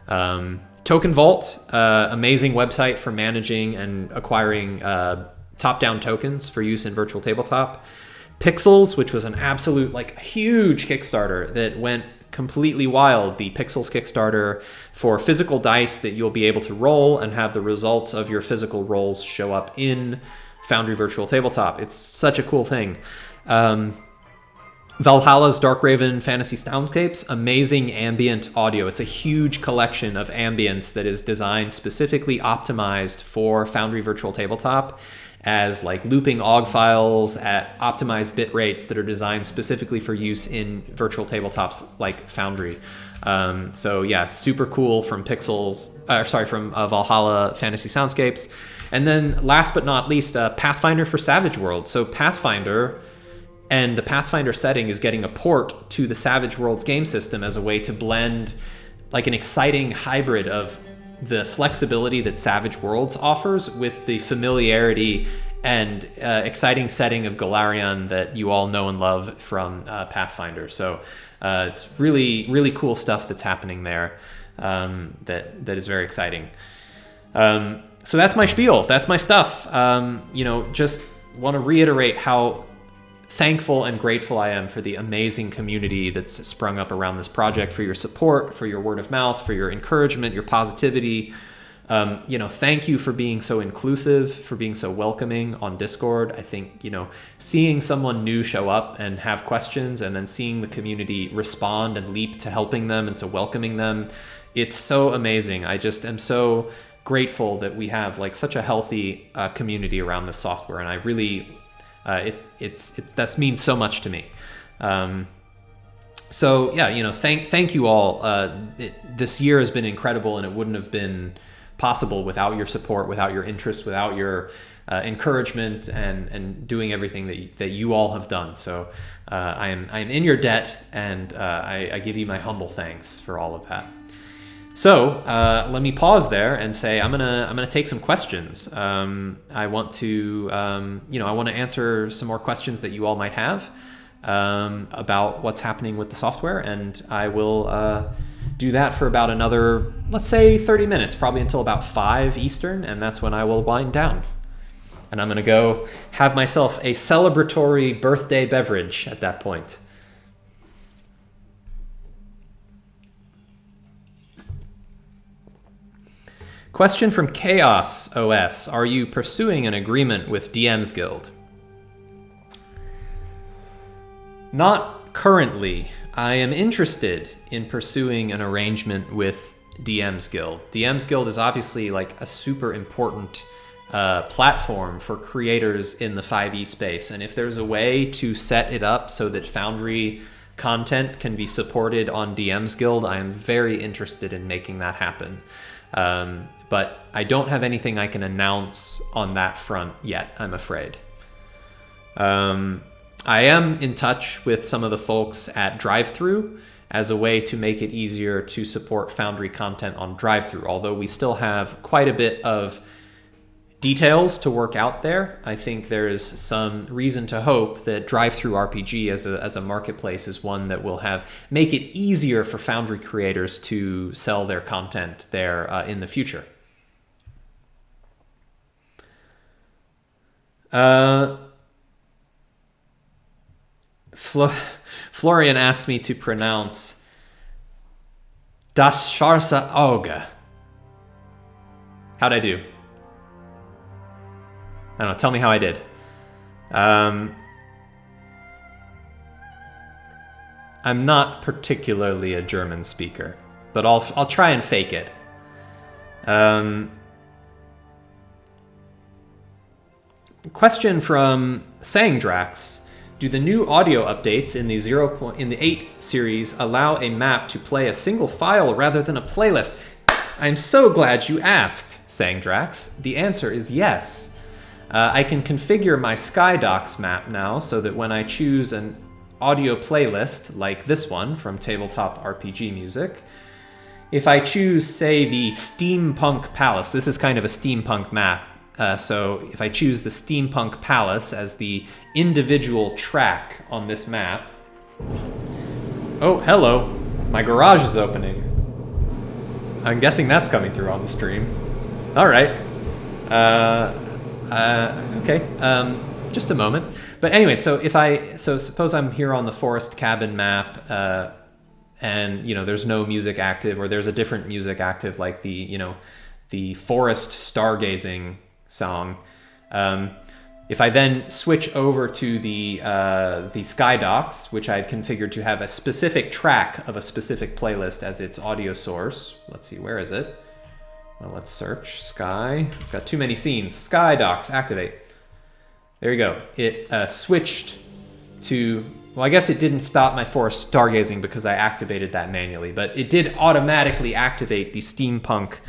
Token Vault, amazing website for managing and acquiring top-down tokens for use in virtual tabletop. Pixels, which was an absolute huge Kickstarter that went completely wild. The Pixels Kickstarter for physical dice that you'll be able to roll and have the results of your physical rolls show up in Foundry Virtual Tabletop. It's such a cool thing. Valhalla's Darkraven Fantasy Soundscapes, amazing ambient audio. It's a huge collection of ambience that is designed specifically optimized for Foundry Virtual Tabletop as looping OGG files at optimized bit rates that are designed specifically for use in virtual tabletops like Foundry. So yeah, super cool from Valhalla Fantasy Soundscapes. And then last but not least, Pathfinder for Savage Worlds. So Pathfinder and the Pathfinder setting is getting a port to the Savage Worlds game system as a way to blend an exciting hybrid of the flexibility that Savage Worlds offers with the familiarity and exciting setting of Golarion that you all know and love from Pathfinder. So it's really, really cool stuff that's happening there that is very exciting. So that's my spiel. That's my stuff. Just want to reiterate how thankful and grateful I am for the amazing community that's sprung up around this project, for your support, for your word of mouth, for your encouragement, your positivity. Thank you for being so inclusive, for being so welcoming on Discord. I think, seeing someone new show up and have questions and then seeing the community respond and leap to helping them and to welcoming them, it's so amazing. I just am so grateful that we have such a healthy community around this software, and I really that means so much to me. Thank you all. This year has been incredible, and it wouldn't have been possible without your support, without your interest, without your encouragement, and doing everything that you all have done. So I am in your debt, and I give you my humble thanks for all of that. So let me pause there and say I'm gonna take some questions. I want to I want to answer some more questions that you all might have about what's happening with the software, and I will do that for about another, let's say, 30 minutes, probably until about 5 Eastern, and that's when I will wind down. And I'm gonna go have myself a celebratory birthday beverage at that point. Question from Chaos OS. Are you pursuing an agreement with DM's Guild? Not currently. I am interested in pursuing an arrangement with DM's Guild. DM's Guild is obviously like a super important platform for creators in the 5e space. And if there's a way to set it up so that Foundry content can be supported on DM's Guild, I am very interested in making that happen. But I don't have anything I can announce on that front yet, I'm afraid. I am in touch with some of the folks at Drive-Thru as a way to make it easier to support Foundry content on Drive-Thru. Although we still have quite a bit of details to work out there, I think there is some reason to hope that Drive-Thru RPG as a marketplace is one that will make it easier for Foundry creators to sell their content there in the future. Florian asked me to pronounce Das Schwarze Auge. How'd I do? I don't know. Tell me how I did. I'm not particularly a German speaker, but I'll try and fake it. Question from Sangdrax. Do the new audio updates in the 8 series allow a map to play a single file rather than a playlist? I'm so glad you asked, Sangdrax. The answer is yes. I can configure my Skydocs map now so that when I choose an audio playlist like this one from Tabletop RPG Music, if I choose, say, the Steampunk Palace, this is kind of a steampunk map, so if I choose the Steampunk Palace as the individual track on this map... Oh, hello. My garage is opening. I'm guessing that's coming through on the stream. All right. Okay, just a moment. But anyway, so suppose I'm here on the forest cabin map, and there's no music active, or there's a different music active, like the forest stargazing song. If I then switch over to the Skydocs, which I had configured to have a specific track of a specific playlist as its audio source. Let's see, where is it? Well, let's search Sky. I've got too many scenes. Skydocs, activate. There you go. It switched to... Well, I guess it didn't stop my forest stargazing because I activated that manually, but it did automatically activate the Steampunk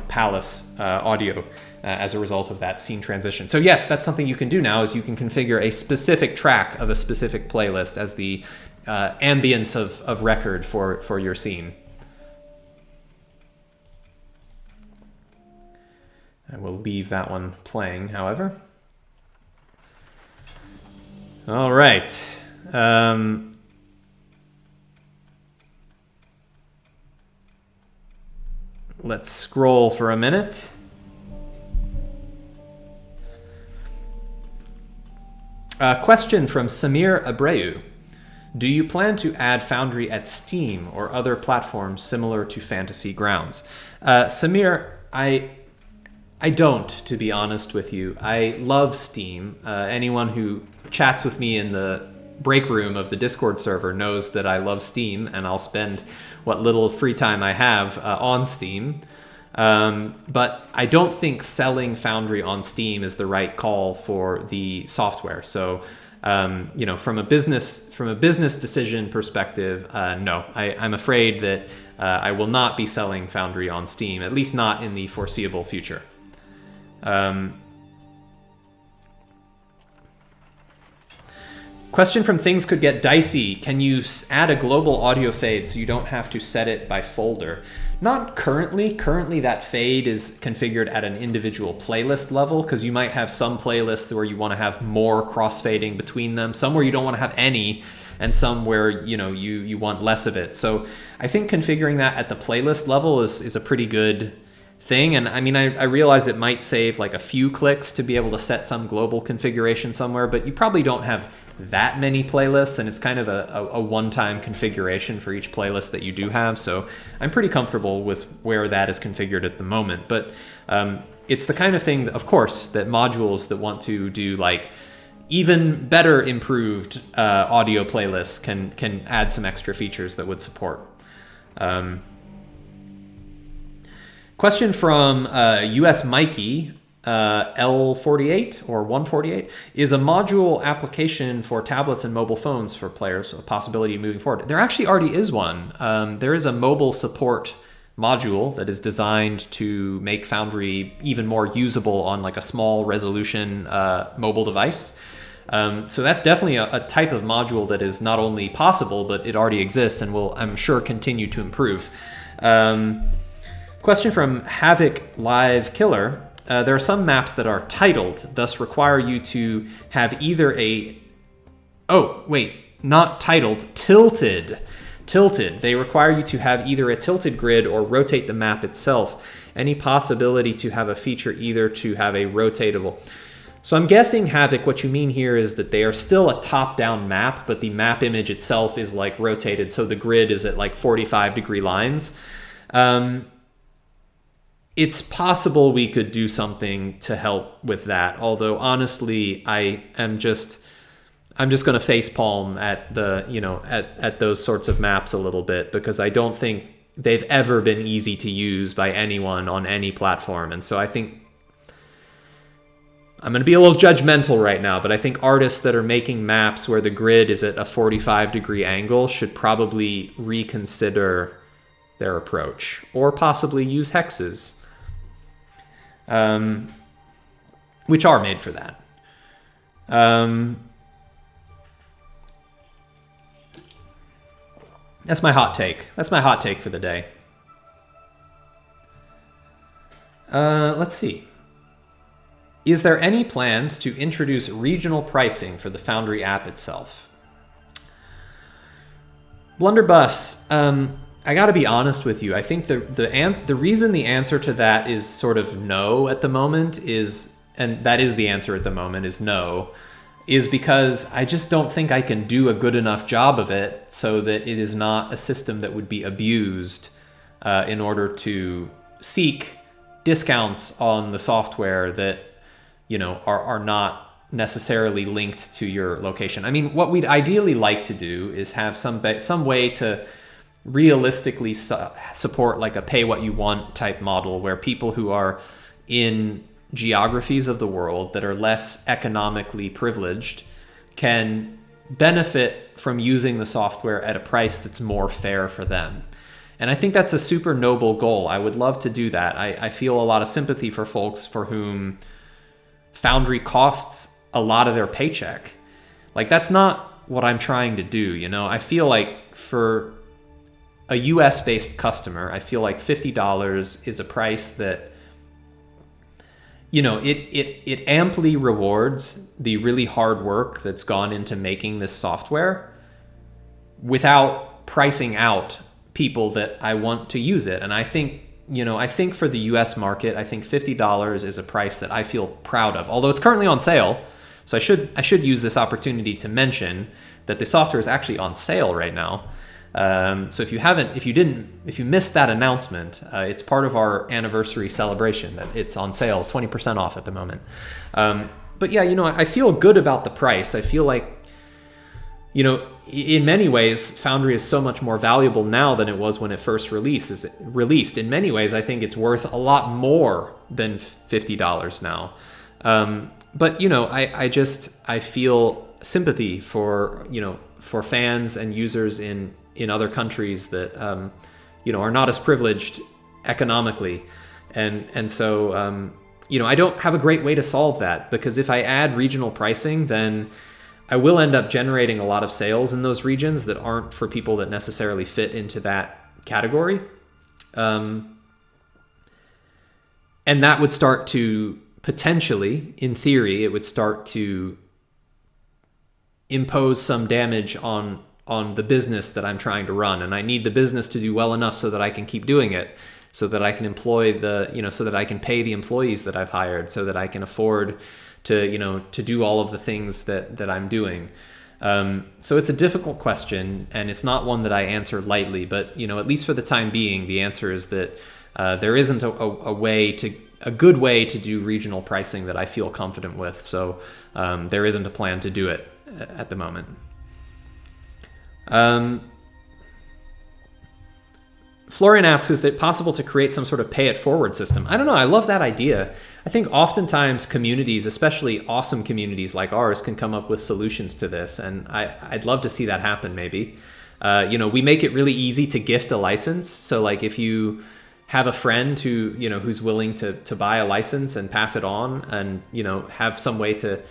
Palace audio as a result of that scene transition. So yes, that's something you can do now, is you can configure a specific track of a specific playlist as the ambience of record for your scene. I will leave that one playing, however. All right. Let's scroll for a minute. A question from Samir Abreu. Do you plan to add Foundry at Steam or other platforms similar to Fantasy Grounds? Samir, I don't, to be honest with you. I love Steam. Anyone who chats with me in the break room of the Discord server knows that I love Steam, and I'll spend what little free time I have on Steam. But I don't think selling Foundry on Steam is the right call for the software. So From a business decision perspective, no, I'm afraid that I will not be selling Foundry on Steam, at least not in the foreseeable future. Question from Things Could Get Dicey. Can you add a global audio fade so you don't have to set it by folder? Not currently. Currently, that fade is configured at an individual playlist level, because you might have some playlists where you want to have more crossfading between them, some where you don't want to have any, and some where you want less of it. So I think configuring that at the playlist level is a pretty good thing. And I mean, I realize it might save like a few clicks to be able to set some global configuration somewhere, but you probably don't have that many playlists, and it's kind of a one-time configuration for each playlist that you do have. So I'm pretty comfortable with where that is configured at the moment. But it's the kind of thing, of course, that modules that want to do like even better improved audio playlists can add some extra features that would support. Question from US Mikey, L48 or 148, is a module application for tablets and mobile phones for players a possibility moving forward? There actually already is one. There is a mobile support module that is designed to make Foundry even more usable on like a small resolution mobile device. So that's definitely a type of module that is not only possible, but it already exists and will, I'm sure, continue to improve. Question from Havoc Live Killer. There are some maps that are titled, thus require you to have either not titled, tilted. Tilted. They require you to have either a tilted grid or rotate the map itself. Any possibility to have a feature either to have a rotatable. So I'm guessing, Havoc, what you mean here is that they are still a top-down map, but the map image itself is like rotated, so the grid is at like 45-degree lines. It's possible we could do something to help with that. Although honestly, I'm just going to facepalm at at those sorts of maps a little bit, because I don't think they've ever been easy to use by anyone on any platform. And so I think I'm going to be a little judgmental right now, but I think artists that are making maps where the grid is at a 45-degree angle should probably reconsider their approach, or possibly use hexes. Which are made for that. That's my hot take. That's my hot take for the day. Let's see. Is there any plans to introduce regional pricing for the Foundry app itself? Blunderbuss, I got to be honest with you. I think the reason the answer to that is sort of no at the moment is no, is because I just don't think I can do a good enough job of it so that it is not a system that would be abused in order to seek discounts on the software that are not necessarily linked to your location. I mean, what we'd ideally like to do is have some way to realistically support like a pay what you want type model, where people who are in geographies of the world that are less economically privileged can benefit from using the software at a price that's more fair for them. And I think that's a super noble goal. I would love to do that. I feel a lot of sympathy for folks for whom Foundry costs a lot of their paycheck. Like, that's not what I'm trying to do, I feel like for a US-based customer, I feel like $50 is a price that, it amply rewards the really hard work that's gone into making this software without pricing out people that I want to use it. And I think for the US market, I think $50 is a price that I feel proud of, although it's currently on sale. So I should use this opportunity to mention that the software is actually on sale right now. So if you missed that announcement, it's part of our anniversary celebration that it's on sale, 20% off at the moment. But yeah, I feel good about the price. I feel like, in many ways, Foundry is so much more valuable now than it was when it first released. In many ways, I think it's worth a lot more than $50 now. But I feel sympathy for for fans and users in other countries that are not as privileged economically, and so I don't have a great way to solve that, because if I add regional pricing, then I will end up generating a lot of sales in those regions that aren't for people that necessarily fit into that category. And that would start to potentially, in theory, it would start to impose some damage on the business that I'm trying to run. And I need the business to do well enough so that I can keep doing it, so that I can employ so that I can pay the employees that I've hired, so that I can afford to do all of the things that I'm doing. So it's a difficult question, and it's not one that I answer lightly, but at least for the time being, the answer is that there isn't a good way to do regional pricing that I feel confident with. So there isn't a plan to do it at the moment. Florian asks, is it possible to create some sort of pay it forward system? I don't know. I love that idea. I think oftentimes communities, especially awesome communities like ours, can come up with solutions to this. And I'd love to see that happen maybe. We make it really easy to gift a license. So like if you have a friend who's willing to buy a license and pass it on, and have some way to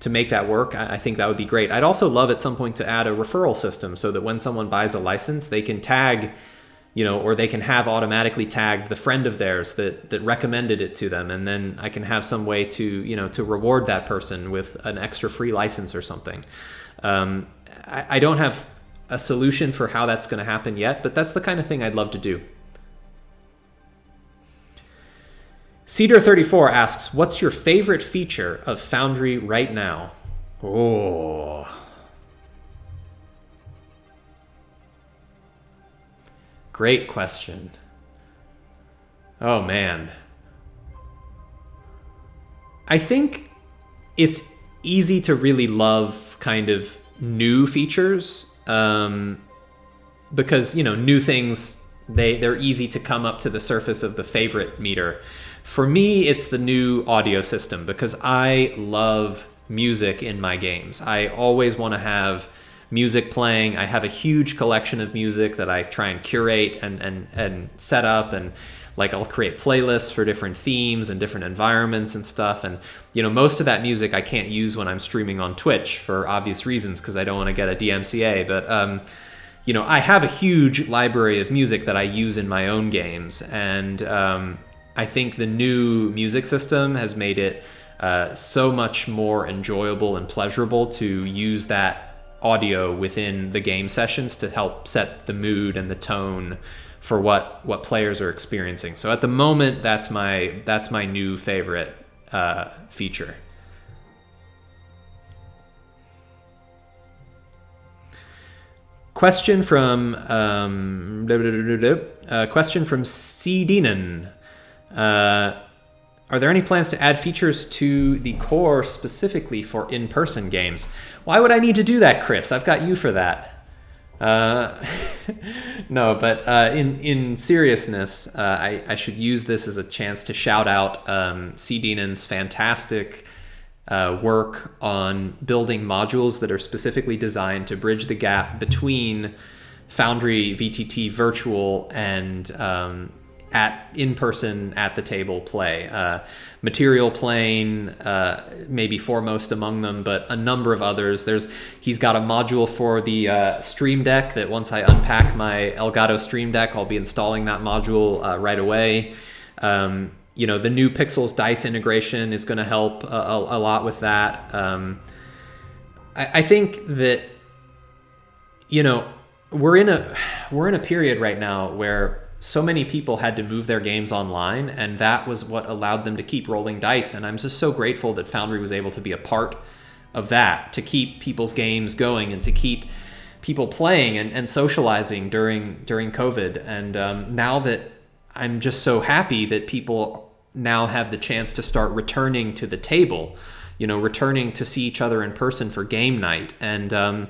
make that work, I think that would be great. I'd also love at some point to add a referral system so that when someone buys a license, they can tag, or they can have automatically tagged the friend of theirs that recommended it to them. And then I can have some way to reward that person with an extra free license or something. I don't have a solution for how that's going to happen yet, but that's the kind of thing I'd love to do. Cedar34 asks, what's your favorite feature of Foundry right now? Oh. Great question. Oh, man. I think it's easy to really love kind of new features, because, new things, they're easy to come up to the surface of the favorite meter. For me, it's the new audio system, because I love music in my games. I always want to have music playing. I have a huge collection of music that I try and curate and set up, and like I'll create playlists for different themes and different environments and stuff. And most of that music I can't use when I'm streaming on Twitch for obvious reasons, because I don't want to get a DMCA. But I have a huge library of music that I use in my own games, and I think the new music system has made it so much more enjoyable and pleasurable to use that audio within the game sessions to help set the mood and the tone for what players are experiencing. So at the moment, that's my new favorite feature. Question from C. Deanon. Are there any plans to add features to the core specifically for in-person games? Why would I need to do that, Chris? I've got you for that. No, but in seriousness, I should use this as a chance to shout out C. Denon's fantastic work on building modules that are specifically designed to bridge the gap between Foundry VTT virtual and at in-person at the table play. Material Plane, maybe foremost among them, but a number of others. He's got a module for the Stream Deck that once I unpack my Elgato Stream Deck, I'll be installing that module right away. The new Pixels dice integration is going to help a lot with that. I think that we're in a period right now where so many people had to move their games online, and that was what allowed them to keep rolling dice. And I'm just so grateful that Foundry was able to be a part of that, to keep people's games going and to keep people playing and socializing during COVID. And now that I'm just so happy that people now have the chance to start returning to the table, returning to see each other in person for game night. And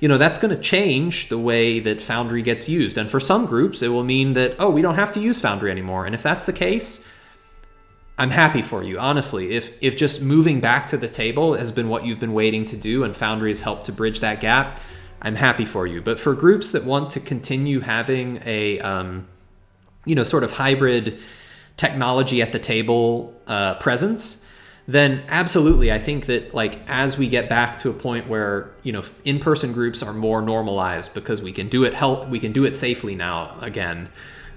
that's going to change the way that Foundry gets used. And for some groups, it will mean that, we don't have to use Foundry anymore. And if that's the case, I'm happy for you, honestly. If just moving back to the table has been what you've been waiting to do and Foundry has helped to bridge that gap, I'm happy for you. But for groups that want to continue having a sort of hybrid technology at the table presence, then absolutely, I think that like as we get back to a point where in-person groups are more normalized because we can do it safely now again.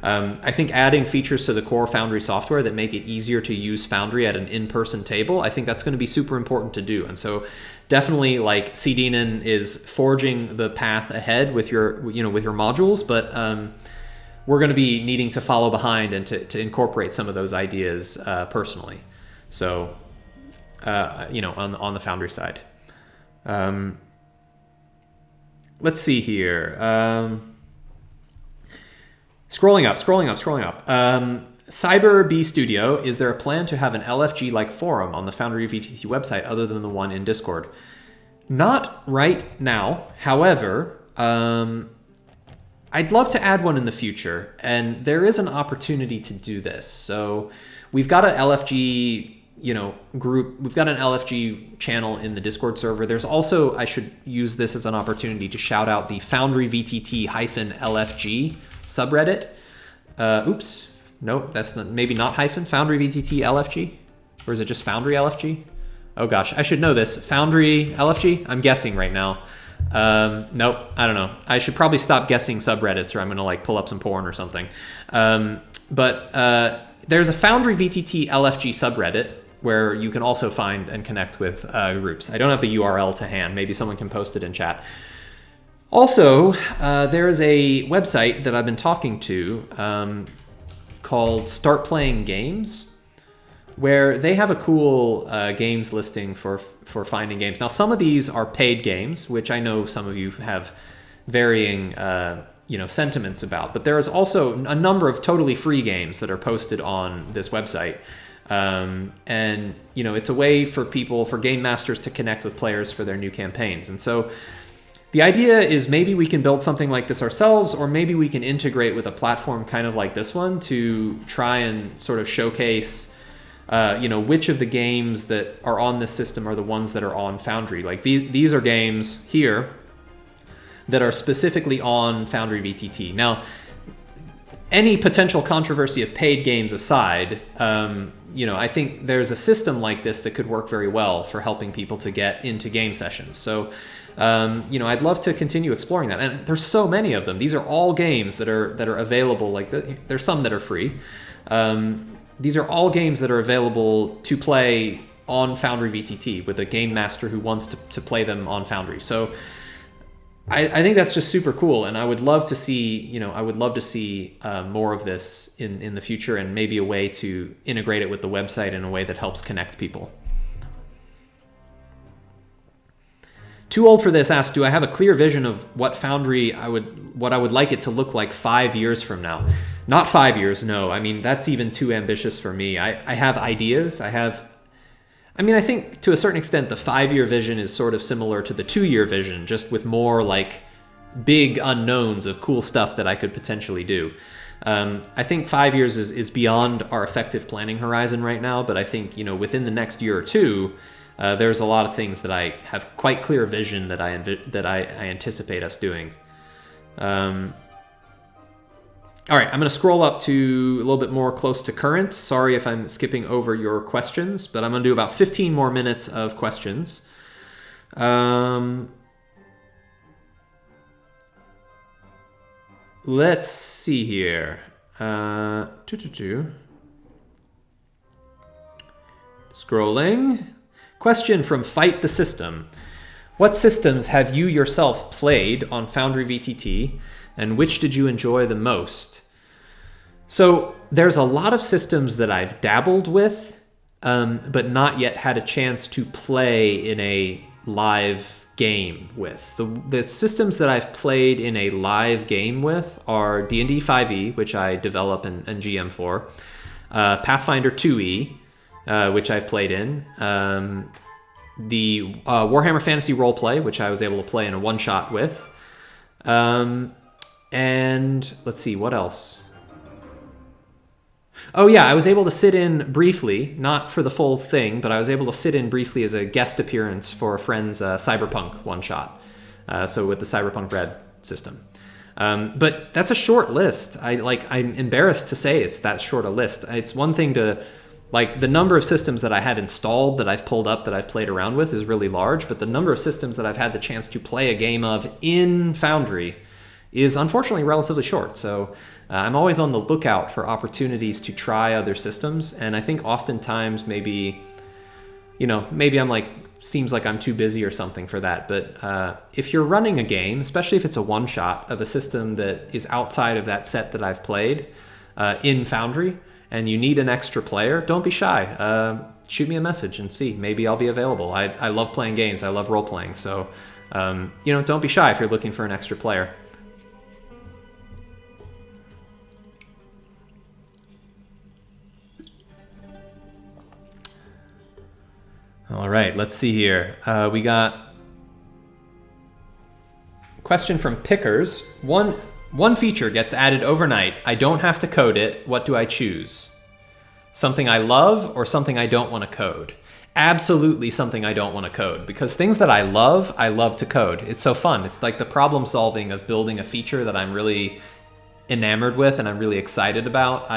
I think adding features to the core Foundry software that make it easier to use Foundry at an in-person table, I think that's going to be super important to do. And so definitely like CDNN is forging the path ahead with your modules, but we're going to be needing to follow behind and to incorporate some of those ideas personally. So, on the Foundry side. Let's see here. Scrolling up. Cyber B Studio, is there a plan to have an LFG-like forum on the Foundry VTT website other than the one in Discord? Not right now. However, I'd love to add one in the future, and there is an opportunity to do this. So we've got an LFG group. We've got an LFG channel in the Discord server. There's also, I should use this as an opportunity to shout out the Foundry VTT-LFG subreddit. Oops. Nope, that's maybe not hyphen. Foundry VTT LFG? Or is it just Foundry LFG? Oh gosh, I should know this. Foundry LFG? I'm guessing right now. Nope, I don't know. I should probably stop guessing subreddits or I'm going to like pull up some porn or something. But there's a Foundry VTT LFG subreddit where you can also find and connect with groups. I don't have the URL to hand. Maybe someone can post it in chat. Also, there is a website that I've been talking to called Start Playing Games, where they have a cool games listing for finding games. Now, some of these are paid games, which I know some of you have varying sentiments about, but there is also a number of totally free games that are posted on this website. And it's a way for game masters to connect with players for their new campaigns. And so the idea is maybe we can build something like this ourselves, or maybe we can integrate with a platform kind of like this one to try and sort of showcase, which of the games that are on this system are the ones that are on Foundry. Like these are games here that are specifically on Foundry VTT. Now, any potential controversy of paid games aside, I think there's a system like this that could work very well for helping people to get into game sessions. So, I'd love to continue exploring that. And there's so many of them. These are all games that are available. Like there's some that are free. These are all games that are available to play on Foundry VTT with a game master who wants to play them on Foundry. So I think that's just super cool, and I would love to see more of this in the future, and maybe a way to integrate it with the website in a way that helps connect people. Too Old for This asks, do I have a clear vision of what Foundry I would like it to look like 5 years from now? Not 5 years, no. I mean, that's even too ambitious for me. I have ideas. I think to a certain extent, the 5-year vision is sort of similar to the 2-year vision, just with more like big unknowns of cool stuff that I could potentially do. I think 5 years is beyond our effective planning horizon right now, but I think, within the next year or two, there's a lot of things that I have quite clear vision that I anticipate us doing. All right, I'm going to scroll up to a little bit more close to current. Sorry if I'm skipping over your questions, but I'm going to do about 15 more minutes of questions. Let's see here. Scrolling. Question from Fight the System. What systems have you yourself played on Foundry VTT, and which did you enjoy the most? So there's a lot of systems that I've dabbled with, but not yet had a chance to play in a live game with. The systems that I've played in a live game with are D&D 5e, which I develop and GM for, Pathfinder 2e, which I've played in, the Warhammer Fantasy Roleplay, which I was able to play in a one-shot with, and let's see, what else? Oh yeah, I was able to sit in briefly, not for the full thing, but I was able to sit in briefly as a guest appearance for a friend's Cyberpunk one-shot. So with the Cyberpunk Red system. But that's a short list. I'm embarrassed to say it's that short a list. It's one thing to, like, the number of systems that I had installed that I've pulled up that I've played around with is really large, but the number of systems that I've had the chance to play a game of in Foundry is unfortunately relatively short. So I'm always on the lookout for opportunities to try other systems. And I think oftentimes maybe I'm like, seems like I'm too busy or something for that. But if you're running a game, especially if it's a one-shot of a system that is outside of that set that I've played in Foundry, and you need an extra player, don't be shy. Shoot me a message and see. Maybe I'll be available. I love playing games. I love role-playing. So, don't be shy if you're looking for an extra player. All right, let's see here. We got a question from Pickers. One feature gets added overnight. I don't have to code it. What do I choose? Something I love or something I don't want to code? Absolutely something I don't want to code, because things that I love to code. It's so fun. It's like the problem solving of building a feature that I'm really enamored with and I'm really excited about.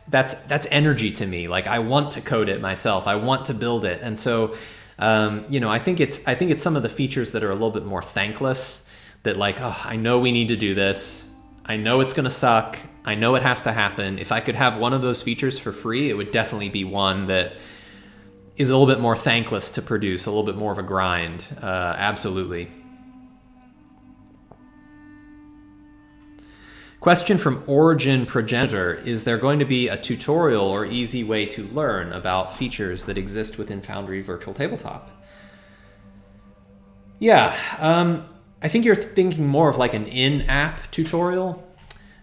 That's energy to me. Like, I want to code it myself. I want to build it. And so, I think it's some of the features that are a little bit more thankless, that like, oh, I know we need to do this. I know it's going to suck. I know it has to happen. If I could have one of those features for free, it would definitely be one that is a little bit more thankless to produce, a little bit more of a grind. Absolutely. Question from Origin Progenitor. Is there going to be a tutorial or easy way to learn about features that exist within Foundry Virtual Tabletop? Yeah, I think you're thinking more of like an in-app tutorial.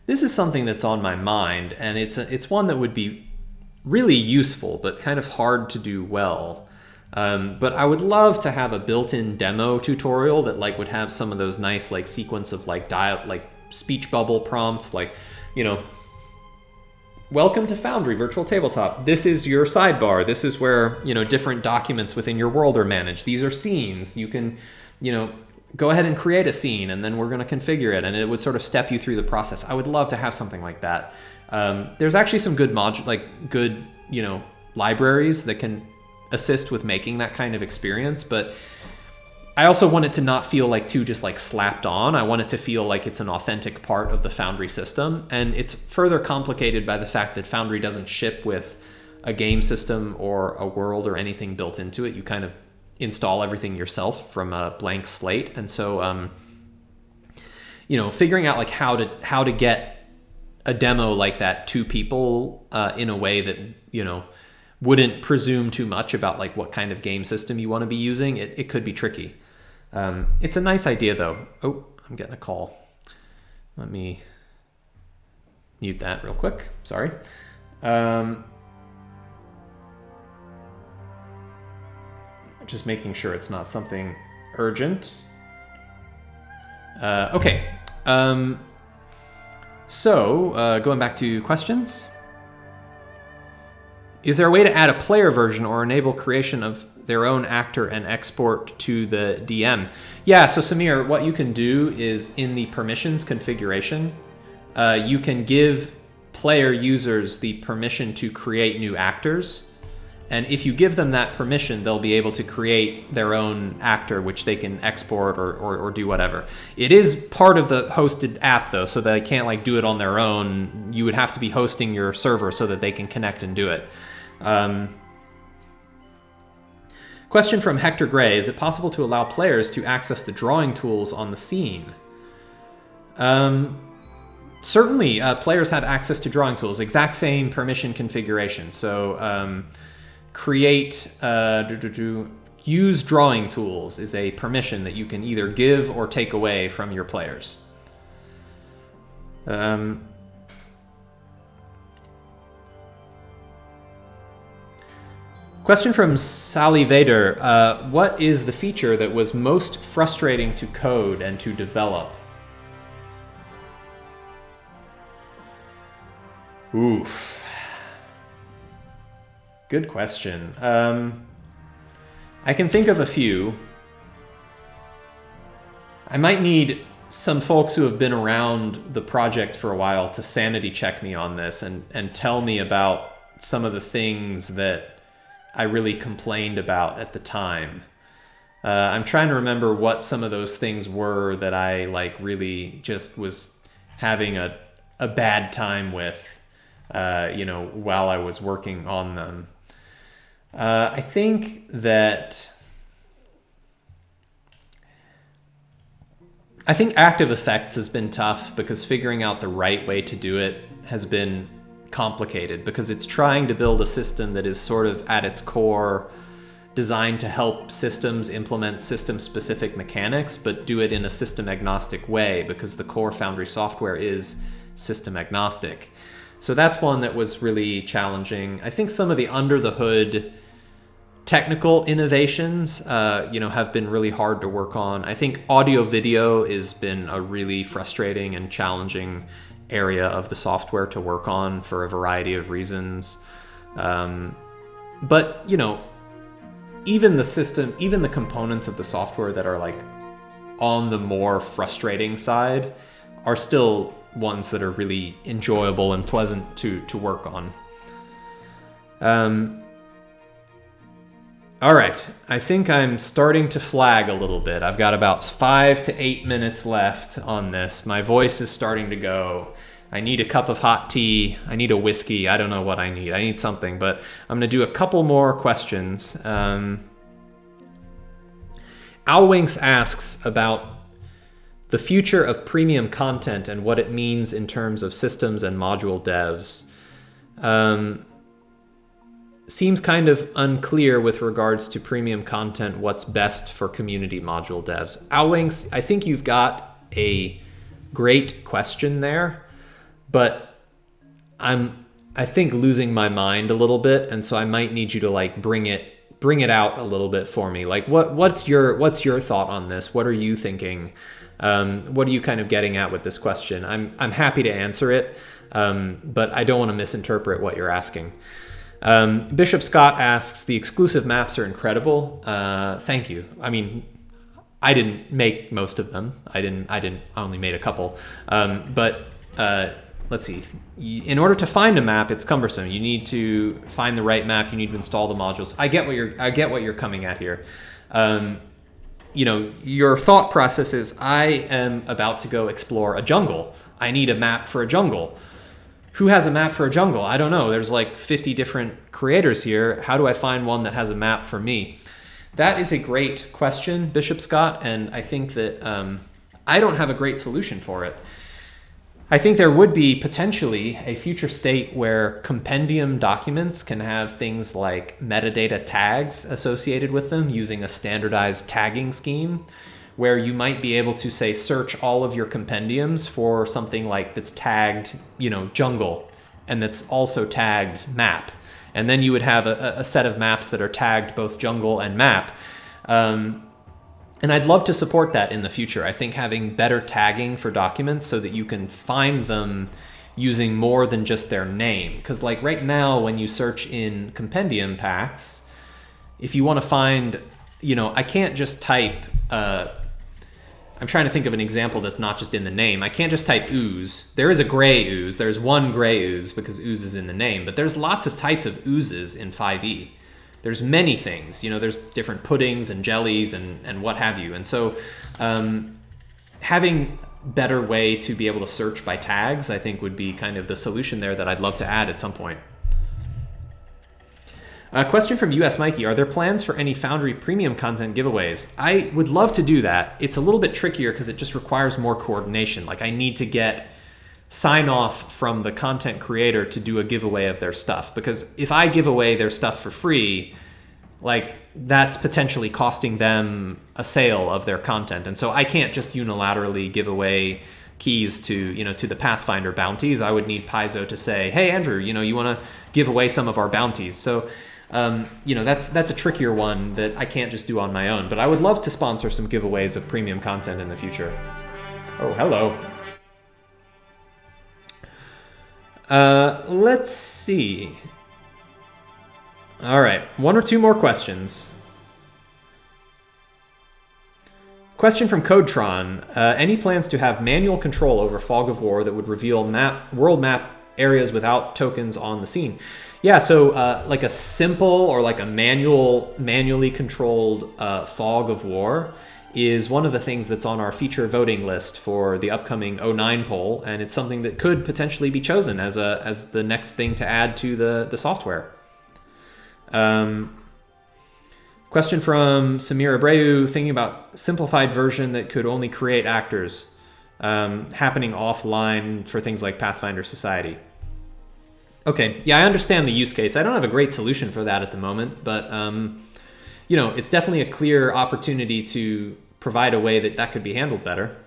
This is something that's on my mind, and it's one that would be really useful, but kind of hard to do well. But I would love to have a built-in demo tutorial that like would have some of those nice like sequence of like speech bubble prompts, like, welcome to Foundry Virtual Tabletop. This is your sidebar. This is where, different documents within your world are managed. These are scenes. You can, go ahead and create a scene, and then we're going to configure it, and it would sort of step you through the process. I would love to have something like that. There's actually some good libraries that can assist with making that kind of experience, but I also want it to not feel like too just like slapped on. I want it to feel like it's an authentic part of the Foundry system. And it's further complicated by the fact that Foundry doesn't ship with a game system or a world or anything built into it. You kind of install everything yourself from a blank slate. And so, figuring out like how to get a demo like that to people in a way that, wouldn't presume too much about like what kind of game system you want to be using, it could be tricky. It's a nice idea, though. Oh, I'm getting a call. Let me mute that real quick. Sorry. Just making sure it's not something urgent. Okay. So, going back to questions. Is there a way to add a player version or enable creation of their own actor and export to the DM? Yeah, so Samir, what you can do is in the permissions configuration, you can give player users the permission to create new actors. And if you give them that permission, they'll be able to create their own actor, which they can export or do whatever. It is part of the hosted app, though, so they can't like do it on their own. You would have to be hosting your server so that they can connect and do it. Question from Hector Gray. Is it possible to allow players to access the drawing tools on the scene? Certainly, players have access to drawing tools. Exact same permission configuration. So create, use drawing tools is a permission that you can either give or take away from your players. Question from Sally Vader. What is the feature that was most frustrating to code and to develop? Oof. Good question. I can think of a few. I might need some folks who have been around the project for a while to sanity check me on this and tell me about some of the things that I really complained about at the time. I'm trying to remember what some of those things were that I like really just was having a bad time with, while I was working on them. I think active effects has been tough because figuring out the right way to do it has been complicated because it's trying to build a system that is sort of at its core designed to help systems implement system-specific mechanics, but do it in a system-agnostic way because the core Foundry software is system-agnostic. So that's one that was really challenging. I think some of the under-the-hood technical innovations, have been really hard to work on. I think audio-video has been a really frustrating and challenging area of the software to work on for a variety of reasons. But, even the system, even the components of the software that are like on the more frustrating side are still ones that are really enjoyable and pleasant to work on. All right, I think I'm starting to flag a little bit. I've got about 5 to 8 minutes left on this. My voice is starting to go. I need a cup of hot tea. I need a whiskey. I don't know what I need. I need something, but I'm going to do a couple more questions. Owlwinks asks about the future of premium content and what it means in terms of systems and module devs. Seems kind of unclear with regards to premium content, what's best for community module devs. Owlwinks, I think you've got a great question there, but I think losing my mind a little bit, and so I might need you to like bring it out a little bit for me. Like what's your thought on this? What are you thinking? What are you kind of getting at with this question? I'm happy to answer it, but I don't want to misinterpret what you're asking. Bishop Scott asks, the exclusive maps are incredible. Thank you. I mean, I didn't make most of them. I only made a couple. But let's see. In order to find a map, it's cumbersome. You need to find the right map. You need to install the modules. I get what you're coming at here. Your thought process is, I am about to go explore a jungle. I need a map for a jungle. Who has a map for a jungle? I don't know. There's like 50 different creators here. How do I find one that has a map for me? That is a great question, Bishop Scott, and I think that I don't have a great solution for it. I think there would be potentially a future state where compendium documents can have things like metadata tags associated with them using a standardized tagging scheme, where you might be able to, say, search all of your compendiums for something like that's tagged, jungle, and that's also tagged map. And then you would have a set of maps that are tagged both jungle and map. And I'd love to support that in the future. I think having better tagging for documents so that you can find them using more than just their name. Because like right now, when you search in compendium packs, if you want to find, I can't just type, I'm trying to think of an example that's not just in the name. I can't just type ooze. There is a gray ooze. There's one gray ooze because ooze is in the name. But there's lots of types of oozes in 5e. There's many things. There's different puddings and jellies and what have you. And so having better way to be able to search by tags, I think, would be kind of the solution there that I'd love to add at some point. A question from US Mikey, are there plans for any Foundry premium content giveaways? I would love to do that. It's a little bit trickier because it just requires more coordination. Like I need to get sign off from the content creator to do a giveaway of their stuff. Because if I give away their stuff for free, like that's potentially costing them a sale of their content. And so I can't just unilaterally give away keys to, to the Pathfinder bounties. I would need Paizo to say, hey, Andrew, you want to give away some of our bounties. So that's a trickier one that I can't just do on my own, but I would love to sponsor some giveaways of premium content in the future. Oh, hello. Let's see. All right, one or two more questions. Question from Codetron. Any plans to have manual control over Fog of War that would reveal world map areas without tokens on the scene? Yeah, so like a simple or like a manually controlled Fog of War is one of the things that's on our feature voting list for the upcoming 09 poll, and it's something that could potentially be chosen as the next thing to add to the software. Question from Samir Abreu, thinking about simplified version that could only create actors, happening offline for things like Pathfinder Society. Okay, yeah, I understand the use case. I don't have a great solution for that at the moment, but it's definitely a clear opportunity to provide a way that could be handled better.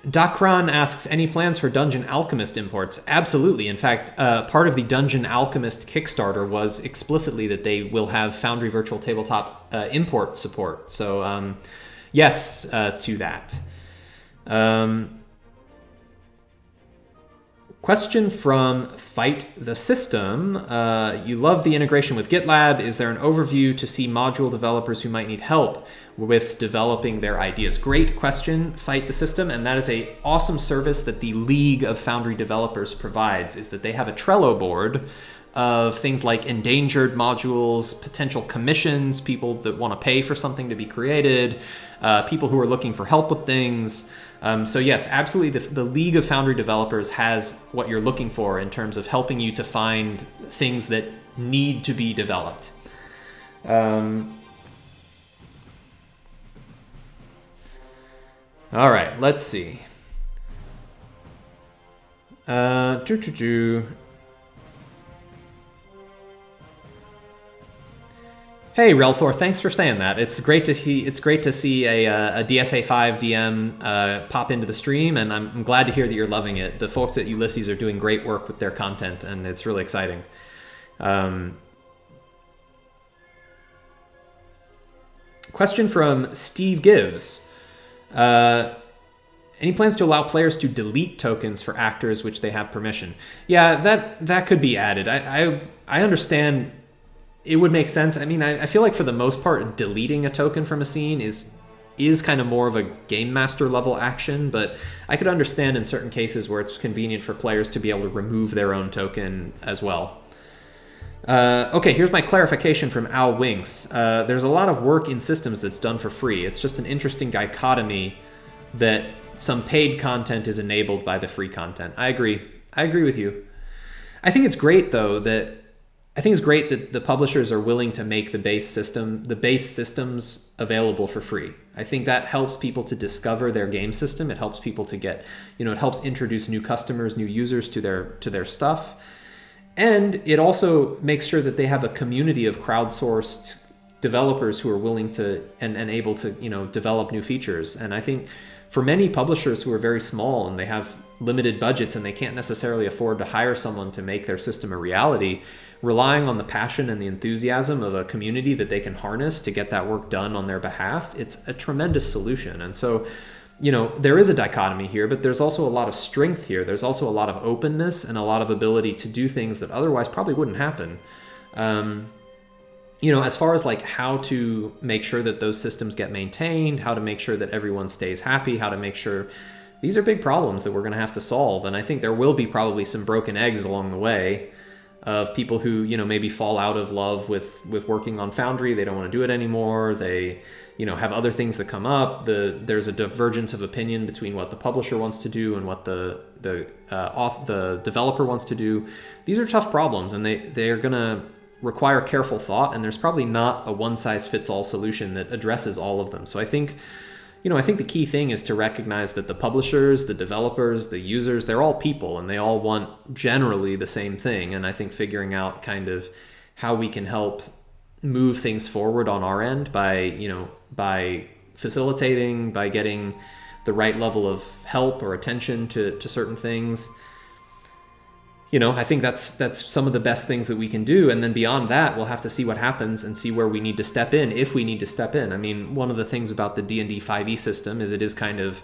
Dakran asks, any plans for Dungeon Alchemist imports? Absolutely. In fact, part of the Dungeon Alchemist Kickstarter was explicitly that they will have Foundry Virtual Tabletop import support. So yes to that. Question from Fight the System. You love the integration with GitLab. Is there an overview to see module developers who might need help with developing their ideas? Great question, Fight the System. And that is an awesome service that the League of Foundry Developers provides, is that they have a Trello board of things like endangered modules, potential commissions, people that want to pay for something to be created, people who are looking for help with things. So yes, absolutely, the League of Foundry Developers has what you're looking for in terms of helping you to find things that need to be developed. All right, let's see. Hey, Relthor, thanks for saying that. It's great to see a DSA5 DM pop into the stream, and I'm glad to hear that you're loving it. The folks at Ulysses are doing great work with their content, and it's really exciting. Question from Steve Gives. Any plans to allow players to delete tokens for actors which they have permission? Yeah, that could be added. I understand. It would make sense. I mean, I feel like for the most part, deleting a token from a scene is kind of more of a game master level action, but I could understand in certain cases where it's convenient for players to be able to remove their own token as well. Okay, here's my clarification from Al Winks. There's a lot of work in systems that's done for free. It's just an interesting dichotomy that some paid content is enabled by the free content. I agree with you. I think it's great, though, that the publishers are willing to make the base systems available for free. I think that helps people to discover their game system. It helps people to get, it helps introduce new customers, new users to their stuff. And it also makes sure that they have a community of crowdsourced developers who are willing to and able to, develop new features. And I think for many publishers who are very small and they have limited budgets and they can't necessarily afford to hire someone to make their system a reality, relying on the passion and the enthusiasm of a community that they can harness to get that work done on their behalf, it's a tremendous solution. And so, there is a dichotomy here, but there's also a lot of strength here. There's also a lot of openness and a lot of ability to do things that otherwise probably wouldn't happen. As far as like how to make sure that those systems get maintained, how to make sure that everyone stays happy, how to make sure these are big problems that we're going to have to solve. And I think there will be probably some broken eggs along the way of people who, maybe fall out of love with working on Foundry. They don't want to do it anymore. They, have other things that come up. There's a divergence of opinion between what the publisher wants to do and what the developer wants to do. These are tough problems, and they're going to require careful thought, and there's probably not a one-size-fits-all solution that addresses all of them. So I think the key thing is to recognize that the publishers, the developers, the users, they're all people, and they all want generally the same thing. And I think figuring out kind of how we can help move things forward on our end by facilitating, by getting the right level of help or attention to certain things. I think that's some of the best things that we can do. And then beyond that, we'll have to see what happens and see where we need to step in, if we need to step in. I mean, one of the things about the D&D 5e system is it is kind of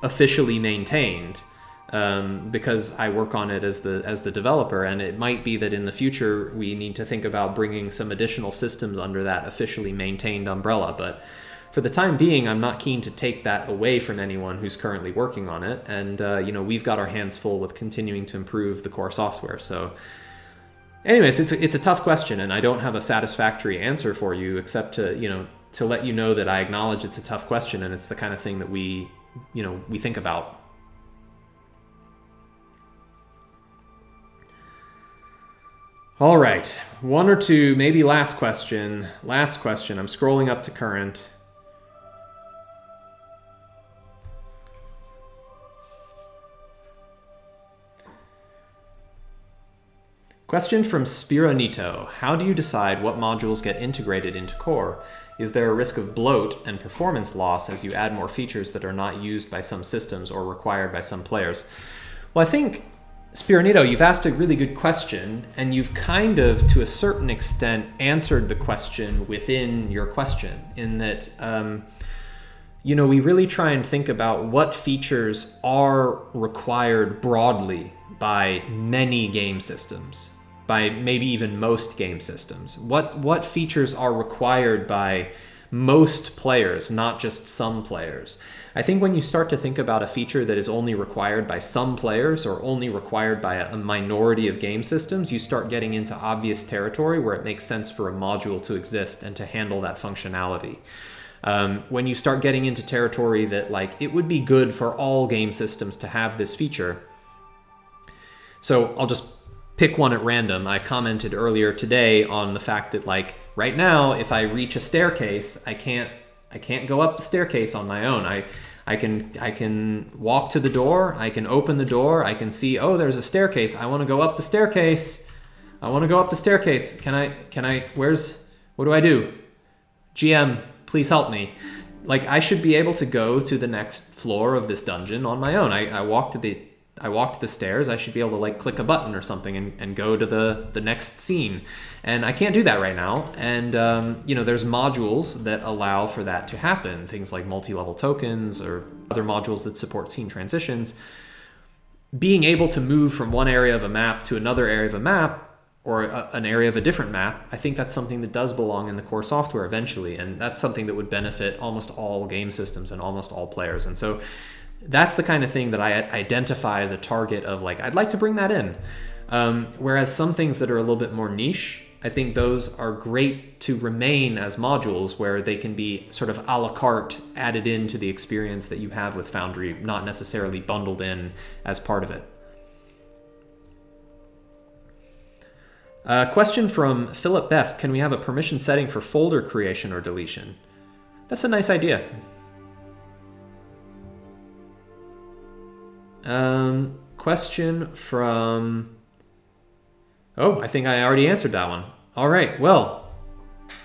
officially maintained. because I work on it as the developer, and it might be that in the future we need to think about bringing some additional systems under that officially maintained umbrella. But for the time being, I'm not keen to take that away from anyone who's currently working on it, and we've got our hands full with continuing to improve the core software. So anyways, it's a tough question, and I don't have a satisfactory answer for you, except to let you know that I acknowledge it's a tough question, and it's the kind of thing that we think about. All right, one or two, maybe last question. I'm scrolling up to current. Question from Spironito. How do you decide what modules get integrated into core? Is there a risk of bloat and performance loss as you add more features that are not used by some systems or required by some players? Well, I think, Spironito, you've asked a really good question, and you've kind of, to a certain extent, answered the question within your question, in that, we really try and think about what features are required broadly by many game systems, by maybe even most game systems. What features are required by most players, not just some players? I think when you start to think about a feature that is only required by some players or only required by a minority of game systems, you start getting into obvious territory where it makes sense for a module to exist and to handle that functionality. When you start getting into territory that, like, it would be good for all game systems to have this feature. So I'll just pick one at random. I commented earlier today on the fact that, like, right now, if I reach a staircase, I can't go up the staircase on my own. I can walk to the door, I can open the door, I can see, oh, there's a staircase. I want to go up the staircase. Can I, what do I do? GM, please help me. Like, I should be able to go to the next floor of this dungeon on my own. I walk to the stairs. I should be able to, like, click a button or something and go to the next scene. And I can't do that right now. And, there's modules that allow for that to happen. Things like multi-level tokens or other modules that support scene transitions. Being able to move from one area of a map to another area of a map, or an area of a different map, I think that's something that does belong in the core software eventually. And that's something that would benefit almost all game systems and almost all players. And so that's the kind of thing that I identify as a target of, like, I'd like to bring that in. Whereas some things that are a little bit more niche, I think those are great to remain as modules where they can be sort of a la carte added into the experience that you have with Foundry, not necessarily bundled in as part of it. Question from Philip Best. Can we have a permission setting for folder creation or deletion? That's a nice idea. Question from... Oh, I think I already answered that one. All right, well,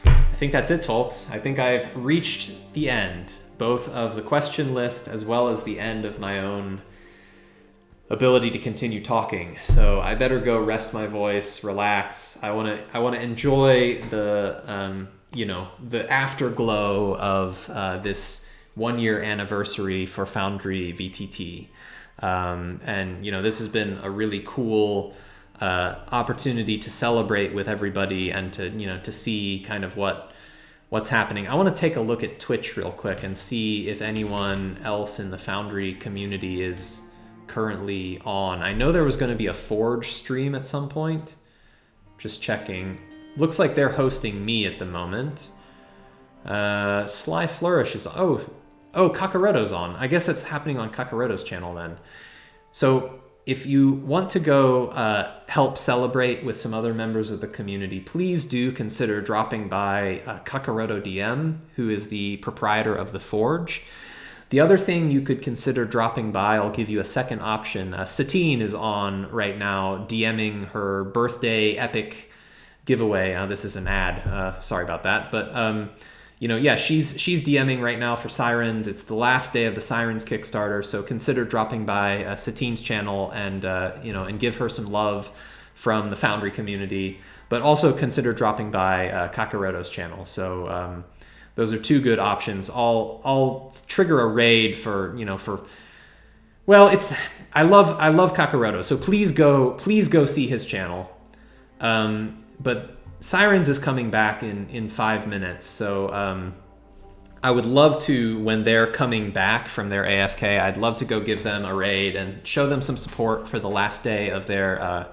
I think that's it, folks. I think I've reached the end, both of the question list as well as the end of my own ability to continue talking. So I better go rest my voice, relax. I want to enjoy the the afterglow of this 1-year anniversary for Foundry VTT. And this has been a really cool opportunity to celebrate with everybody and to see kind of what's happening. I want to take a look at Twitch real quick and see if anyone else in the Foundry community is currently on. I know there was going to be a Forge stream at some point. Just checking. Looks like they're hosting me at the moment. Sly Flourish is... Oh, Kakaroto's on. I guess it's happening on Kakaroto's channel then. So if you want to go help celebrate with some other members of the community, please do consider dropping by Kakaroto DM, who is the proprietor of the Forge. The other thing you could consider dropping by, I'll give you a second option. Satine is on right now, DMing her birthday epic giveaway. This is an ad. Sorry about that. But, she's DMing right now for Sirens. It's the last day of the Sirens Kickstarter, so consider dropping by Satine's channel and give her some love from the Foundry community. But also consider dropping by Kakaroto's channel. So those are two good options. I'll trigger a raid for Well, I love Kakaroto, so please go see his channel. But Sirens is coming back in 5 minutes, so I would love to, when they're coming back from their AFK, I'd love to go give them a raid and show them some support for the last day of their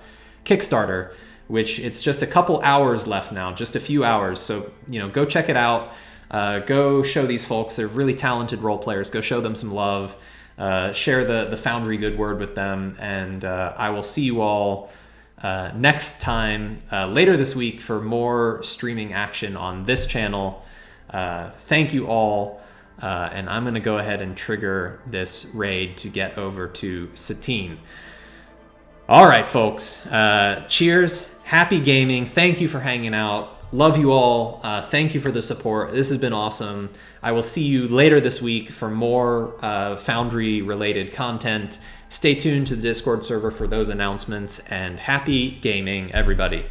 Kickstarter, which it's just a couple hours left now, just a few hours. So, go check it out. Go show these folks. They're really talented role players. Go show them some love. Share the Foundry good word with them. And I will see you all next time, later this week, for more streaming action on this channel. Thank you all. And I'm going to go ahead and trigger this raid to get over to Satine. All right, folks. Cheers. Happy gaming. Thank you for hanging out. Love you all. Thank you for the support. This has been awesome. I will see you later this week for more Foundry-related content. Stay tuned to the Discord server for those announcements, and happy gaming, everybody.